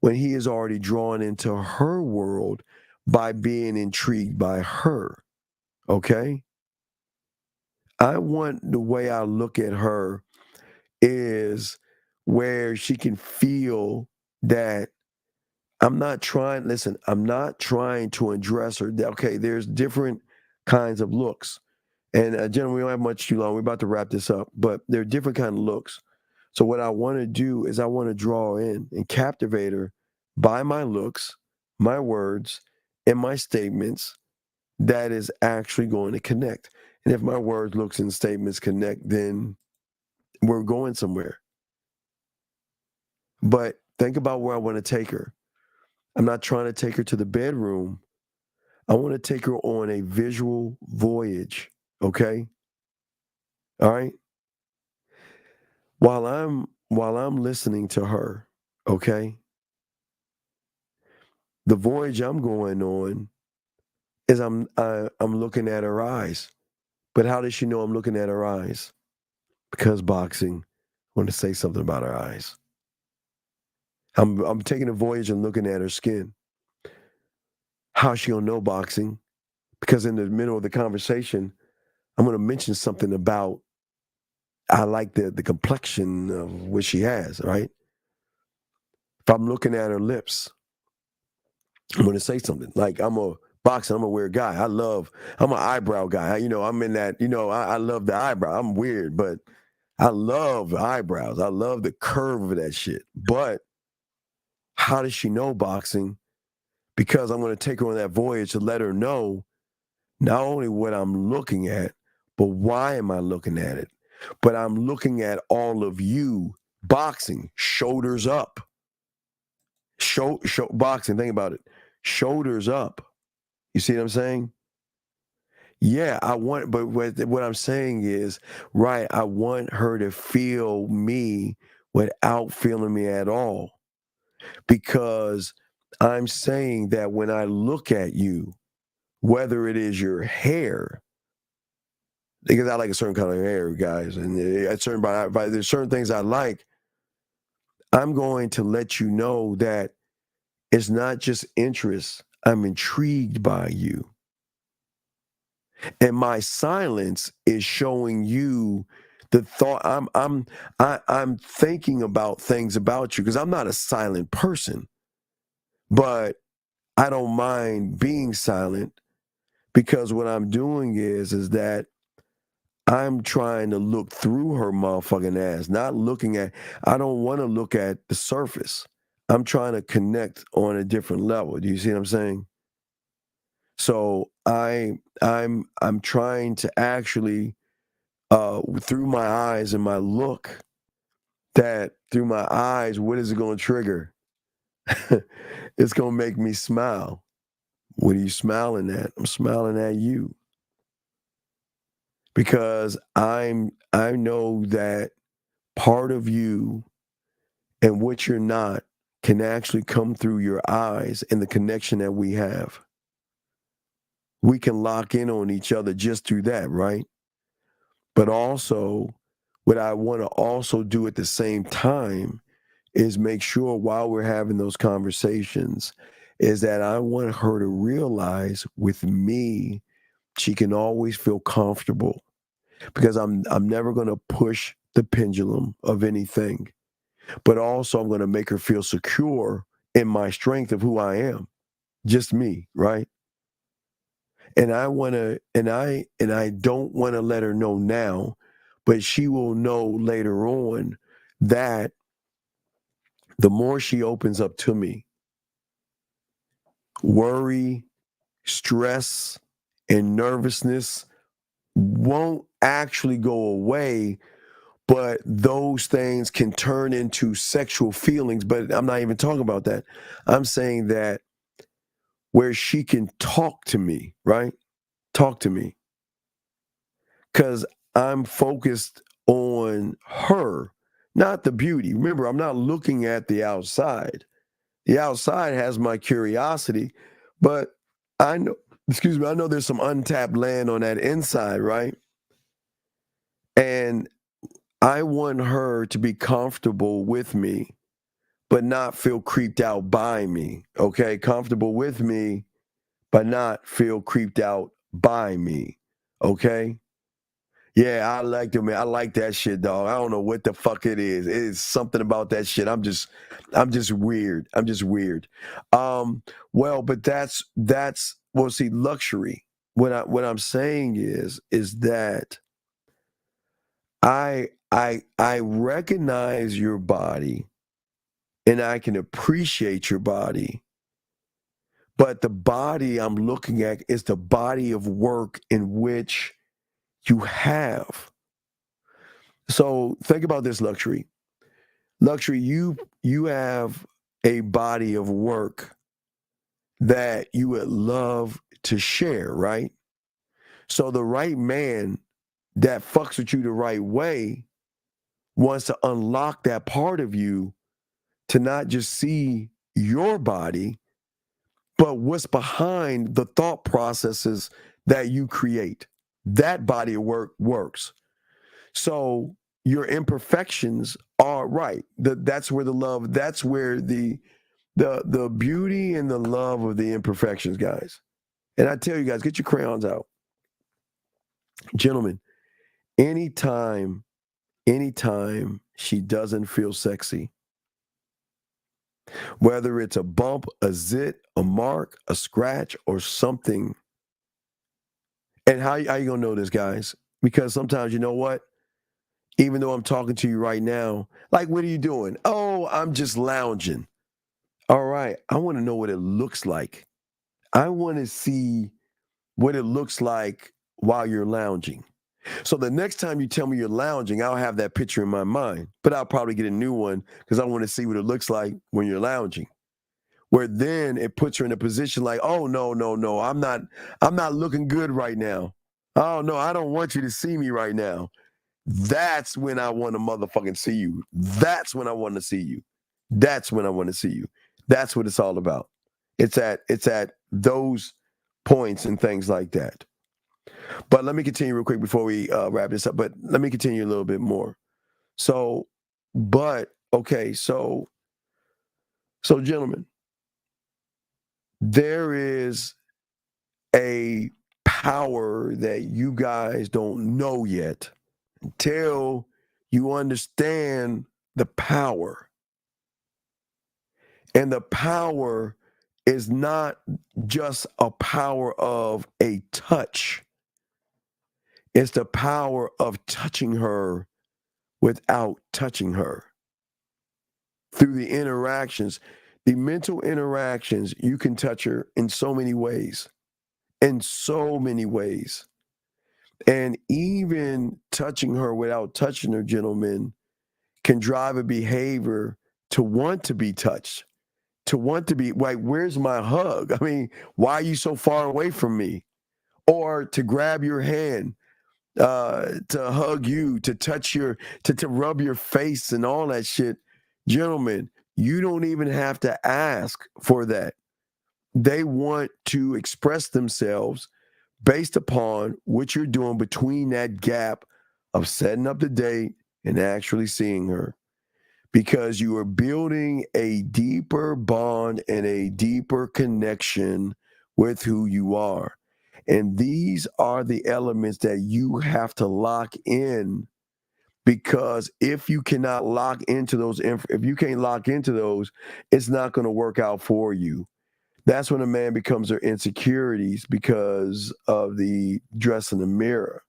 [SPEAKER 10] when he is already drawn into her world by being intrigued by her. Okay? I want the way I look at her is where she can feel that I'm not trying to undress her. Okay, there's different kinds of looks. And gentlemen, we don't have much too long. We're about to wrap this up, but there are different kind of looks. So what I want to do is I want to draw her in and captivate her
[SPEAKER 20] by my looks, my words, and my statements that is actually going to connect. And if my words, looks, and statements connect, then we're going somewhere. But think about where I want to take her. I'm not trying to take her to the bedroom. I want to take her on a visual voyage, okay? All right? While I'm listening to her, okay? The voyage I'm going on is I'm looking at her eyes. But how does she know I'm looking at her eyes? Because boxing. I want to say something about her eyes. I'm taking a voyage and looking at her skin. How's she gonna know boxing? Because in the middle of the conversation, I'm gonna mention something about I like the complexion of what she has, right? If I'm looking at her lips, I'm gonna say something like I'm a boxer, I'm a weird guy. I'm an eyebrow guy. I'm in that, I love the eyebrow. I'm weird, but I love eyebrows. I love the curve of that shit. But how does she know boxing? Because I'm going to take her on that voyage to let her know not only what I'm looking at, but why am I looking at it? But I'm looking at all of you boxing, shoulders up. Boxing, think about it. Shoulders up. You see what I'm saying? Yeah, but what I'm saying is, right, I want her to feel me without feeling me at all. Because I'm saying that when I look at you, whether it is your hair, because I like a certain kind of hair, guys, and there's certain things I like, I'm going to let you know that it's not just interest. I'm intrigued by you. And my silence is showing you the thought. I'm thinking about things about you because I'm not a silent person, but I don't mind being silent because what I'm doing is that I'm trying to look through her motherfucking ass, I don't want to look at the surface. I'm trying to connect on a different level. Do you see what I'm saying? So I'm trying to actually, through my eyes and my look, that through my eyes, what is it going to trigger? It's going to make me smile. What are you smiling at? I'm smiling at you. Because I know that part of you and what you're not can actually come through your eyes and the connection that we have. We can lock in on each other just through that, right? But also, what I want to also do at the same time is make sure while we're having those conversations is that I want her to realize with me, she can always feel comfortable because I'm never going to push the pendulum of anything, but also I'm going to make her feel secure in my strength of who I am, just me, right? And I don't want to let her know now, but she will know later on that the more she opens up to me, worry, stress, and nervousness won't actually go away, but those things can turn into sexual feelings. But I'm not even talking about that. I'm saying that where she can talk to me, right? Talk to me. Because I'm focused on her, not the beauty. Remember, I'm not looking at the outside. The outside has my curiosity, but I know there's some untapped land on that inside, right? And I want her to be comfortable with me, but not feel creeped out by me, okay? Comfortable with me, but not feel creeped out by me, okay? Yeah, I like it, man. I like that shit, dog. I don't know what the fuck it is. It is something about that shit. I'm just weird. I'm just weird. Well, but that's well, see, luxury. What I'm saying is that I recognize your body and I can appreciate your body. But the body I'm looking at is the body of work in which you have. So think about this, Luxury. Luxury, you have a body of work that you would love to share, right? So the right man that fucks with you the right way wants to unlock that part of you to not just see your body, but what's behind the thought processes that you create. That body of work works. So your imperfections are right. That's where the love, that's where the beauty and the love of the imperfections, guys. And I tell you guys, get your crayons out. Gentlemen, anytime she doesn't feel sexy, whether it's a bump, a zit, a mark, a scratch, or something. And how you gonna know this, guys? Because sometimes, you know what? Even though I'm talking to you right now, like, what are you doing? Oh, I'm just lounging. All right, I want to know what it looks like. I want to see what it looks like while you're lounging. So the next time you tell me you're lounging, I'll have that picture in my mind, but I'll probably get a new one because I want to see what it looks like when you're lounging. Where then it puts her in a position like, oh, no, I'm not looking good right now. Oh, no, I don't want you to see me right now. That's when I want to motherfucking see you. That's when I want to see you. That's when I want to see you. That's what it's all about. It's at those points and things like that. But let me continue real quick before we wrap this up. But let me continue a little bit more. So gentlemen, there is a power that you guys don't know yet until you understand the power. And the power is not just a power of a touch. It's the power of touching her without touching her. Through the interactions, the mental interactions, you can touch her in so many ways. In so many ways. And even touching her without touching her, gentlemen, can drive a behavior to want to be touched. To want to be like, where's my hug? I mean, why are you so far away from me? Or to grab your hand, to hug you, to touch your, to rub your face and all that shit. Gentlemen, you don't even have to ask for that. They want to express themselves based upon what you're doing between that gap of setting up the date and actually seeing her. Because you are building a deeper bond and a deeper connection with who you are. And these are the elements that you have to lock in, because if you cannot lock into those, if you can't lock into those, it's not going to work out for you. That's when a man becomes their insecurities because of the dress in the mirror.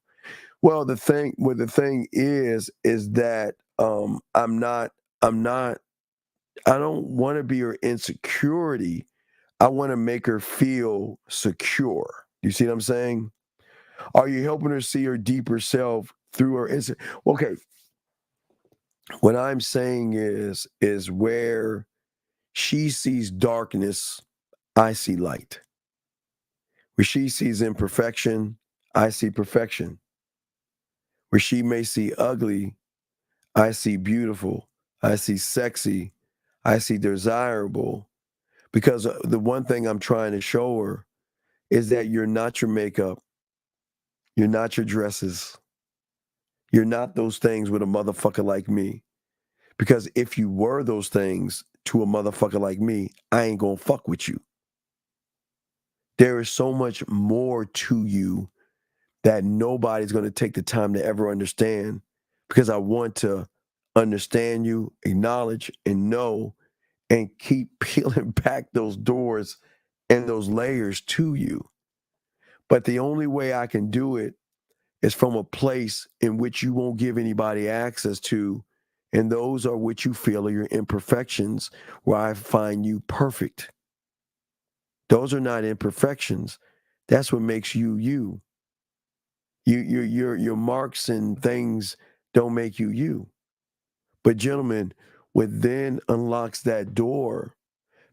[SPEAKER 20] Well, the thing is that I don't want to be her insecurity. I want to make her feel secure. You see what I'm saying? Are you helping her see her deeper self through her okay. What I'm saying is where she sees darkness, I see light. Where she sees imperfection, I see perfection. Where she may see ugly, I see beautiful. I see sexy. I see desirable. Because the one thing I'm trying to show her is that you're not your makeup. You're not your dresses. You're not those things with a motherfucker like me. Because if you were those things to a motherfucker like me, I ain't gonna fuck with you. There is so much more to you that nobody's gonna take the time to ever understand, because I want to understand you, acknowledge, and know, and keep peeling back those doors and those layers to you. But the only way I can do it is from a place in which you won't give anybody access to, And those are what you feel are your imperfections, where I find you perfect. Those are not imperfections. That's what makes you you. Your marks and things don't make you you. But gentlemen, what then unlocks that door,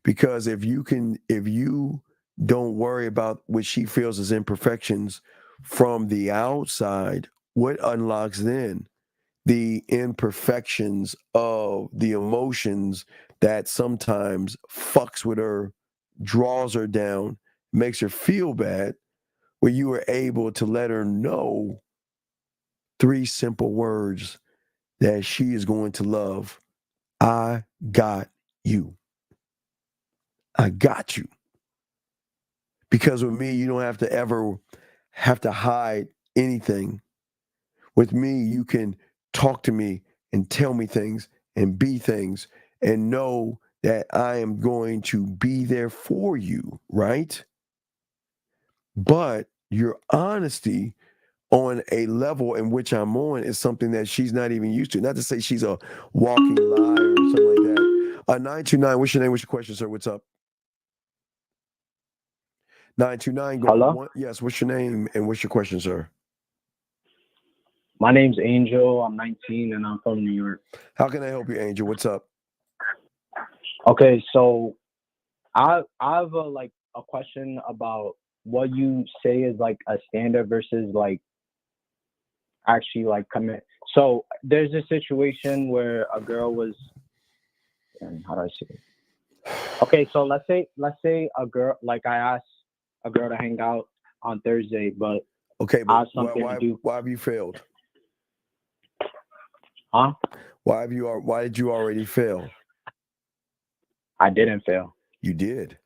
[SPEAKER 20] because if you don't worry about what she feels as imperfections from the outside, what unlocks then? The imperfections of the emotions that sometimes fucks with her, draws her down, makes her feel bad, where you were able to let her know 3 simple words that she is going to love. I got you. I got you. Because with me, you don't have to ever have to hide anything. With me, you can talk to me and tell me things and be things and know that I am going to be there for you, right? But your honesty on a level in which I'm on is something that she's not even used to. Not to say she's a walking liar or something like that. 929, what's your name? What's your question, sir? What's up? 929, go.
[SPEAKER 21] Hello?
[SPEAKER 20] Yes, what's your name and what's your question, sir?
[SPEAKER 21] My name's Angel. I'm 19 and I'm from New York.
[SPEAKER 20] How can I help you, Angel? What's up?
[SPEAKER 21] Okay, so I have a question about what you say is like a standard versus like actually like commit. So there's a situation where a girl was, and how do I say it? Okay, so let's say a girl, like I asked a girl to hang out on Thursday, but
[SPEAKER 20] okay,
[SPEAKER 21] I have
[SPEAKER 20] but
[SPEAKER 21] something to do.
[SPEAKER 20] why have you failed?
[SPEAKER 21] Huh?
[SPEAKER 20] Why did you already fail?
[SPEAKER 21] I didn't fail.
[SPEAKER 20] You did.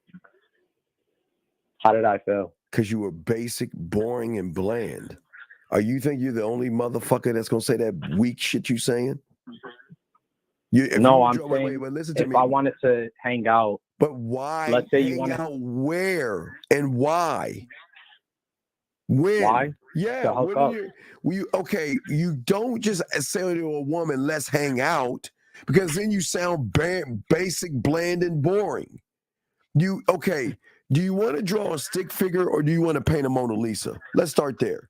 [SPEAKER 21] How did I fail?
[SPEAKER 20] Because you were basic, boring, and bland. You think you're the only motherfucker that's gonna say that weak shit you saying?
[SPEAKER 21] I'm saying
[SPEAKER 20] wait, listen to
[SPEAKER 21] if
[SPEAKER 20] me.
[SPEAKER 21] I wanted to hang out.
[SPEAKER 20] But why?
[SPEAKER 21] Let's say you
[SPEAKER 20] hang
[SPEAKER 21] want
[SPEAKER 20] out where and why? When?
[SPEAKER 21] Why?
[SPEAKER 20] Yeah.
[SPEAKER 21] To hook
[SPEAKER 20] What
[SPEAKER 21] up.
[SPEAKER 20] okay, you don't just say to a woman, let's hang out, because then you sound basic, bland, and boring. Do you want to draw a stick figure or do you want to paint a Mona Lisa? Let's start there.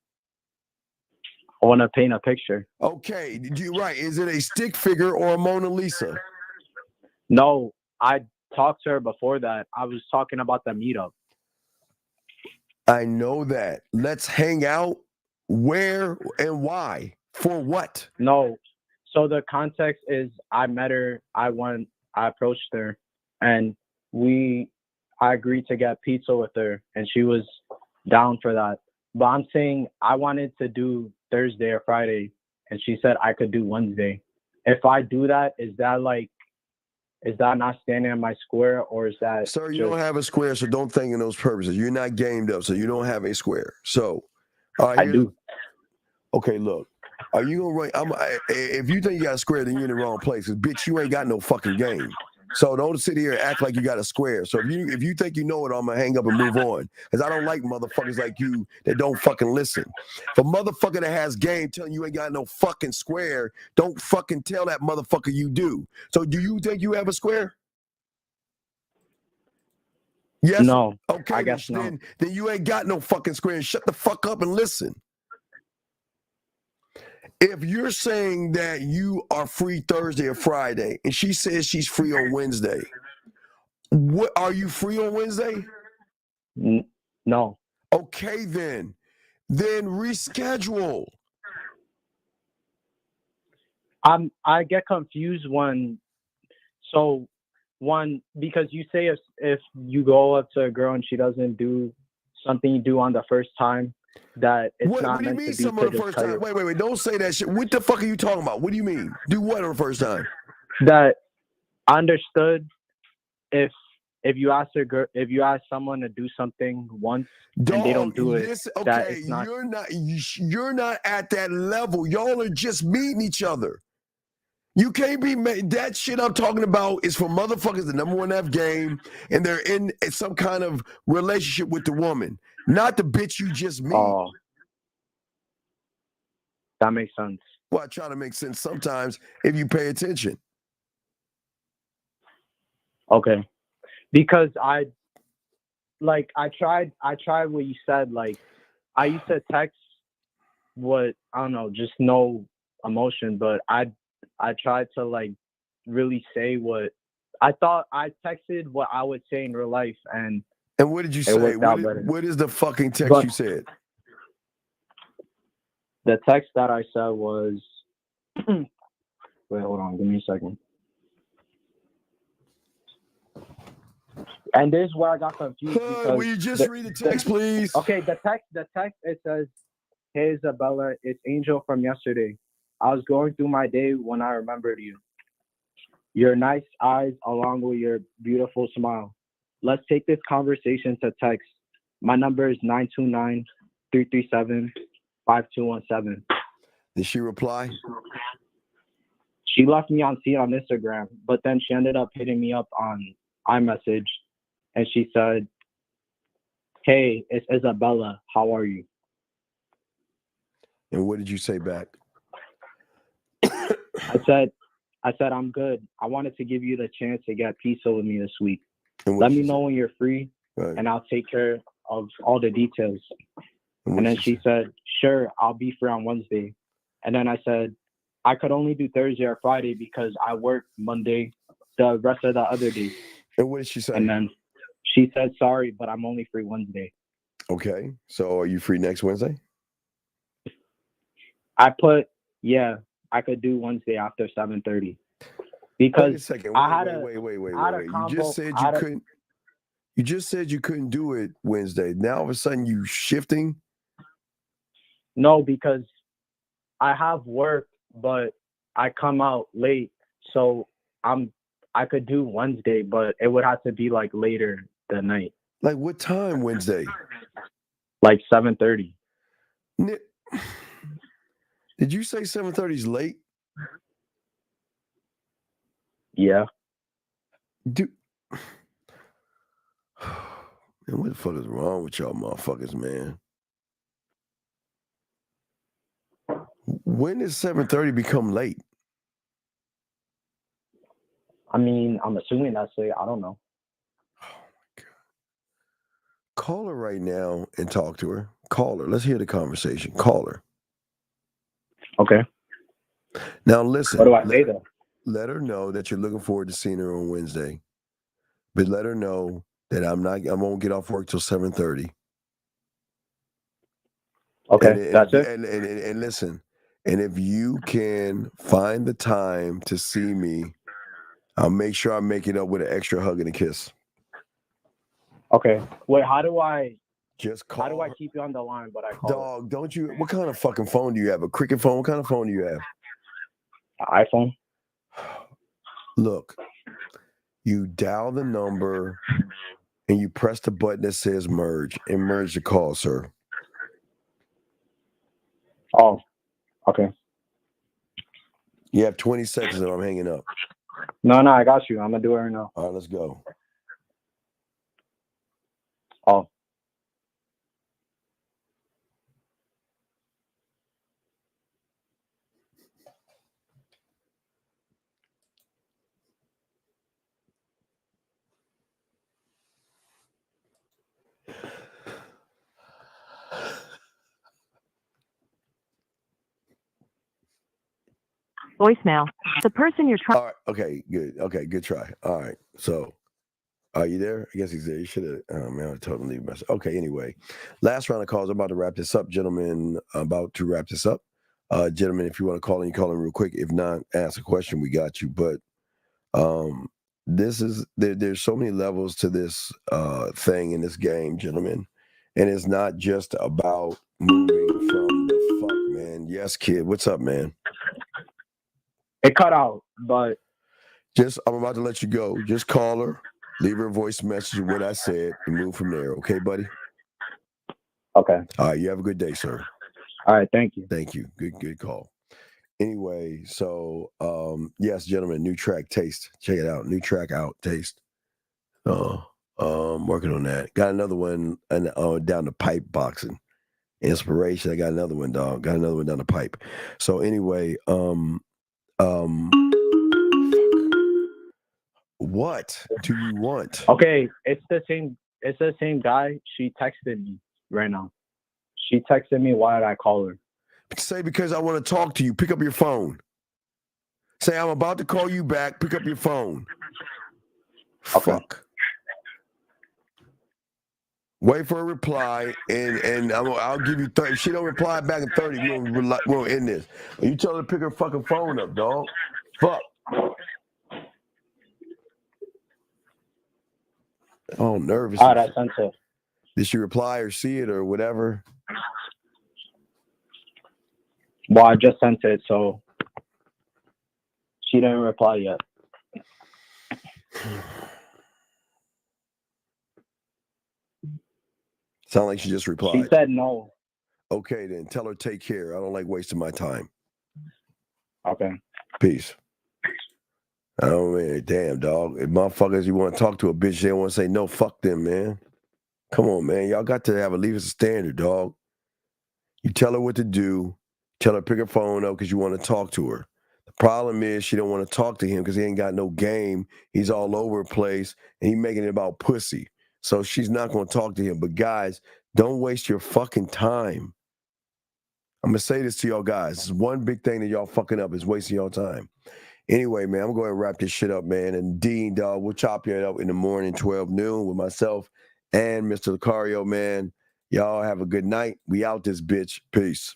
[SPEAKER 21] I want to paint a picture.
[SPEAKER 20] Okay, right. Is it a stick figure or a Mona Lisa?
[SPEAKER 21] No, I talked to her before that. I was talking about the meetup.
[SPEAKER 20] I know that. Let's hang out. Where and why? For what?
[SPEAKER 21] No. So the context is I met her, I approached her, and I agreed to get pizza with her, and she was down for that. But I'm saying I wanted to do Thursday or Friday, and she said I could do Wednesday. If I do that, is that not standing in my square, or is that?
[SPEAKER 20] Sir, you don't have a square, so don't think in those purposes. You're not gamed up, so you don't have a square. So,
[SPEAKER 21] I do.
[SPEAKER 20] Okay, look. Are you gonna run? If you think you got a square, then you're in the wrong place. Cause bitch, you ain't got no fucking game. So don't sit here and act like you got a square. So if you think you know it, I'm gonna hang up and move on. Cause I don't like motherfuckers like you that don't fucking listen. If a motherfucker that has game telling you ain't got no fucking square, don't fucking tell that motherfucker you do. So do you think you have a square? Yes.
[SPEAKER 21] No.
[SPEAKER 20] Okay.
[SPEAKER 21] I guess no.
[SPEAKER 20] Then you ain't got no fucking square. And shut the fuck up and listen. If you're saying that you are free Thursday or Friday, and she says she's free on Wednesday, what are you free on Wednesday?
[SPEAKER 21] No.
[SPEAKER 20] Okay, then reschedule.
[SPEAKER 21] I get confused because you say if you go up to a girl and she doesn't do something you do on the first time, that it's not
[SPEAKER 20] what do you
[SPEAKER 21] meant
[SPEAKER 20] mean
[SPEAKER 21] to be
[SPEAKER 20] some of the first time? Wait, don't say that shit. What the fuck are you talking about? What do you mean? Do what on the first time?
[SPEAKER 21] That I understood if you ask someone to do something once and they don't do it, that it's not.
[SPEAKER 20] You're not at that level. Y'all are just meeting each other. You can't be that shit I'm talking about is for motherfuckers the number one F game and they're in some kind of relationship with the woman, not the bitch you just meet.
[SPEAKER 21] Oh, that makes sense.
[SPEAKER 20] Well, I try to make sense sometimes if you pay attention.
[SPEAKER 21] Okay. Because I tried what you said. Like, I used to text what, I don't know, just no emotion, but I tried to like really say what I thought. I texted what I would say in real life, and
[SPEAKER 20] what did you say?
[SPEAKER 21] worked out better.
[SPEAKER 20] What is the fucking text
[SPEAKER 21] But
[SPEAKER 20] you said?
[SPEAKER 21] the text that I said was, wait, hold on, give me a second. And this is where I got confused because
[SPEAKER 20] will you just read the text, please?
[SPEAKER 21] Okay, the text, it says, "Hey Isabella, it's Angel from yesterday. I was going through my day when I remembered you. Your nice eyes along with your beautiful smile. Let's take this conversation to text. My number is 929-337-5217.
[SPEAKER 20] Did she reply?
[SPEAKER 21] She left me on Instagram, but then she ended up hitting me up on iMessage, and she said, "Hey, it's Isabella. How are you?"
[SPEAKER 20] And what did you say back?
[SPEAKER 21] I said, "I'm good. I wanted to give you the chance to get pizza with me this week. Let me know when you're free, and I'll take care of all the details." And then she said, "Sure, I'll be free on Wednesday." And then I said, "I could only do Thursday or Friday because I work Monday, the rest of the other days."
[SPEAKER 20] And what did she say?
[SPEAKER 21] And then she said, "Sorry, but I'm only free Wednesday."
[SPEAKER 20] Okay, so are you free next Wednesday?
[SPEAKER 21] I put, yeah, I could do Wednesday after 7:30 because
[SPEAKER 20] wait a second. Wait.
[SPEAKER 21] You
[SPEAKER 20] just said you couldn't. You just said you couldn't do it Wednesday. Now all of a sudden you shifting?
[SPEAKER 21] No, because I have work, but I come out late, so I could do Wednesday, but it would have to be like later that night.
[SPEAKER 20] Like what time Wednesday?
[SPEAKER 21] Like 7:30.
[SPEAKER 20] Did you say 7:30 is late?
[SPEAKER 21] Yeah.
[SPEAKER 20] Dude. Man, what the fuck is wrong with y'all motherfuckers, man? When does 7:30 become late?
[SPEAKER 21] I mean, I'm assuming that's late. I don't know.
[SPEAKER 20] Call her right now and talk to her. Call her. Let's hear the conversation. Call her.
[SPEAKER 21] Okay.
[SPEAKER 20] Now listen.
[SPEAKER 21] What do I say though?
[SPEAKER 20] Let her know that you're looking forward to seeing her on Wednesday. But let her know that I won't get off work till 7:30.
[SPEAKER 21] Okay, that's it.
[SPEAKER 20] And listen, and if you can find the time to see me, I'll make sure I make it up with an extra hug and a kiss.
[SPEAKER 21] Okay. Wait, how do I keep you on the line? But I call
[SPEAKER 20] Dog, don't you? What kind of fucking phone do you have? A Cricket phone? What kind of phone do you have?
[SPEAKER 21] An iPhone.
[SPEAKER 20] Look, you dial the number and you press the button that says merge and merge the call, sir.
[SPEAKER 21] Oh, okay.
[SPEAKER 20] You have 20 seconds and I'm hanging up.
[SPEAKER 21] No, I got you. I'm gonna do it right now.
[SPEAKER 20] All right, let's go.
[SPEAKER 21] Oh.
[SPEAKER 1] Voicemail. The person you're trying.
[SPEAKER 20] All right. Okay. Good. Okay. Good try. All right. So, are you there? I guess he's there. You should have. Oh man, I told him to leave a message. Okay. Anyway, last round of calls. I'm about to wrap this up, gentlemen. I'm about to wrap this up, gentlemen. If you want to call in, you call in real quick. If not, ask a question. We got you. But this is there's so many levels to this thing in this game, gentlemen, and it's not just about moving from the fuck, man. Yes, kid. What's up, man?
[SPEAKER 21] It cut out, but
[SPEAKER 20] I'm about to let you go. Just call her, leave her a voice message of what I said, and move from there. Okay, buddy?
[SPEAKER 21] Okay.
[SPEAKER 20] All right. You have a good day, sir.
[SPEAKER 21] All right. Thank you.
[SPEAKER 20] Thank you. Good call. Anyway, so yes, gentlemen, new track, Taste. Check it out. New track out, Taste. Working on that. Got another one down the pipe boxing. Inspiration. I got another one, dog. Got another one down the pipe. So anyway, what do you want?
[SPEAKER 21] Okay, it's the same guy. She texted me right now. She texted me. Why did I call her?
[SPEAKER 20] Say because I want to talk to you. Pick up your phone. Say I'm about to call you back. Pick up your phone.
[SPEAKER 21] Okay.
[SPEAKER 20] Fuck. Wait for a reply, and I'll give you 30. If she don't reply back in 30, we'll end this. You tell her to pick her fucking phone up, dog. Fuck. Oh, nervous.
[SPEAKER 21] All right, I sent it.
[SPEAKER 20] Did she reply or see it or whatever?
[SPEAKER 21] Well, I just sent it, so she didn't reply yet.
[SPEAKER 20] Sound like she just replied.
[SPEAKER 21] She said no.
[SPEAKER 20] Okay, then tell her take care. I don't like wasting my time.
[SPEAKER 21] Okay.
[SPEAKER 20] Peace. Oh man, damn dog. If motherfuckers you want to talk to a bitch, they want to say no, fuck them, man. Come on, man. Y'all got to have at least a standard, dog. You tell her what to do. Tell her to pick her phone up because you want to talk to her. The problem is she don't want to talk to him because he ain't got no game. He's all over the place and he making it about pussy. So she's not going to talk to him. But guys, don't waste your fucking time. I'm going to say this to y'all guys. This is one big thing that y'all fucking up is wasting your time. Anyway, man, I'm going to wrap this shit up, man. And Dean, dog, we'll chop you up in the morning, 12 noon with myself and Mr. Lucario, man. Y'all have a good night. We out this bitch. Peace.